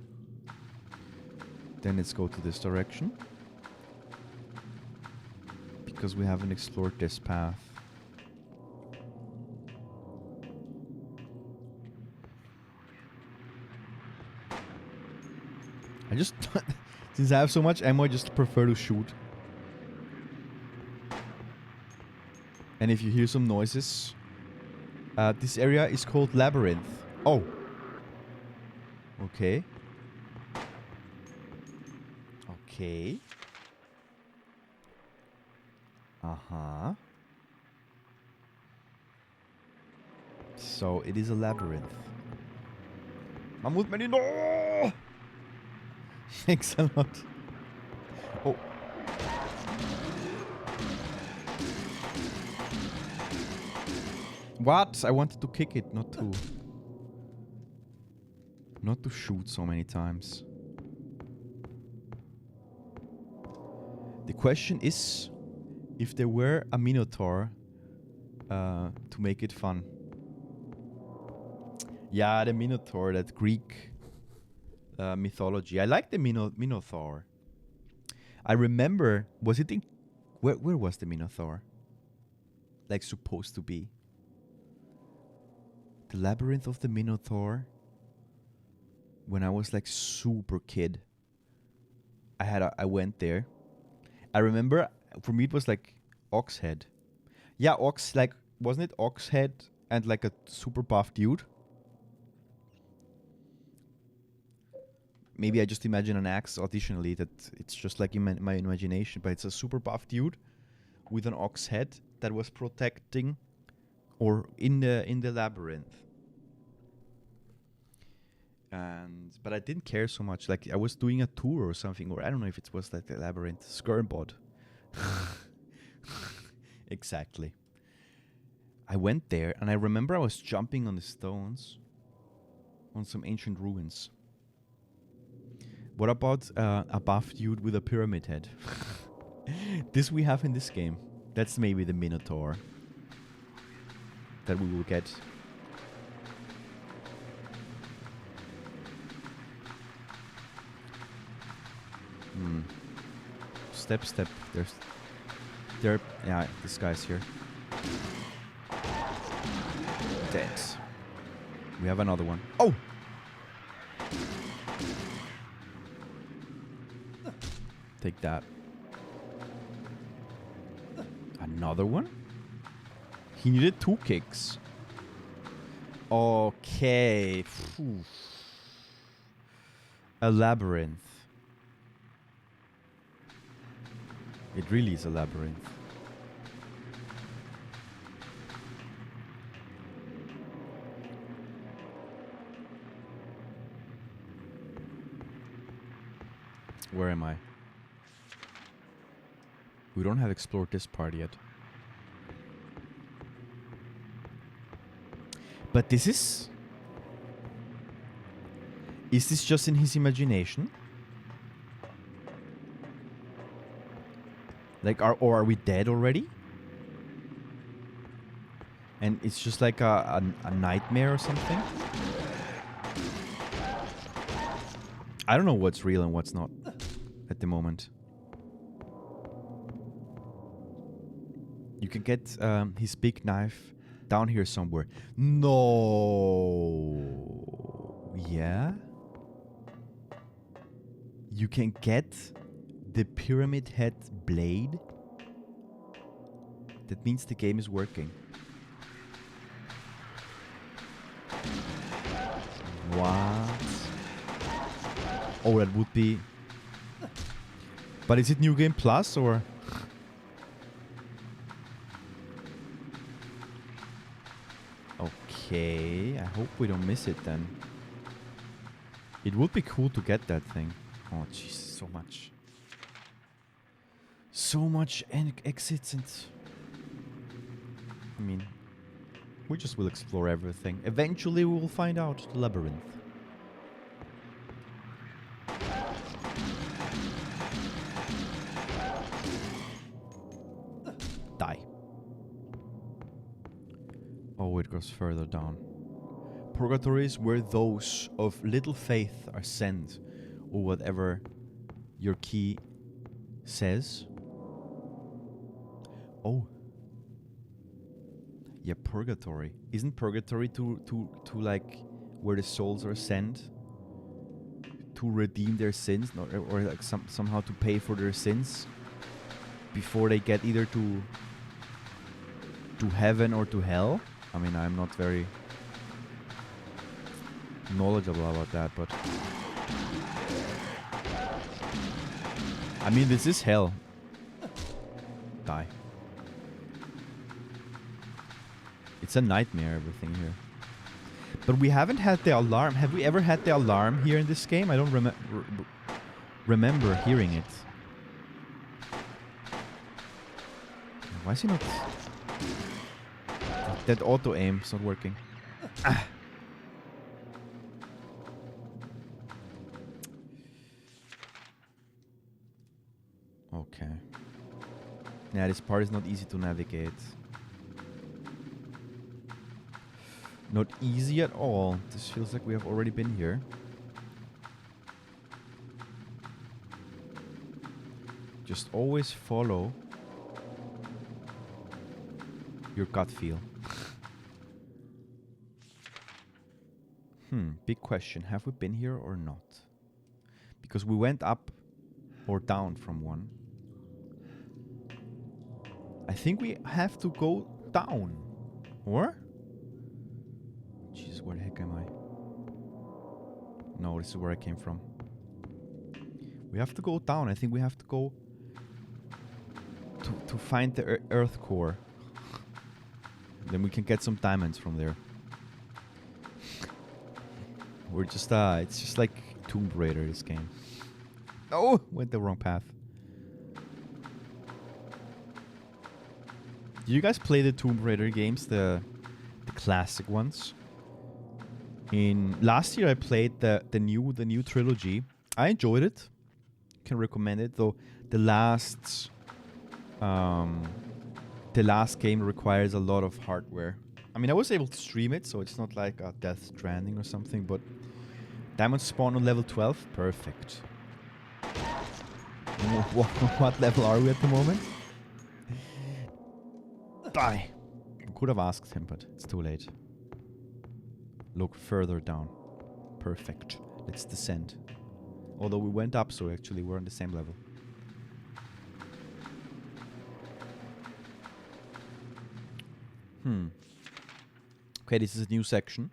Then let's go to this direction. Because we haven't explored this path. I just... since I have so much ammo, I just prefer to shoot. And if you hear some noises... this area is called Labyrinth. Oh! Okay. Okay. Uh-huh. So, it is a labyrinth. Mammut Many, no! Thanks a lot. Oh. What? I wanted to kick it, not to... not to shoot so many times. The question is if there were a minotaur to make it fun. Yeah, the minotaur, that Greek mythology. I like the minotaur. I remember, was it in... Where was the minotaur? Like supposed to be? The Labyrinth of the Minotaur. When I was like super kid. I went there. I remember, for me it was like ox head. Yeah, ox, like, wasn't it ox head and like a super buff dude? Maybe I just imagine an axe additionally, that it's just like in my imagination, but it's a super buff dude with an ox head that was protecting or in the labyrinth. But I didn't care so much. Like I was doing a tour or something, or I don't know if it was like the Labyrinth. Skern bot. Exactly. I went there and I remember I was jumping on the stones on some ancient ruins. What about a buff dude with a pyramid head? This we have in this game. That's maybe the Minotaur that we will get. Step. Yeah, this guy's here. Dead. We have another one. Oh! Take that. Another one? He needed 2 kicks. Okay. Phew. A labyrinth. It really is a labyrinth. Where am I? We don't have explored this part yet. But this is... Is this just in his imagination? Like, are we dead already? And it's just like a nightmare or something? I don't know what's real and what's not at the moment. You can get his big knife down here somewhere. No. Yeah? You can get the pyramid head blade? That means the game is working. What? Oh, that would be... But is it New Game Plus or... Okay, I hope we don't miss it then. It would be cool to get that thing. Oh, Jesus, so much. So much exits and... I mean, we just will explore everything. Eventually we will find out the labyrinth. Die. Oh, it goes further down. Purgatory is where those of little faith are sent, or whatever your key says. Oh. Yeah, purgatory. Isn't purgatory to like where the souls are sent to redeem their sins, or like somehow to pay for their sins before they get either to heaven or to hell? I mean, I'm not very knowledgeable about that, but I mean, this is hell. Die. It's a nightmare, everything here. But we haven't had the alarm. Have we ever had the alarm here in this game? I don't remember hearing it. Why is he not... That auto-aim is not working. Ah. Okay. Yeah, this part is not easy to navigate. Not easy at all. This feels like we have already been here. Just always follow your gut feel. Big question. Have we been here or not? Because we went up or down from one. I think we have to go down. Or? Jesus, where the heck am I? No, this is where I came from. We have to go down. I think we have to go to find the earth core. Then we can get some diamonds from there. We're just it's just like Tomb Raider, this game. Oh, went the wrong path. Do you guys play the Tomb Raider games, the classic ones? In last year I played the new trilogy. I enjoyed it. Can recommend it, though the last game requires a lot of hardware. I mean, I was able to stream it, so it's not like a Death Stranding or something, but diamond spawn on level 12, perfect. What level are we at the moment? Die. I could have asked him, but it's too late. Look further down. Perfect. Let's descend. Although we went up, so actually we're on the same level. Okay, this is a new section.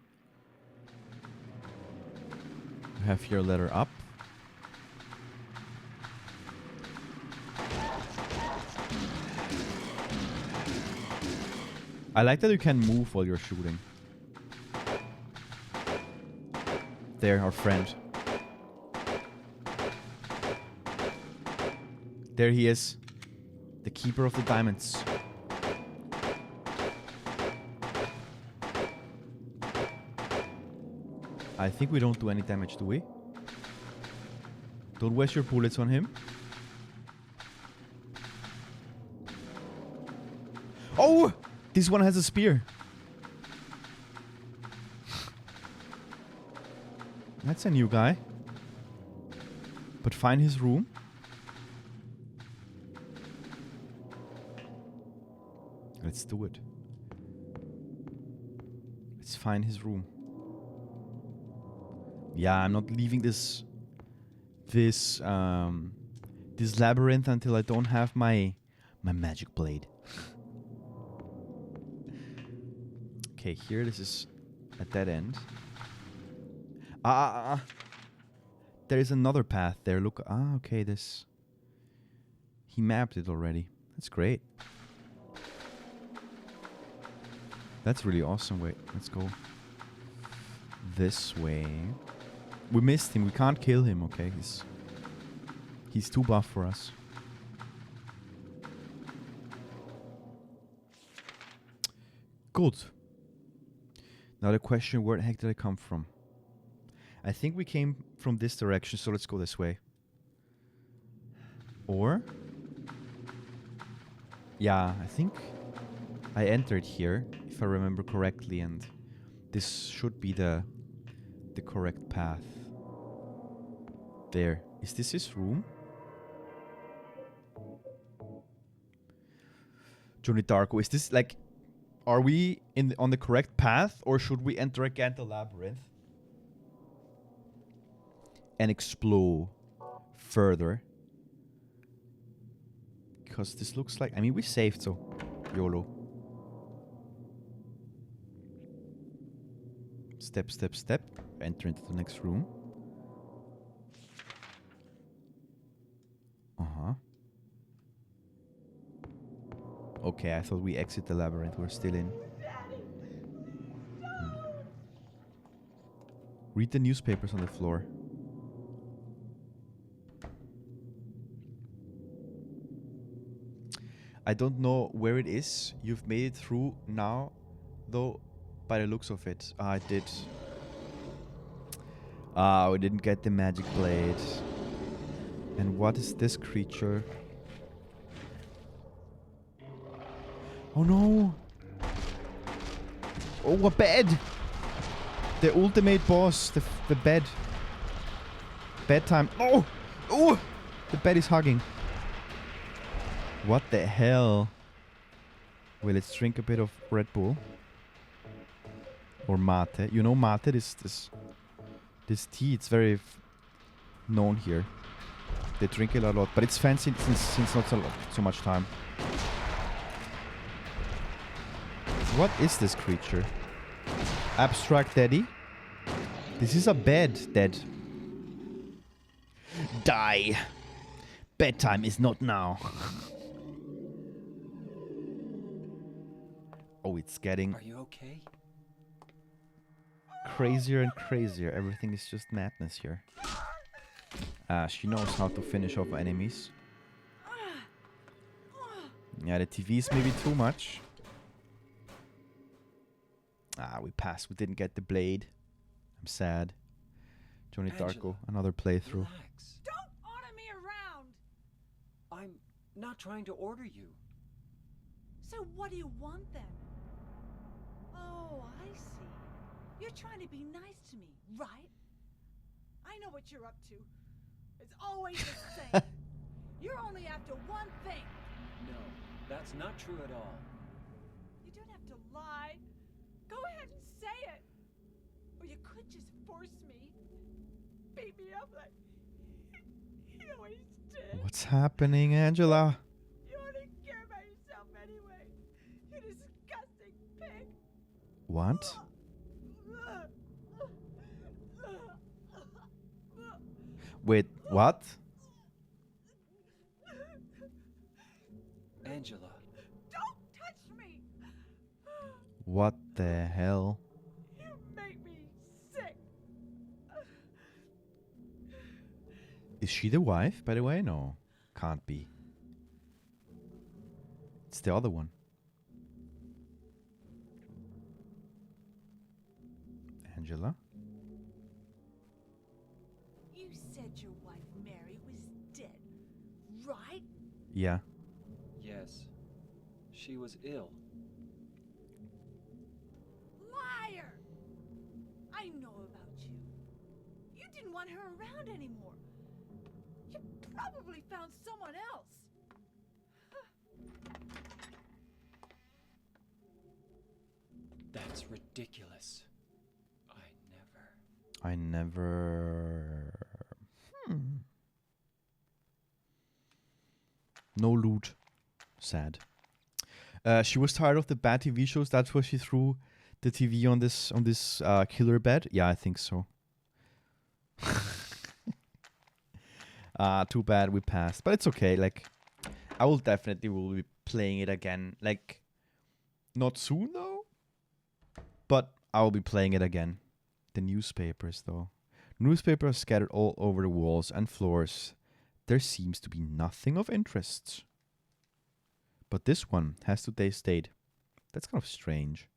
We have here a letter up. I like that you can move while you're shooting. There, our friend. There he is. The keeper of the diamonds. I think we don't do any damage, do we? Don't waste your bullets on him. Oh! This one has a spear. That's a new guy. But find his room. Let's do it. Let's find his room. Yeah, I'm not leaving this labyrinth until I don't have my magic blade. Okay, here this is a dead end. There is another path there. Look. Okay, this. He mapped it already. That's great. That's really awesome. Wait, let's go this way. We missed him. We can't kill him, okay? He's too buff for us. Good. Now the question, where the heck did I come from? I think we came from this direction, so let's go this way. Or? Yeah, I think I entered here, if I remember correctly, and this should be the correct path. There. Is this his room? Johnny Darko, is this like... Are we on the correct path, or should we enter again the labyrinth and explore further? Because this looks like... I mean, we saved, so YOLO. Step, step, step. Enter into the next room. Uh-huh. Okay, I thought we exit the labyrinth. We're still in. Read the newspapers on the floor. I don't know where it is. You've made it through now, though, by the looks of it. I did. We didn't get the magic blade. And what is this creature? Oh no! Oh, a bed! The ultimate boss, the bed. Bedtime. Oh! Oh! The bed is hugging. What the hell? Well, let's drink a bit of Red Bull. Or mate. You know mate, this tea, it's very known here. They drink it a lot, but it's fancy since not so much time. What is this creature? Abstract Daddy? This is a bed, Dad. Die! Bedtime is not now. Oh, it's getting... Are you okay? Crazier and crazier. Everything is just madness here. She knows how to finish off enemies. Yeah, the TV is maybe too much. We passed. We didn't get the blade. I'm sad. Johnny Darko, another playthrough. Relax. Don't order me around! I'm not trying to order you. So what do you want then? Oh, I see. You're trying to be nice to me, right? I know what you're up to. It's always the same. You're only after one thing. No, that's not true at all. You don't have to lie. Go ahead and say it. Or you could just force me. Beat me up like he always did. What's happening, Angela? You only care about yourself anyway. You disgusting pig. What? Wait, what? Angela. Don't touch me. What the hell? You make me sick. Is she the wife, by the way? No, can't be. It's the other one. Angela? You said your wife Mary was dead, right? Yeah. Yes. She was ill. Liar! I know about you. You didn't want her around anymore. You probably found someone else. That's ridiculous. I never... No loot. Sad. She was tired of the bad TV shows. That's why she threw the TV on this killer bed. Yeah, I think so. Too bad we passed, but it's okay. Like, I will be playing it again. Like, not soon though. But I will be playing it again. The newspapers, though. Newspapers scattered all over the walls and floors. There seems to be nothing of interest. But this one has today's date. That's kind of strange.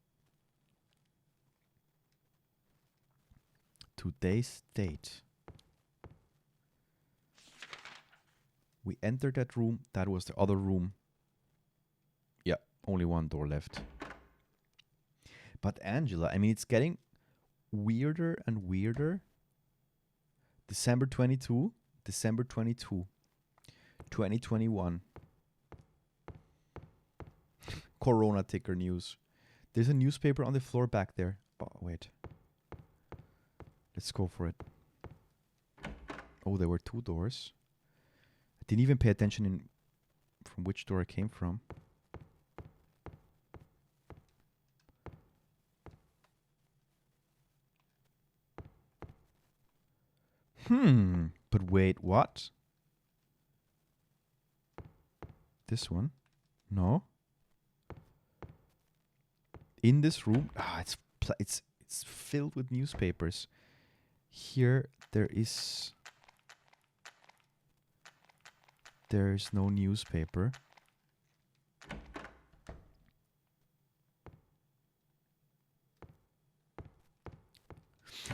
Today's date. We entered that room. That was the other room. Yeah, only one door left. But Angela, I mean, it's getting weirder and weirder. December 22, 2021. Corona ticker news. There's a newspaper on the floor back there. Oh, wait. Let's go for it. Oh, there were two doors. I didn't even pay attention from which door I came from. But wait, what? This one? No. In this room, it's filled with newspapers. Here there's no newspaper.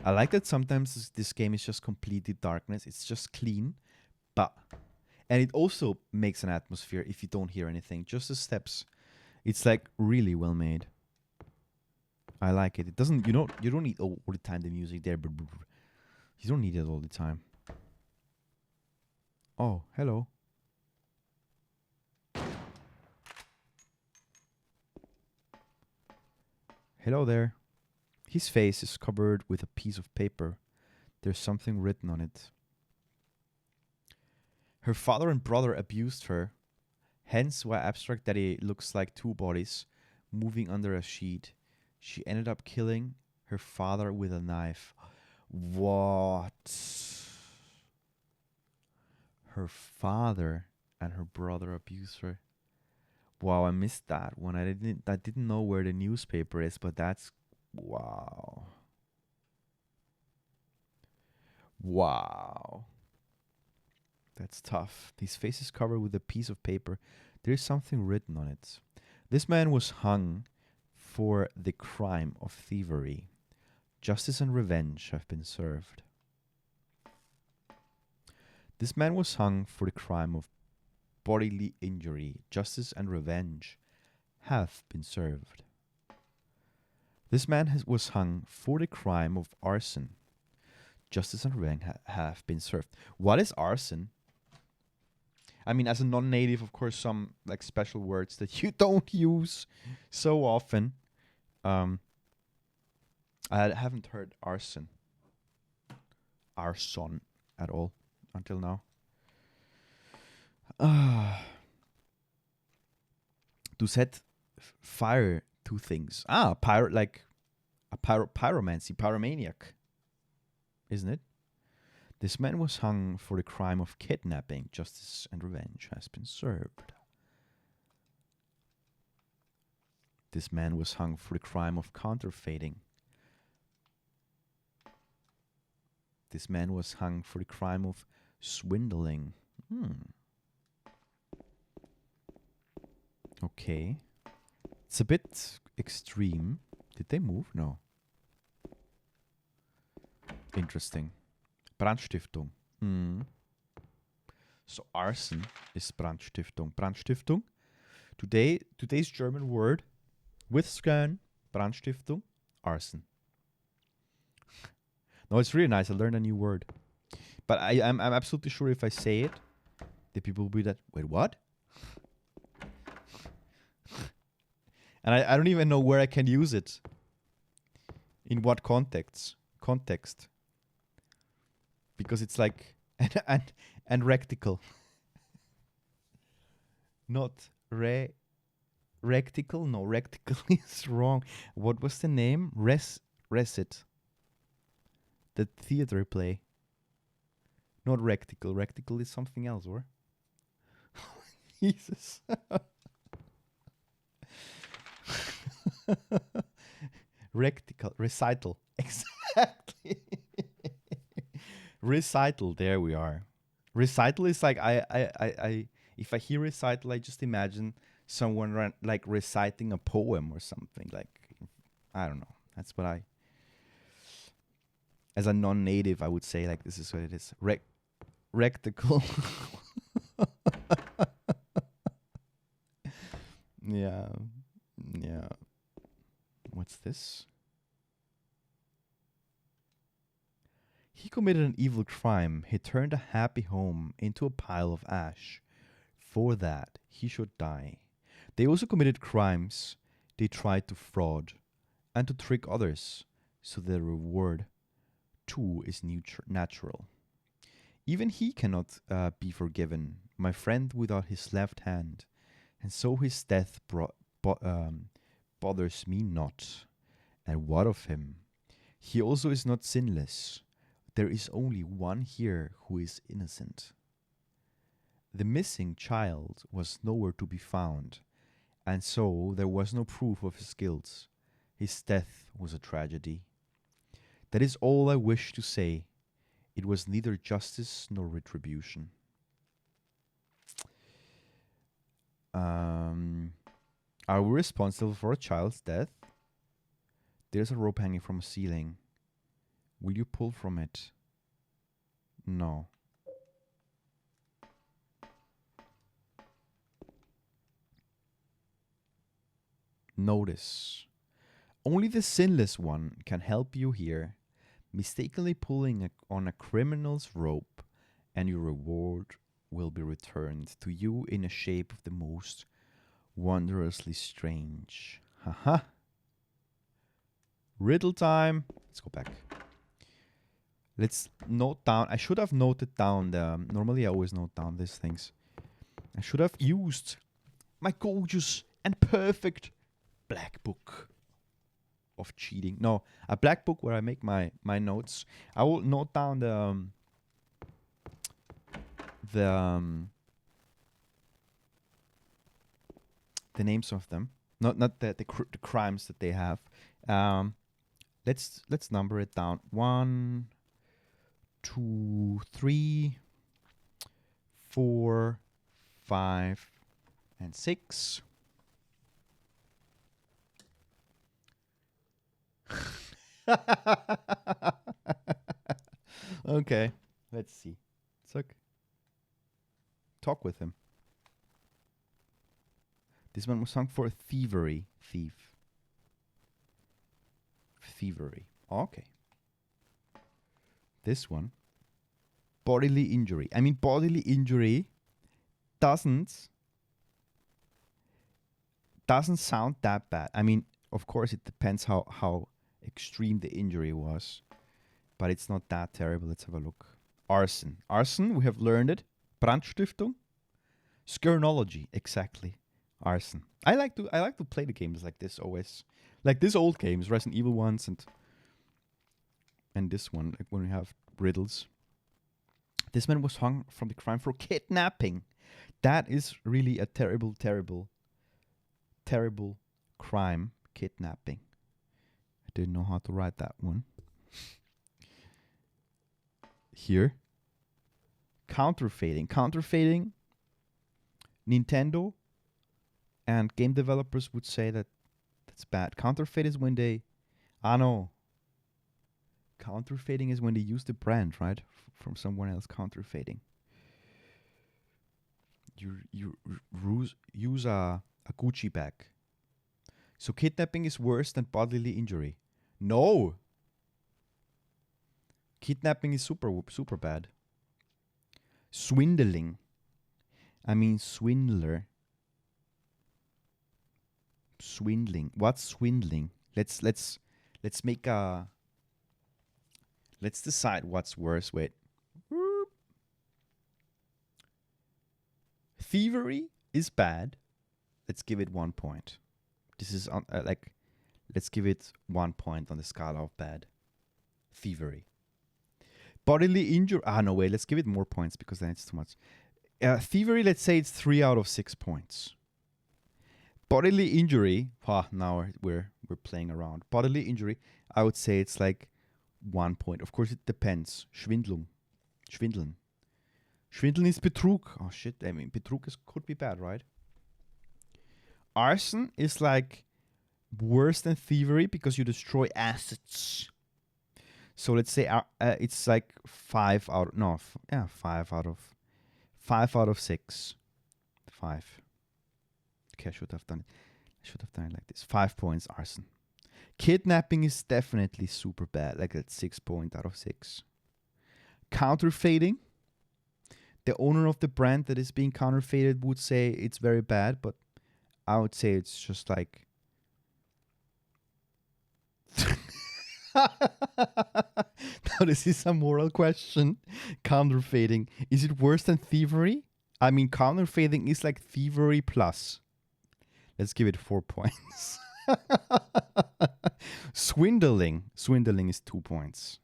I like that sometimes this game is just completely darkness. It's just clean, and it also makes an atmosphere if you don't hear anything. Just the steps. It's like really well made. I like it. It doesn't, you don't need all the time the music there. You don't need it all the time. Oh, hello. Hello there. His face is covered with a piece of paper. There's something written on it. Her father and brother abused her. Hence why Abstract Daddy looks like two bodies moving under a sheet. She ended up killing her father with a knife. What? Her father and her brother abused her. Wow, I missed that one. I didn't know where the newspaper is, but that's wow. Wow. That's tough. His face is covered with a piece of paper. There is something written on it. This man was hung for the crime of thievery. Justice and revenge have been served. This man was hung for the crime of bodily injury. Justice and revenge have been served. This man was hung for the crime of arson. Justice and revenge have been served. What is arson? I mean, as a non-native, of course, some like special words that you don't use so often. I haven't heard arson at all until now. To set fire to things. Like a pyromancy, pyromaniac, isn't it? This man was hung for the crime of kidnapping. Justice and revenge has been served. This man was hung for the crime of counterfeiting. This man was hung for the crime of swindling. Okay. It's a bit extreme. Did they move? No. Interesting. Brandstiftung. So arson is Brandstiftung. Brandstiftung. Today's German word with Skern, Brandstiftung, arson. No, it's really nice. I learned a new word. But I'm absolutely sure if I say it, the people will be that, wait, what? And I don't even know where I can use it. In what context. Because it's like, and rectical. Not rectical? No, rectical is wrong. What was the name? Recit. The theater play. Not rectical. Rectical is something else, or? Jesus. Recital. Exactly. Recital. There we are. Recital is like I if I hear recital, I just imagine someone like reciting a poem or something. Like, I don't know. That's what I, as a non-native, I would say, like, this is what it is. Rectical. Yeah. Yeah. What's this? He committed an evil crime. He turned a happy home into a pile of ash. For that, he should die. They also committed crimes. They tried to fraud and to trick others, so their reward, too, is natural. Even he cannot be forgiven, my friend without his left hand, and so his death bothers me not. And what of him? He also is not sinless. There is only one here who is innocent. The missing child was nowhere to be found, and so there was no proof of his guilt. His death was a tragedy. That is all I wish to say. It was neither justice nor retribution. Are we responsible for a child's death? There's a rope hanging from a ceiling. Will you pull from it? No. Notice. Only the sinless one can help you here. Mistakenly pulling on a criminal's rope, and your reward will be returned to you in a shape of the most wondrously strange. Haha. Riddle time. Let's go back. Let's note down. I should have noted down the... Normally I always note down these things. I should have used my gorgeous and perfect black book of cheating. No, a black book where I make my notes. I will note down the names of them. Not the crimes that they have. Let's number it down. 1, 2, 3, 4, 5, and 6. Okay, let's see. Talk with him. This one was sung for thievery. Thief. Thievery. Okay. This one. Bodily injury. I mean, bodily injury doesn't sound that bad. I mean, of course, it depends how extreme the injury was. But it's not that terrible. Let's have a look. Arson. Arson, we have learned it. Brandstiftung. Skernology. Exactly. Arson. I like to play the games like this always. Like these old games, Resident Evil ones and this one, like when we have riddles. This man was hung from the crime for kidnapping. That is really a terrible, terrible, terrible crime. Kidnapping. I didn't know how to write that one. Here. Counterfeiting. Counterfeiting. Nintendo and game developers would say that that's bad. Counterfeit is when they... no. Counterfeiting is when they use the brand, right? From someone else. Counterfeiting. You use a Gucci bag. So kidnapping is worse than bodily injury. No! Kidnapping is super bad. Swindling. I mean swindler. Swindling. What's swindling? Let's make a... Let's decide what's worse. Wait. Thievery is bad. Let's give it 1 point. This is let's give it 1 point on the scala of bad. Thievery. Bodily injury. No, wait. Let's give it more points because then it's too much. Thievery, let's say it's 3 out of 6 points. Bodily injury. Now we're playing around. Bodily injury. I would say it's like 1 point. Of course, it depends. Schwindeln. Schwindeln is Betrug. Oh shit. I mean, Betrug could be bad, right? Arson is like worse than thievery because you destroy assets. So let's say it's like 5 out. No, 5 out of 6. 5. Okay, I should have done it like this. 5 points, arson. Kidnapping is definitely super bad. Like that's 6 points out of 6. Counterfeiting. The owner of the brand that is being counterfeited would say it's very bad, but I would say it's just like... Now this is a moral question. Counterfeiting. Is it worse than thievery? I mean, counterfeiting is like thievery plus. Let's give it 4 points. Swindling. Swindling is 2 points.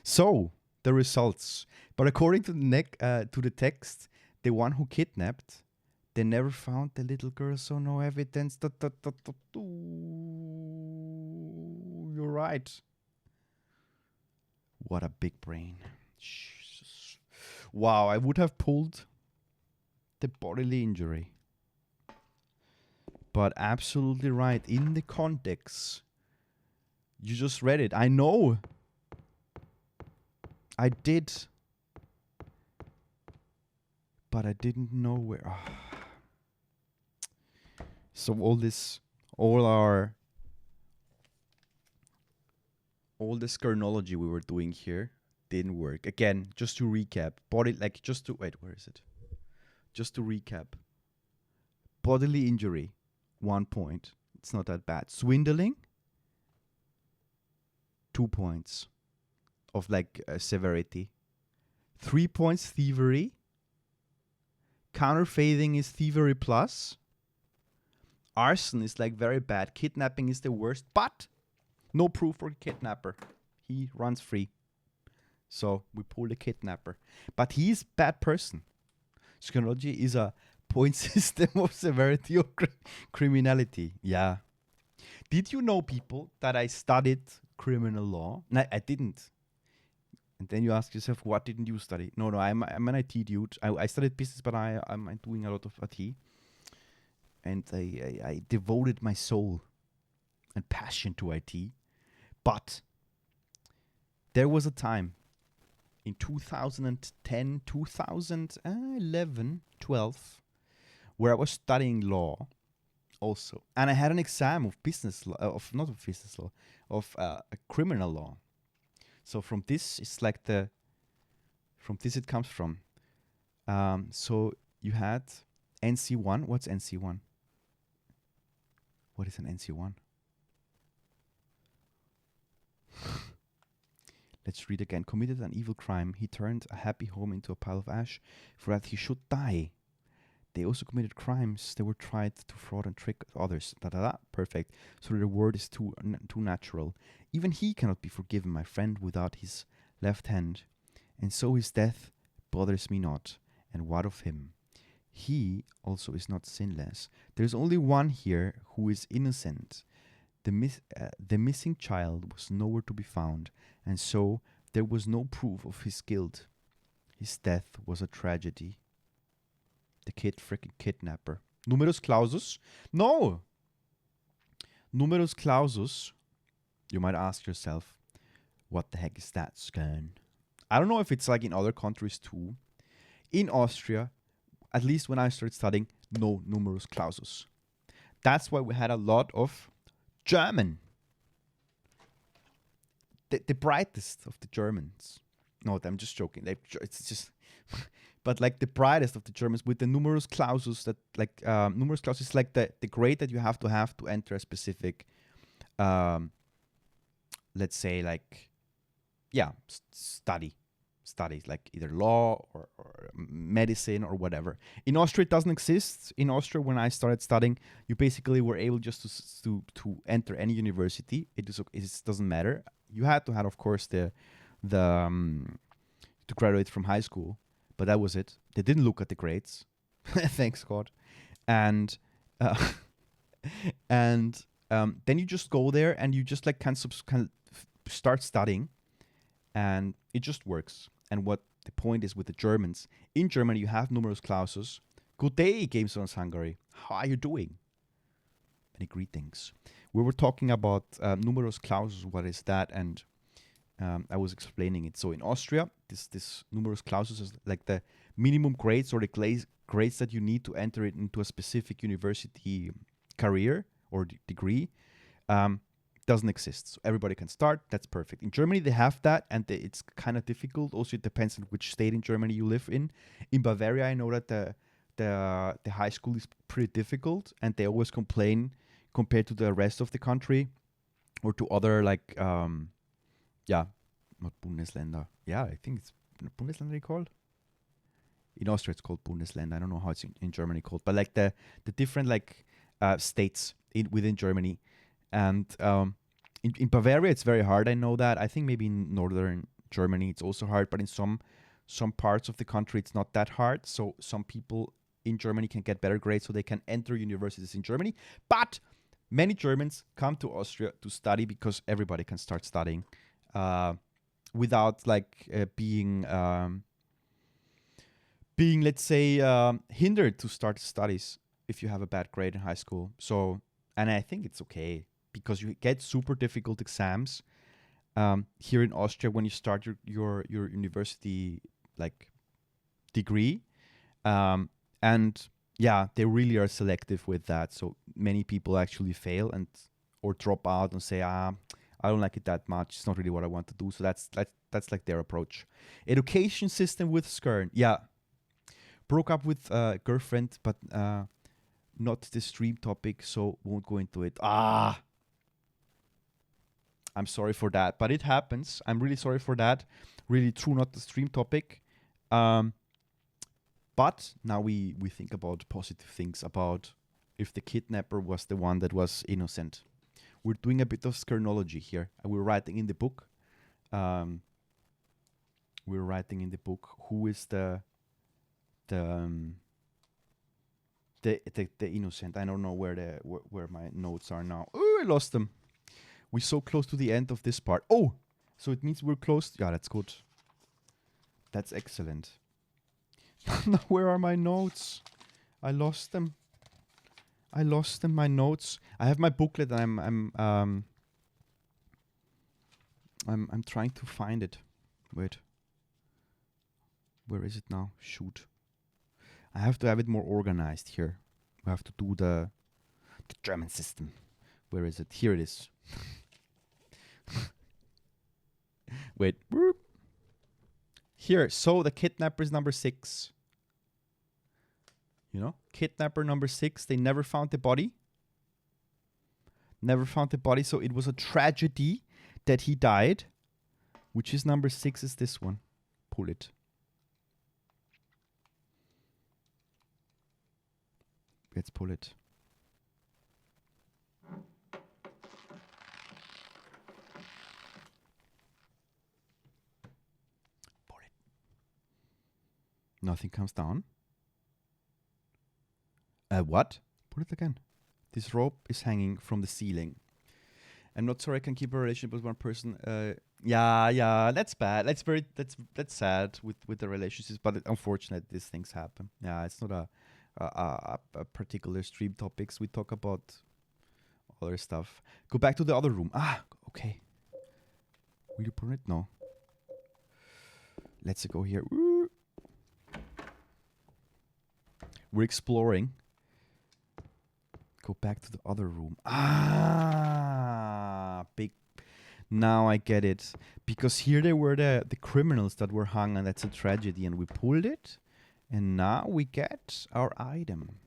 So, the results. But according to the text, the one who kidnapped, they never found the little girl, so no evidence. You're right. What a big brain. Jesus. Wow, I would have pulled the bodily injury. But absolutely right. In the context, you just read it. I know. I did. But I didn't know where. Oh. So all the Skernology we were doing here didn't work. Again, just to recap. Where is it? Just to recap. Bodily injury. 1 point. It's not that bad. Swindling. 2 points of severity. 3 points thievery. Counterfeiting is thievery plus. Arson is like very bad. Kidnapping is the worst, but no proof for kidnapper. He runs free. So we pull the kidnapper. But he's bad person. Skernology is a point system of severity of criminality. Yeah. Did you know, people, that I studied criminal law? No, I didn't. And then you ask yourself, what didn't you study? No, I'm an IT dude. I studied business, but I'm doing a lot of IT. And I devoted my soul and passion to IT. But there was a time in 2010, 2011, 12, where I was studying law also. And I had an exam of business law, of criminal law. So from this, it's like from this it comes from. So you had NC1. What's NC1? What is an NC1? Let's read again. Committed an evil crime. He turned a happy home into a pile of ash. For that he should die. They also committed crimes. They were tried to fraud and trick others. Perfect. So the word is too natural. Even he cannot be forgiven, my friend, without his left hand. And so his death bothers me not. And what of him? He also is not sinless. There is only one here who is innocent. The missing child was nowhere to be found, and so there was no proof of his guilt. His death was a tragedy. The freaking kidnapper. Numerus clausus? No! Numerus clausus. You might ask yourself, what the heck is that, Skern? I don't know if it's like in other countries too. In Austria, at least when I started studying, no numerus clausus. That's why we had a lot of German. The brightest of the Germans. No, I'm just joking. It's just... But like the brightest of the Germans with the numerus clausus, that like numerus clausus is like the grade that you have to enter a specific, let's say like, studies like either law or medicine or whatever. In Austria, it doesn't exist. In Austria, when I started studying, you basically were able just to enter any university. It doesn't matter. You had to have, of course, to graduate from high school. But that was it. They didn't look at the grades. Thanks God. And And then you just go there and you just like can start studying, and it just works. And what the point is with the Germans, in Germany you have numerous clauses. Good day, Games on Hungary. How are you doing? Many greetings. We were talking about numerous clauses. What is that? And I was explaining it. So in Austria, this numerous clauses is like the minimum grades or the grades that you need to enter it into a specific university career or degree. Doesn't exist. So everybody can start. That's perfect. In Germany, they have that, and it's kind of difficult. Also, it depends on which state in Germany you live in. In Bavaria, I know that the high school is pretty difficult, and they always complain compared to the rest of the country or to other like not Bundesländer. Yeah, I think it's Bundesländer called. In Austria, it's called Bundesländer. I don't know how it's in Germany called, but like the different like states within Germany. And in Bavaria, it's very hard. I know that. I think maybe in northern Germany, it's also hard. But in some parts of the country, it's not that hard. So some people in Germany can get better grades, so they can enter universities in Germany. But many Germans come to Austria to study because everybody can start studying without like being let's say hindered to start studies if you have a bad grade in high school. So, and I think it's okay, because you get super difficult exams here in Austria when you start your university like degree, and yeah, they really are selective with that. So many people actually fail or drop out and say, I don't like it that much. It's not really what I want to do. So that's like their approach. Education system with Skern. Yeah, broke up with a girlfriend, but not the stream topic, so won't go into it. I'm sorry for that, but it happens. I'm really sorry for that. Really true, not the stream topic. But now we think about positive things, about if the kidnapper was the one that was innocent. We're doing a bit of Skernology here. We're writing in the book. Who is the innocent. I don't know where my notes are now. Oh, I lost them. We're so close to the end of this part. Oh, so it means we're close. Yeah, that's good. That's excellent. Now, where are my notes? I lost them. My notes. I have my booklet. I'm trying to find it. Wait. Where is it now? Shoot. I have to have it more organized here. We have to do the German system. Where is it? Here it is. Wait. Here. So the kidnapper is number 6. You know? Kidnapper number 6. They never found the body. So it was a tragedy that he died. Which is number 6 is this one. Pull it. Let's pull it. Pull it. Nothing comes down. What? Pull it again. This rope is hanging from the ceiling. I'm not sure I can keep a relationship with one person. Yeah, that's bad. That's sad with the relationships, but unfortunately, these things happen. Yeah, it's not a particular stream topics. We talk about other stuff. Go back to the other room. Okay. Will you put it? No. Let's go here. We're exploring. Go back to the other room. Big. Now I get it. Because here they were the criminals that were hung, and that's a tragedy, and we pulled it. And now we get our item.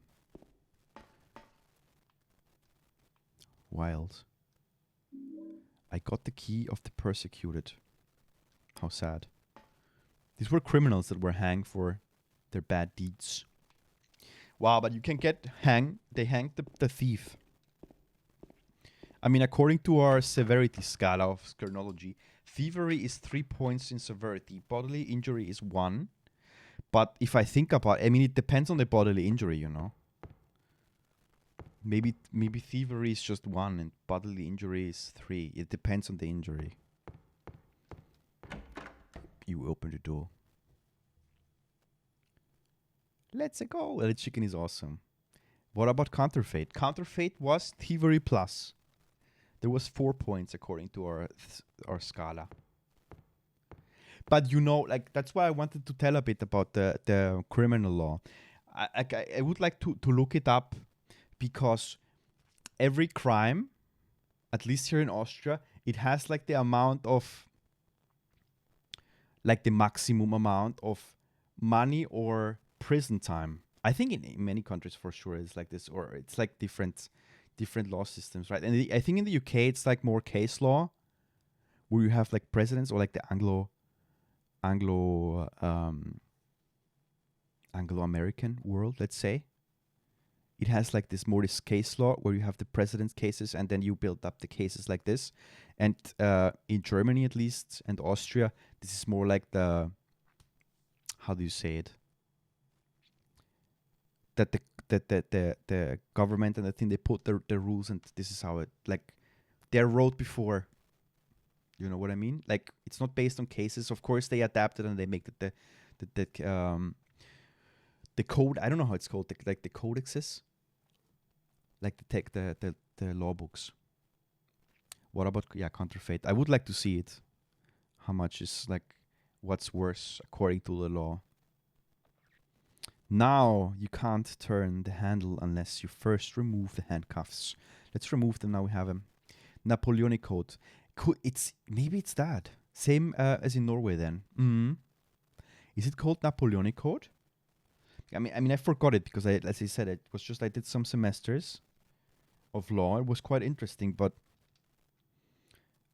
Wild. I got the key of the persecuted. How sad. These were criminals that were hanged for their bad deeds. Wow, but you can get hanged. They hanged the thief. I mean, according to our severity scala of Skernology, thievery is 3 points in severity. Bodily injury is 1. But if I think about it, I mean, it depends on the bodily injury, you know. Maybe thievery is just 1 and bodily injury is 3. It depends on the injury. You open the door. Let's go. Well, the chicken is awesome. What about counterfeit? Counterfeit was thievery plus. There was 4 points according to our scala. But you know, like that's why I wanted to tell a bit about the criminal law. I would like to look it up because every crime, at least here in Austria, it has like the amount of, like the maximum amount of money or prison time. I think in many countries for sure it's like this, or it's like different law systems, right? And I think in the UK it's like more case law, where you have like presidents, or like the Anglo-American world, let's say. It has like this case law where you have the president's cases and then you build up the cases like this. And in Germany at least, and Austria, this is more like the, how do you say it? That the government and the thing, they put the rules, and this is how it, like, they're wrote before. You know what I mean? Like, it's not based on cases. Of course, they adapt it and they make the code. I don't know how it's called. Like the codexes, like the law books. What about counterfeit? I would like to see it. How much is like, what's worse according to the law? Now you can't turn the handle unless you first remove the handcuffs. Let's remove them. Now we have them. Napoleonic Code. Maybe it's that same as in Norway then. Is it called Napoleonic Code? I mean I forgot it because as I said, it was just I did some semesters of law. It was quite interesting, but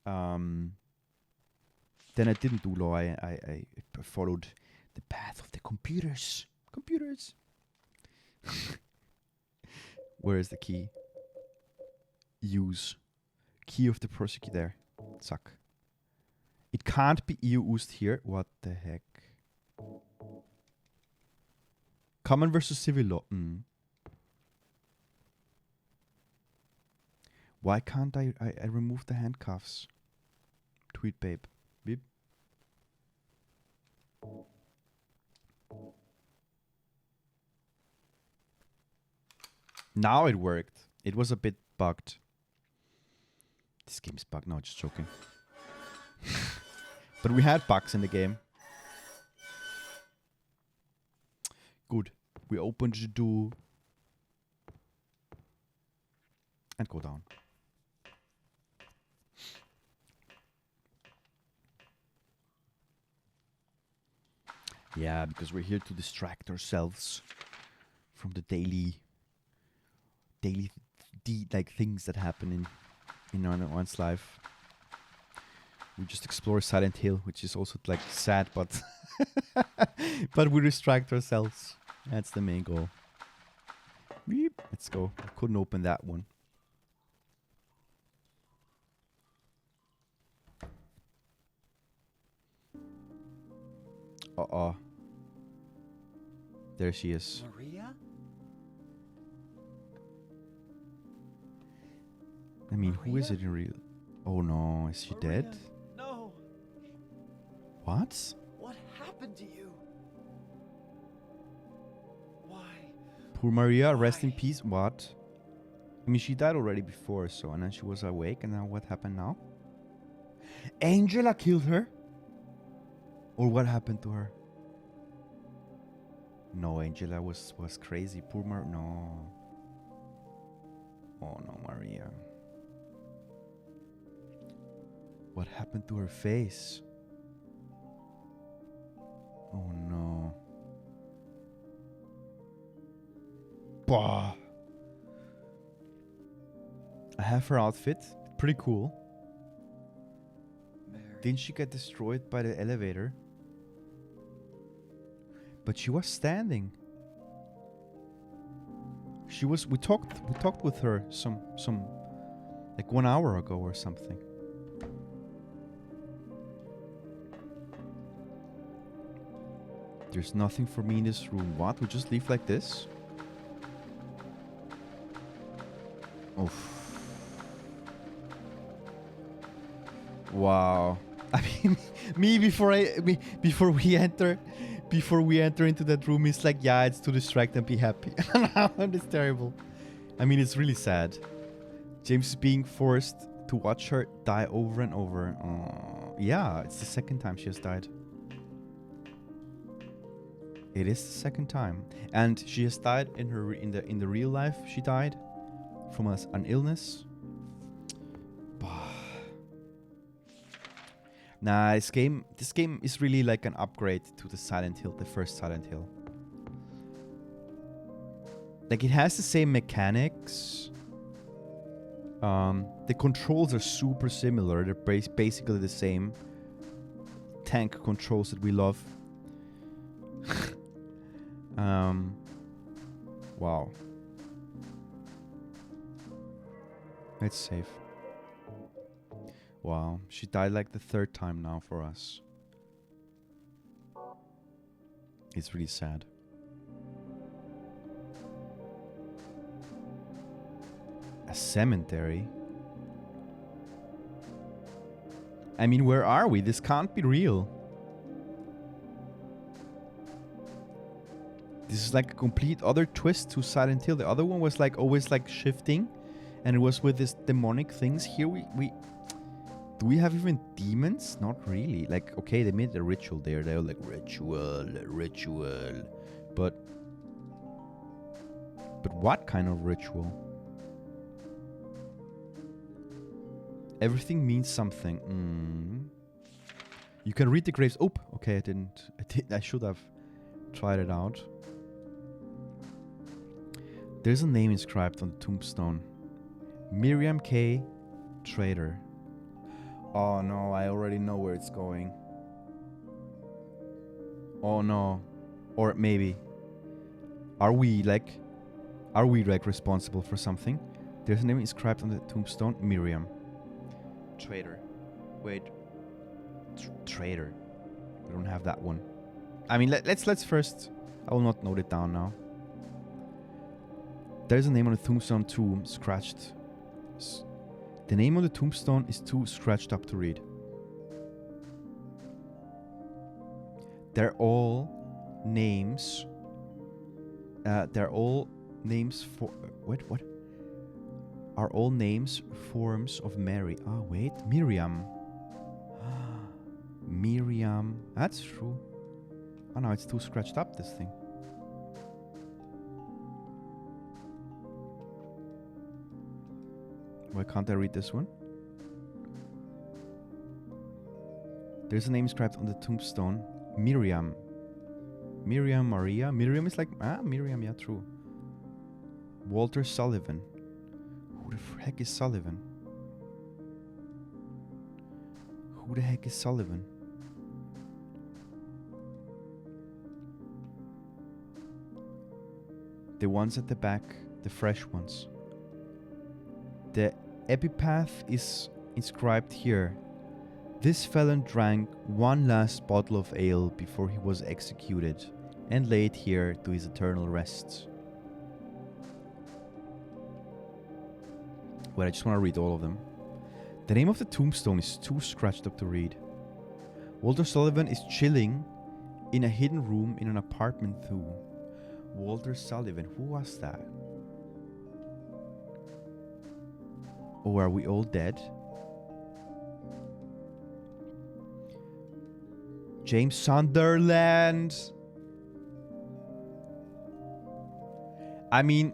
then I didn't do law. I followed the path of the computers. Where is the key? Use. Key of the prosecutor. Zack. It can't be used here. What the heck? Common versus civil law. Why can't I remove the handcuffs? Tweet babe. Beep. Now it worked. It was a bit bugged. This game's bugged. No, just joking. But we had bugs in the game. Good. We opened the door. And go down. Yeah, because we're here to distract ourselves from the daily like things that happen in one's life. We just explore Silent Hill, which is also like sad, but but we distract ourselves. That's the main goal. Beep. Let's go. I couldn't open that one. There she is. Maria? I mean, who is it in real? Oh no, is she Maria? dead? No. What? What happened to you? Why? Poor Maria, rest in Why? peace. What? I mean, she died already before, so, and then she was awake, and now what happened now? Angela killed her? Or what happened to her? No, Angela was crazy. Poor no. Oh no, Maria. What happened to her face? Oh no. Bah. I have her outfit. Pretty cool. Mary. Didn't she get destroyed by the elevator? But she was standing. She was. We talked with her some like 1 hour ago or something. There's nothing for me in this room. What? We just leave like this? Oof. Wow. I mean, before we enter into that room, it's like, yeah, it's to distract and be happy. And it's terrible. I mean, it's really sad. James is being forced to watch her die over and over. Yeah, it's the second time she has died. It is the second time, and she has died in the real life. She died from an illness. Nah, this game is really like an upgrade to the Silent Hill, the first Silent Hill. Like, it has the same mechanics. The controls are super similar. They're basically the same tank controls that we love. Wow. Let's save. Wow, she died like the third time now for us. It's really sad. A cemetery? I mean, where are we? This can't be real. This is like a complete other twist to Silent Hill. The other one was like always like shifting, and it was with this demonic things. Here we do we have even demons? Not really. Like, okay, they made a ritual there. They were like ritual. But what kind of ritual? Everything means something. You can read the graves. Oh, okay, I didn't. I should have tried it out. There's a name inscribed on the tombstone. Miriam K. Trader. Oh no, I already know where it's going. Oh no. Or maybe. Are we like responsible for something? There's a name inscribed on the tombstone. Miriam. Trader. Wait. Trader. We don't have that one. I mean, let's first. I will not note it down now. There's a name on the tombstone too, scratched. The name on the tombstone is too scratched up to read. They're all names. They're all names for. What? Are all names forms of Mary? Ah, wait. Miriam. Miriam. That's true. Oh no, it's too scratched up, this thing. Why can't I read this one? There's a name inscribed on the tombstone. Miriam. Miriam Maria. Miriam is like... Miriam, yeah, true. Walter Sullivan. Who the heck is Sullivan? Who the heck is Sullivan? The ones at the back. The fresh ones. The epitaph is inscribed here. This felon drank one last bottle of ale before he was executed and laid here to his eternal rest. Well, I just want to read all of them. The name of the tombstone is too scratched up to read. Walter Sullivan is chilling in a hidden room in an apartment too. Walter Sullivan, who was that? Oh, are we all dead? James Sunderland. I mean,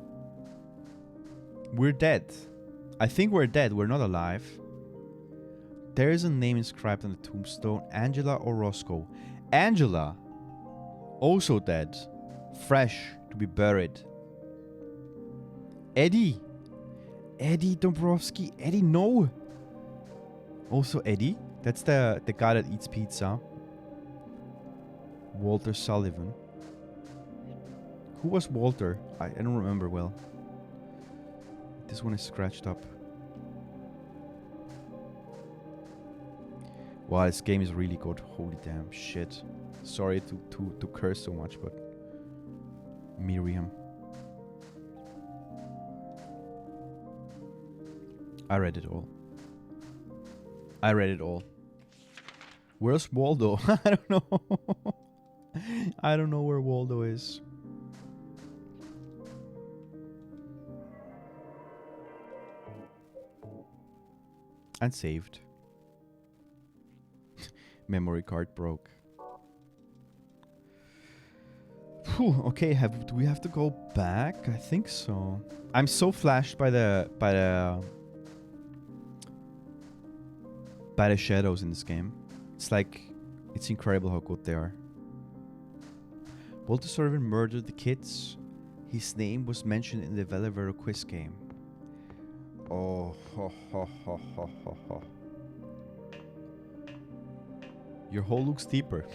we're dead. I think we're dead. We're not alive. There is a name inscribed on the tombstone. Angela Orozco. Angela. Also dead. Fresh to be buried. Eddie. Eddie Dombrowski. Eddie, no. Also Eddie. That's the guy that eats pizza. Walter Sullivan. Who was Walter? I don't remember well. This one is scratched up. Wow, this game is really good. Holy damn shit. Sorry to curse so much, but Miriam. I read it all. I read it all. Where's Waldo? I don't know. I don't know where Waldo is. And saved. Memory card broke. Whew, okay, do we have to go back? I think so. I'm so flashed by the shadows in this game. It's like, it's incredible how good they are. Walter Sullivan murdered the kids. His name was mentioned in the Valorant quiz game. Oh, ho, ho, ho, ho, ho, ho. Your hole looks deeper.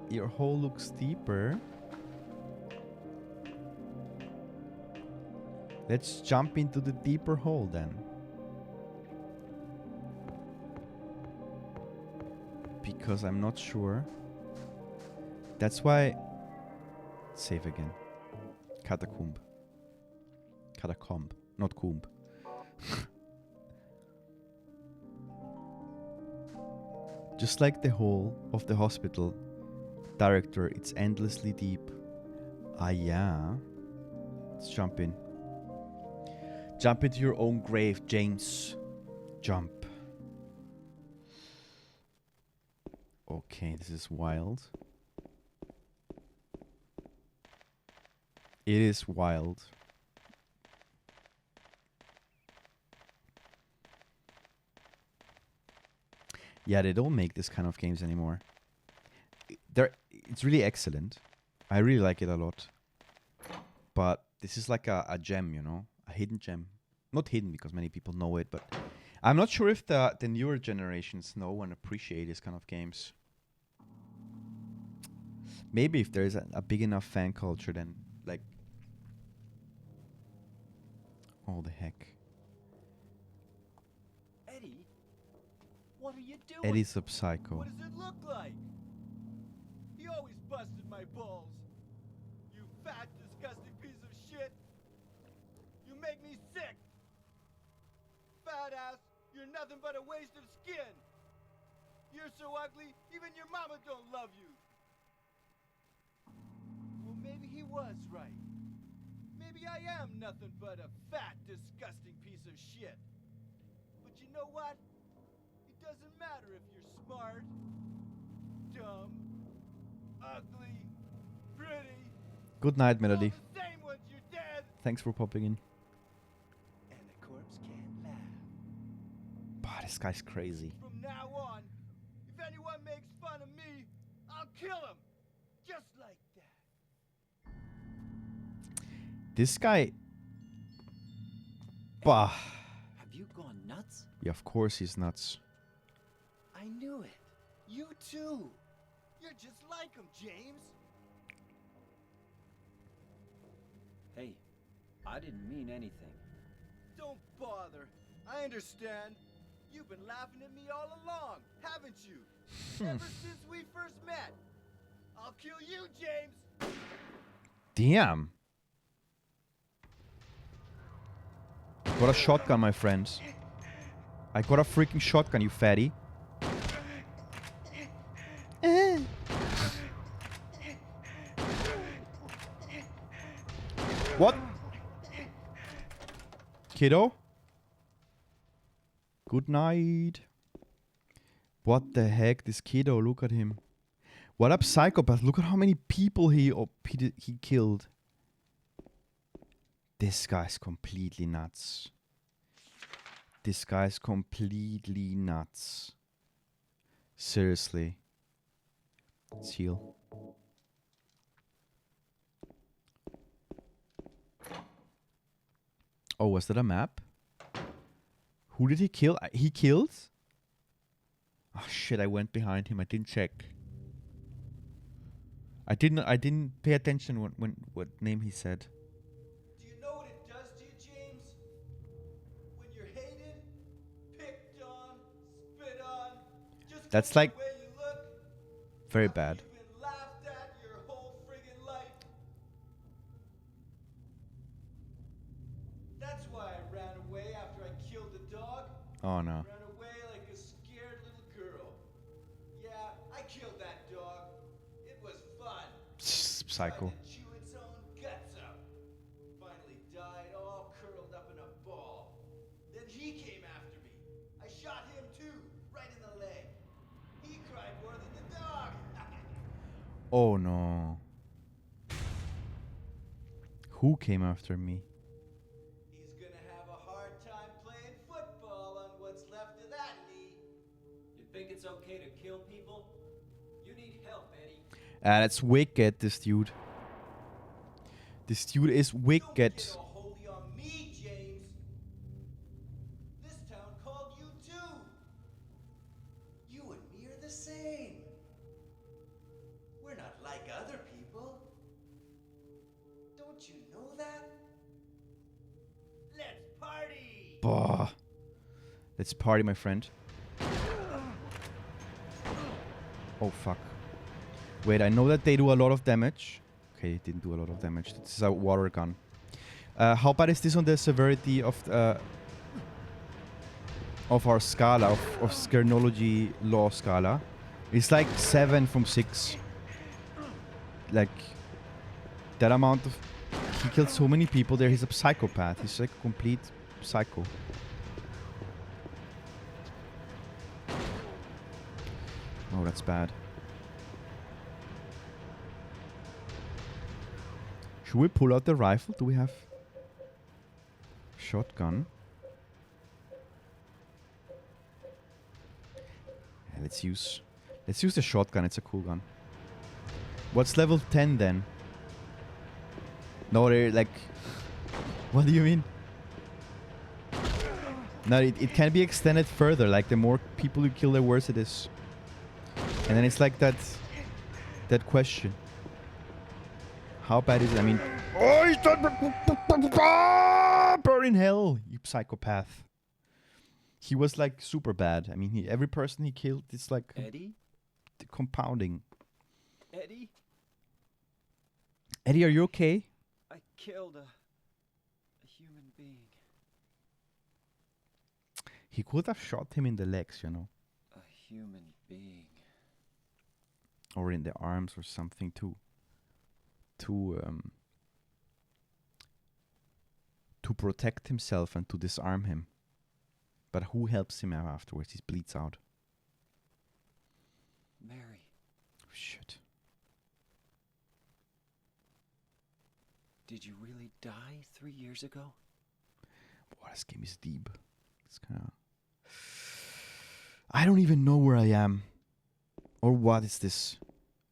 Your hole looks deeper. Let's jump into the deeper hole then. Because I'm not sure. That's why... Save again. Catacomb. Catacomb, not comb. Just like the hole of the hospital director, it's endlessly deep. Ah, yeah. Let's jump in. Jump into your own grave, James. Jump. Okay, this is wild. It is wild. Yeah, they don't make this kind of games anymore. It's really excellent. I really like it a lot. But this is like a gem, you know? A hidden gem. Not hidden because many people know it, but I'm not sure if the newer generations know and appreciate this kind of games. Maybe if there is a big enough fan culture, then like... Oh, the heck. Eddie, what are you doing? Eddie's a psycho. What does it look like? He always busted my balls. You fat, disgusting piece of shit. You make me sick. Fat ass, you're nothing but a waste of skin. You're so ugly, even your mama don't love you. Well, maybe he was right. Maybe I am nothing but a fat, disgusting piece of shit. But you know what? It doesn't matter if you're smart, dumb, ugly, pretty. Good night, Melody. All the same once you're dead. Thanks for popping in. And the corpse can't laugh. Bah, this guy's crazy. From now on, if anyone makes fun of me, I'll kill him. Just like that. This guy... Bah. Have you gone nuts? Yeah, of course he's nuts. I knew it. You too. You're just like him, James. Hey, I didn't mean anything. Don't bother. I understand. You've been laughing at me all along, haven't you? Ever since we first met. I'll kill you, James. Damn. Got a shotgun, my friends. I got a freaking shotgun, you fatty. What? Kiddo? Good night. What the heck? This kiddo, look at him. What a psychopath. Look at how many people he killed. This guy's completely nuts. This guy's completely nuts. Seriously. Let's heal. Oh, was that a map? Who did he kill? He killed? Oh shit, I went behind him. I didn't check. I didn't pay attention when what name he said. Do you know what it does to you, James? When you're hated, picked on, spit on, just That's 'cause like the way you look, very after bad. you've been laughed at your whole friggin' life. Oh no. Ran away like a scared little girl. Yeah, I killed that dog. It was fun. Psycho. Tried to chew its own guts up. Finally died all curled up in a ball. Then he came after me. I shot him too, right in the leg. He cried more than the dog. Oh no. Who came after me? He's gonna have a hard time playing football on what's left of that knee. You think it's okay to kill people? You need help, Eddie. That's wicked, this dude. This dude is Don't wicked. get all holy on me, James. This town called you too. You and me are the same. We're not like other people. Don't you know that? Let's party. Bah. Let's party, my friend. Oh, fuck. Wait, I know that they do a lot of damage. Okay, it didn't do a lot of damage. This is a water gun. How bad is this on the severity of our scala, of Skernology law scala? It's like 7 from 6. Like, that amount of... He killed so many people there. He's a psychopath. He's like a complete psycho. Oh, that's bad. Should we pull out the rifle? Do we have shotgun? Yeah, let's use the shotgun. It's a cool gun. What's level 10 then? No, they're like... What do you mean? No, it can be extended further. Like, the more people you kill, the worse it is. And then it's like that question. How bad is it? I mean... Oh, he's done... Burn in hell, you psychopath. He was like super bad. I mean, every person he killed, it's like... Eddie? Compounding. Eddie? Eddie, are you okay? I killed a human being. He could have shot him in the legs, you know. A human being. Or in the arms or something to protect himself and to disarm him. But who helps him out afterwards? He bleeds out. Mary. Oh, shit. Did you really die 3 years ago? Boy, this game is deep. It's kind of... I don't even know where I am. Or what is this?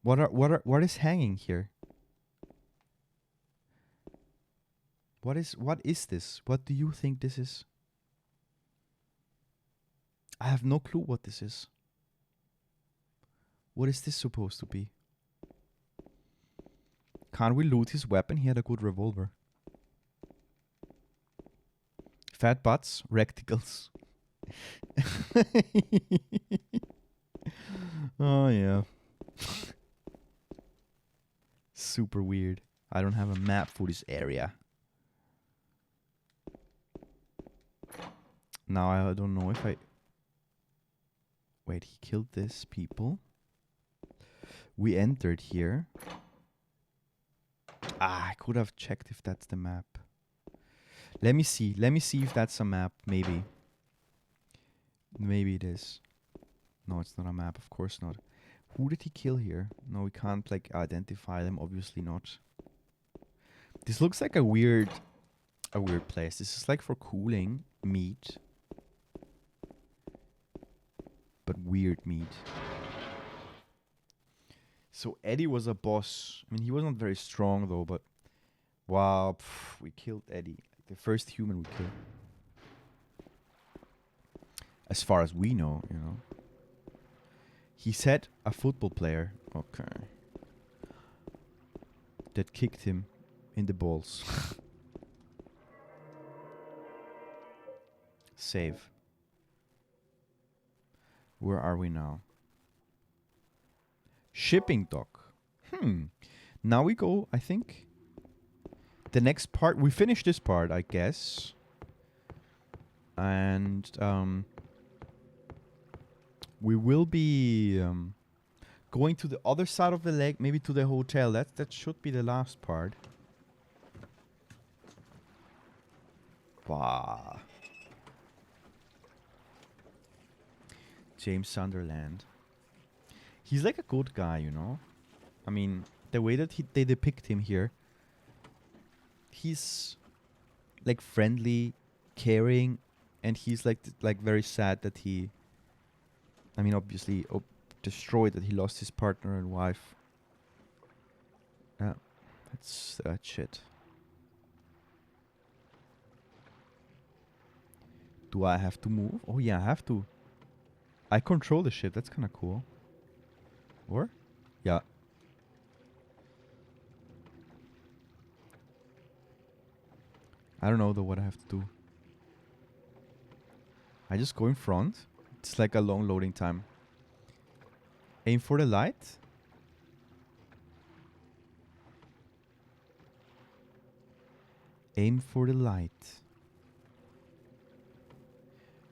What is hanging here? What is this? What do you think this is? I have no clue what this is. What is this supposed to be? Can't we loot his weapon? He had a good revolver. Fat butts, rectangles. Oh yeah. Super weird. I don't have a map for this area. Now I don't know if I... Wait, he killed this people. We entered here. Ah, I could have checked if that's the map. Let me see. Let me see if that's a map. Maybe. Maybe it is. No, it's not a map. Of course not. Who did he kill here? No, we can't like identify them. Obviously not. This looks like a weird place. This is like for cooling meat. But weird meat. So Eddie was a boss. I mean, he was not very strong though, but... Wow, we killed Eddie. The first human we killed. As far as we know, you know. He said a football player. Okay. That kicked him in the balls. Save. Where are we now? Shipping dock. Now we go, I think. The next part. We finished this part, I guess. And we will be going to the other side of the lake, maybe to the hotel. That should be the last part. Bah. James Sunderland. He's like a good guy, you know? I mean, the way that they depict him here, he's like friendly, caring, and he's like very sad that he, I mean, obviously destroyed that he lost his partner and wife. That's that shit. Do I have to move? Oh yeah, I have to. I control the ship. That's kind of cool. Or? Yeah. I don't know though what I have to do. I just go in front. It's like a long loading time. Aim for the light. Aim for the light.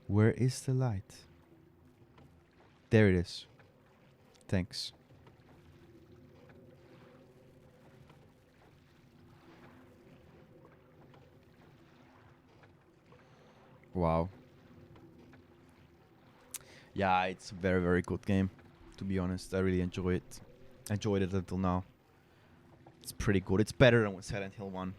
Where is the light? There it is. Thanks. Wow. Yeah, it's a very, very good game. To be honest, I really enjoy it. Enjoyed it until now. It's pretty good. It's better than Silent Hill 1.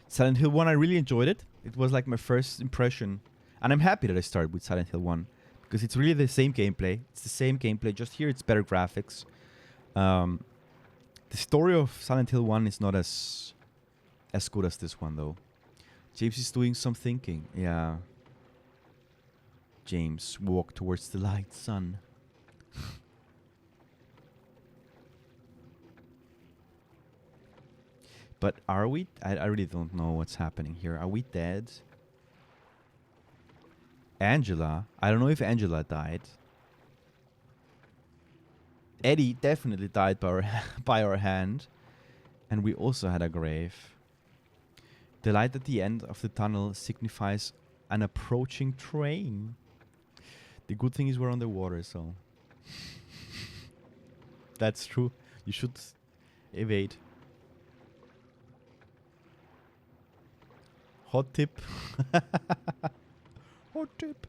Silent Hill 1, I really enjoyed it. It was like my first impression. And I'm happy that I started with Silent Hill 1. Because it's really the same gameplay. It's the same gameplay. Just here it's better graphics. The story of Silent Hill 1 is not as good as this one, though. James is doing some thinking. Yeah. James, walk towards the light, son. But are we? I really don't know what's happening here. Are we dead? Angela? I don't know if Angela died. Eddie definitely died by our hand. And we also had a grave. The light at the end of the tunnel signifies an approaching train. The good thing is we're on the water, so... That's true. You should evade. Hot tip. Hot tip.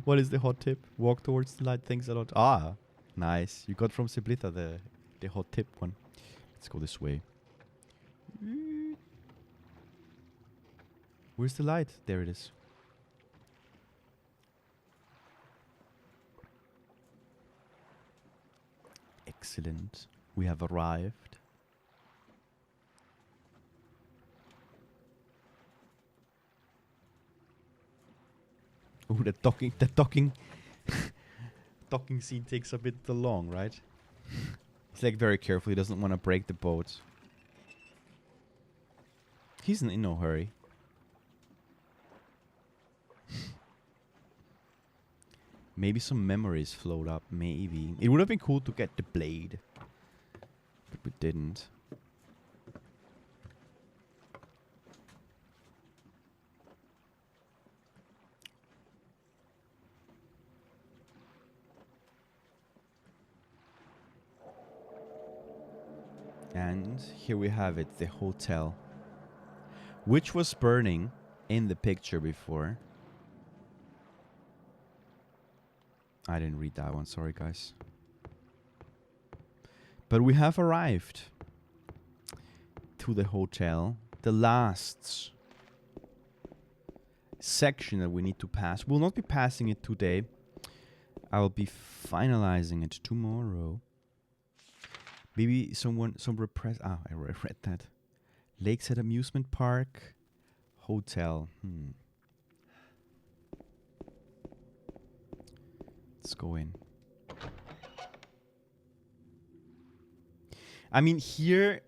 What is the hot tip? Walk towards the light. Thanks a lot. Ah, nice. You got from Siblita the hot tip one. Let's go this way. Where's the light? There it is. Excellent. We have arrived. Oh, the docking docking scene takes a bit too long, right? He's like very careful. He doesn't want to break the boat. He's in no hurry. Maybe some memories float up. Maybe. It would have been cool to get the blade. But we didn't. And here we have it, the hotel. Which was burning in the picture before. I didn't read that one, sorry guys. But we have arrived to the hotel. The last section that we need to pass. We'll not be passing it today. I will be finalizing it tomorrow. Maybe some repress. Ah, I read that. Lakeside Amusement Park, hotel. Let's go in. I mean, here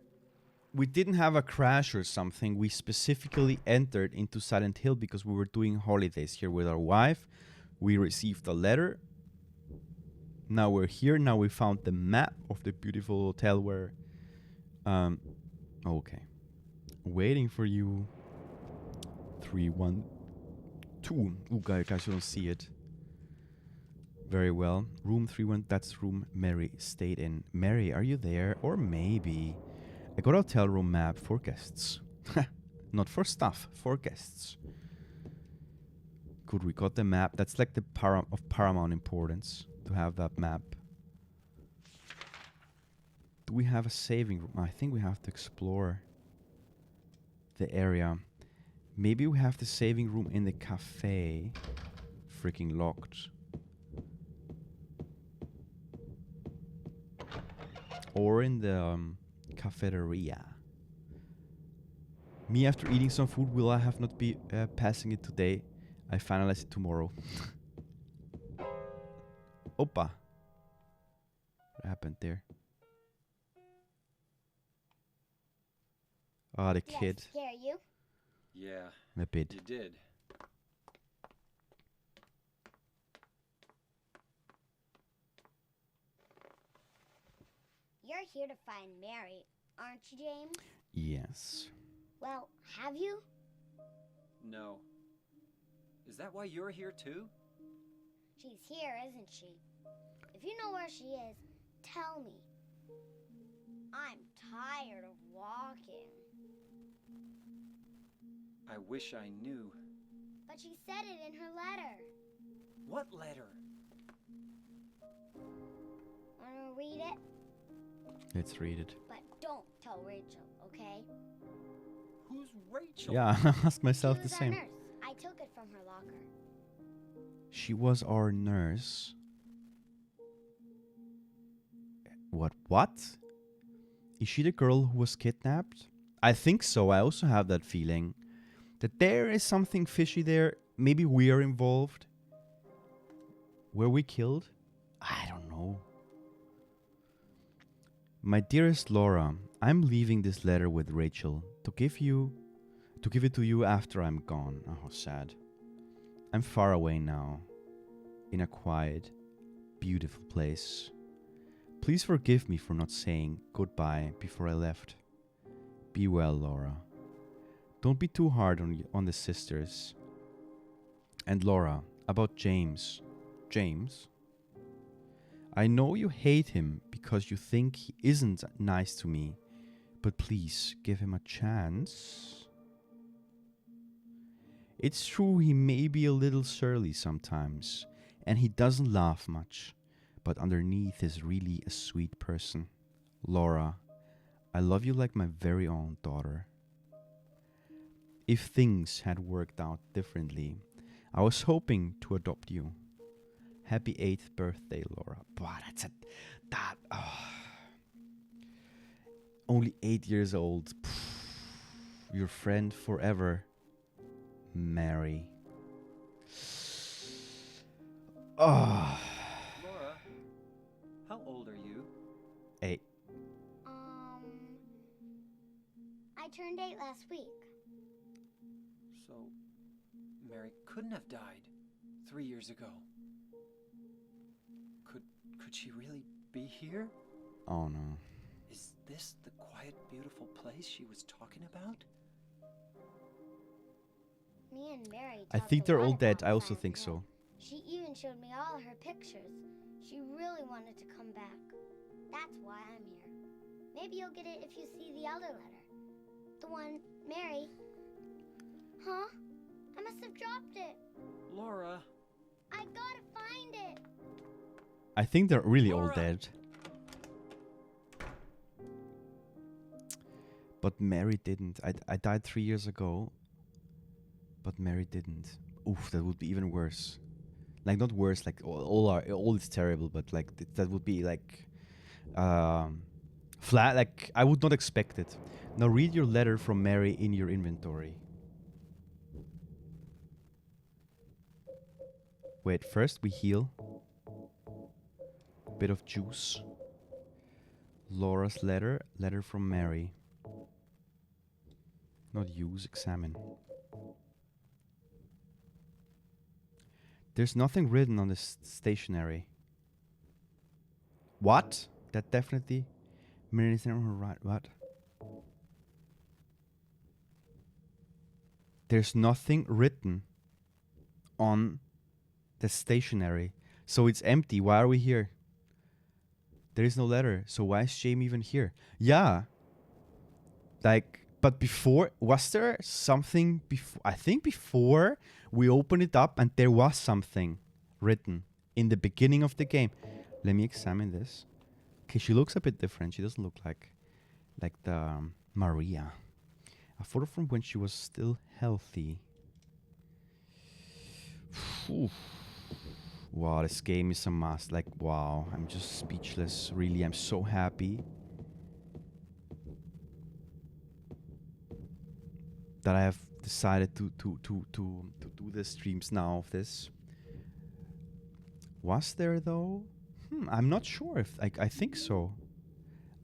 we didn't have a crash or something. We specifically entered into Silent Hill because we were doing holidays here with our wife. We received a letter. Now we're here. Now we found the map of the beautiful hotel where... okay. Waiting for you. 3, 1, 2. Ooh, guys, you don't see it very well. Room 31, that's room Mary stayed in. Mary, are you there? Or maybe I got a hotel room map for guests. Not for stuff, for guests. Good, we got the map. That's like the of paramount importance to have that map. Do we have a saving room? I think we have to explore the area. Maybe we have the saving room in the cafe. Freaking locked. Or in the cafeteria. Me after eating some food, will I have not be passing it today? I finalize it tomorrow. Opa. What happened there? Ah, the kid. Scare you? Yeah, A bit. you did. You're here to find Mary, aren't you, James? Yes. Well, have you? No. Is that why you're here too? She's here, isn't she? If you know where she is, tell me. I'm tired of walking. I wish I knew. But she said it in her letter. What letter? Wanna read it? Let's read it. But don't tell Rachel, okay? Who's Rachel? Yeah, I asked She myself was the our same. nurse. I took it from her locker. She was our nurse. What? Is she the girl who was kidnapped? I think so. I also have that feeling. That there is something fishy there. Maybe we are involved. Were we killed? I don't know. My dearest Laura, I'm leaving this letter with Rachel to give it to you after I'm gone. Oh, how sad. I'm far away now, in a quiet, beautiful place. Please forgive me for not saying goodbye before I left. Be well, Laura. Don't be too hard on the sisters. And Laura, about James. James? I know you hate him because you think he isn't nice to me, but please give him a chance. It's true he may be a little surly sometimes, and he doesn't laugh much, but underneath is really a sweet person. Laura, I love you like my very own daughter. If things had worked out differently, I was hoping to adopt you. Happy 8th birthday, Laura. Boah, only 8 years old. Your friend forever, Mary. Oh. Laura, how old are you? 8. I turned 8 last week. So, Mary couldn't have died 3 years ago. Could she really be here? Oh no. Is this the quiet, beautiful place she was talking about? Me and Mary I talked think a they're lot all dead. about I also Silent think Hill. so. She even showed me all her pictures. She really wanted to come back. That's why I'm here. Maybe you'll get it if you see the elder letter. The one, Mary. Huh? I must have dropped it. Laura. I gotta find it. I think they're really all Laura. dead. But Mary didn't. I died 3 years ago. But Mary didn't. Oof, that would be even worse. Like, not worse, like, all is terrible, but, like, that would be, like, flat, like, I would not expect it. Now read your letter from Mary in your inventory. Wait, first we heal. Bit of juice. Laura's letter from Mary. Not use, examine. There's nothing written on this stationery. What? That definitely... Mary's never right. What? There's nothing written. on the stationery. So it's empty. Why are we here? There is no letter. So why is Jamie even here? Yeah. Like, but before, was there something before? I think before we opened it up and there was something written in the beginning of the game. Let me examine this. Okay, she looks a bit different. She doesn't look like the Maria. A photo from when she was still healthy. Oof. Wow, this game is a must. Like, wow, I'm just speechless. Really, I'm so happy that I have decided to do the streams now of this. Was there though? I'm not sure if I think so.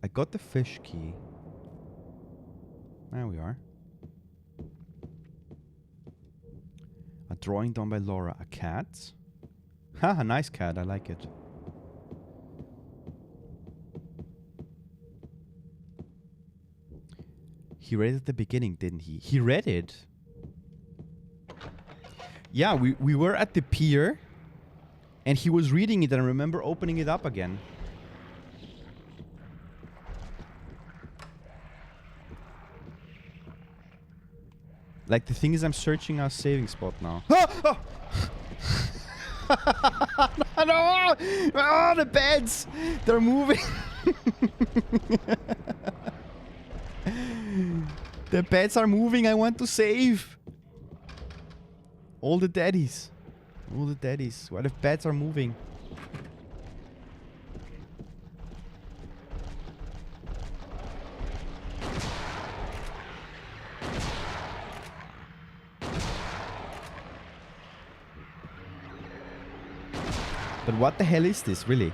I got the fish key. There we are. A drawing done by Laura. A cat. Ha, a nice cat. I like it. He read it at the beginning, didn't he? He read it. Yeah, we were at the pier and he was reading it and I remember opening it up again. Like, the thing is, I'm searching our saving spot now. Ah! Oh! No! Oh, the beds! They're moving! The beds are moving, I want to save! All the daddies. All the daddies. Why the beds are moving? But what the hell is this, really?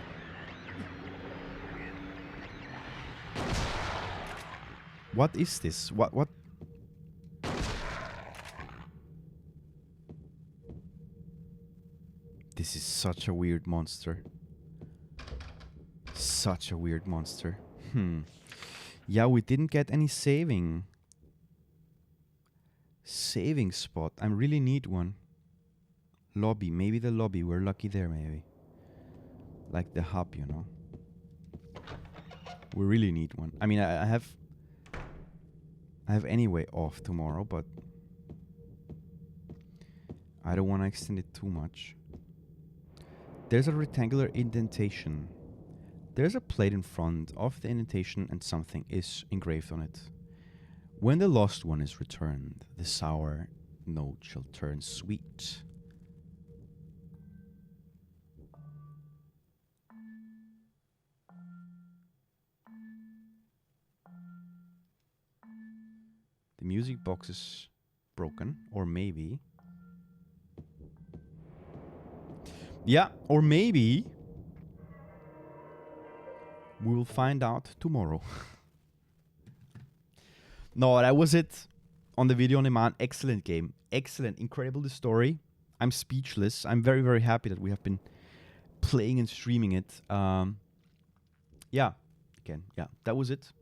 What is this? What? This is such a weird monster. Such a weird monster. Yeah, we didn't get any saving spot. I really need one. Lobby. Maybe the lobby. We're lucky there, maybe. Like the hub, you know. We really need one. I mean, I have anyway off tomorrow, but I don't want to extend it too much. There's a rectangular indentation. There's a plate in front of the indentation and something is engraved on it. When the lost one is returned, the sour note shall turn sweet. The music box is broken, or maybe... Yeah, or maybe... we will find out tomorrow. No, that was it on the video on demand. Excellent game. Excellent. Incredible, the story. I'm speechless. I'm very, very happy that we have been playing and streaming it. Yeah. Again, yeah, that was it.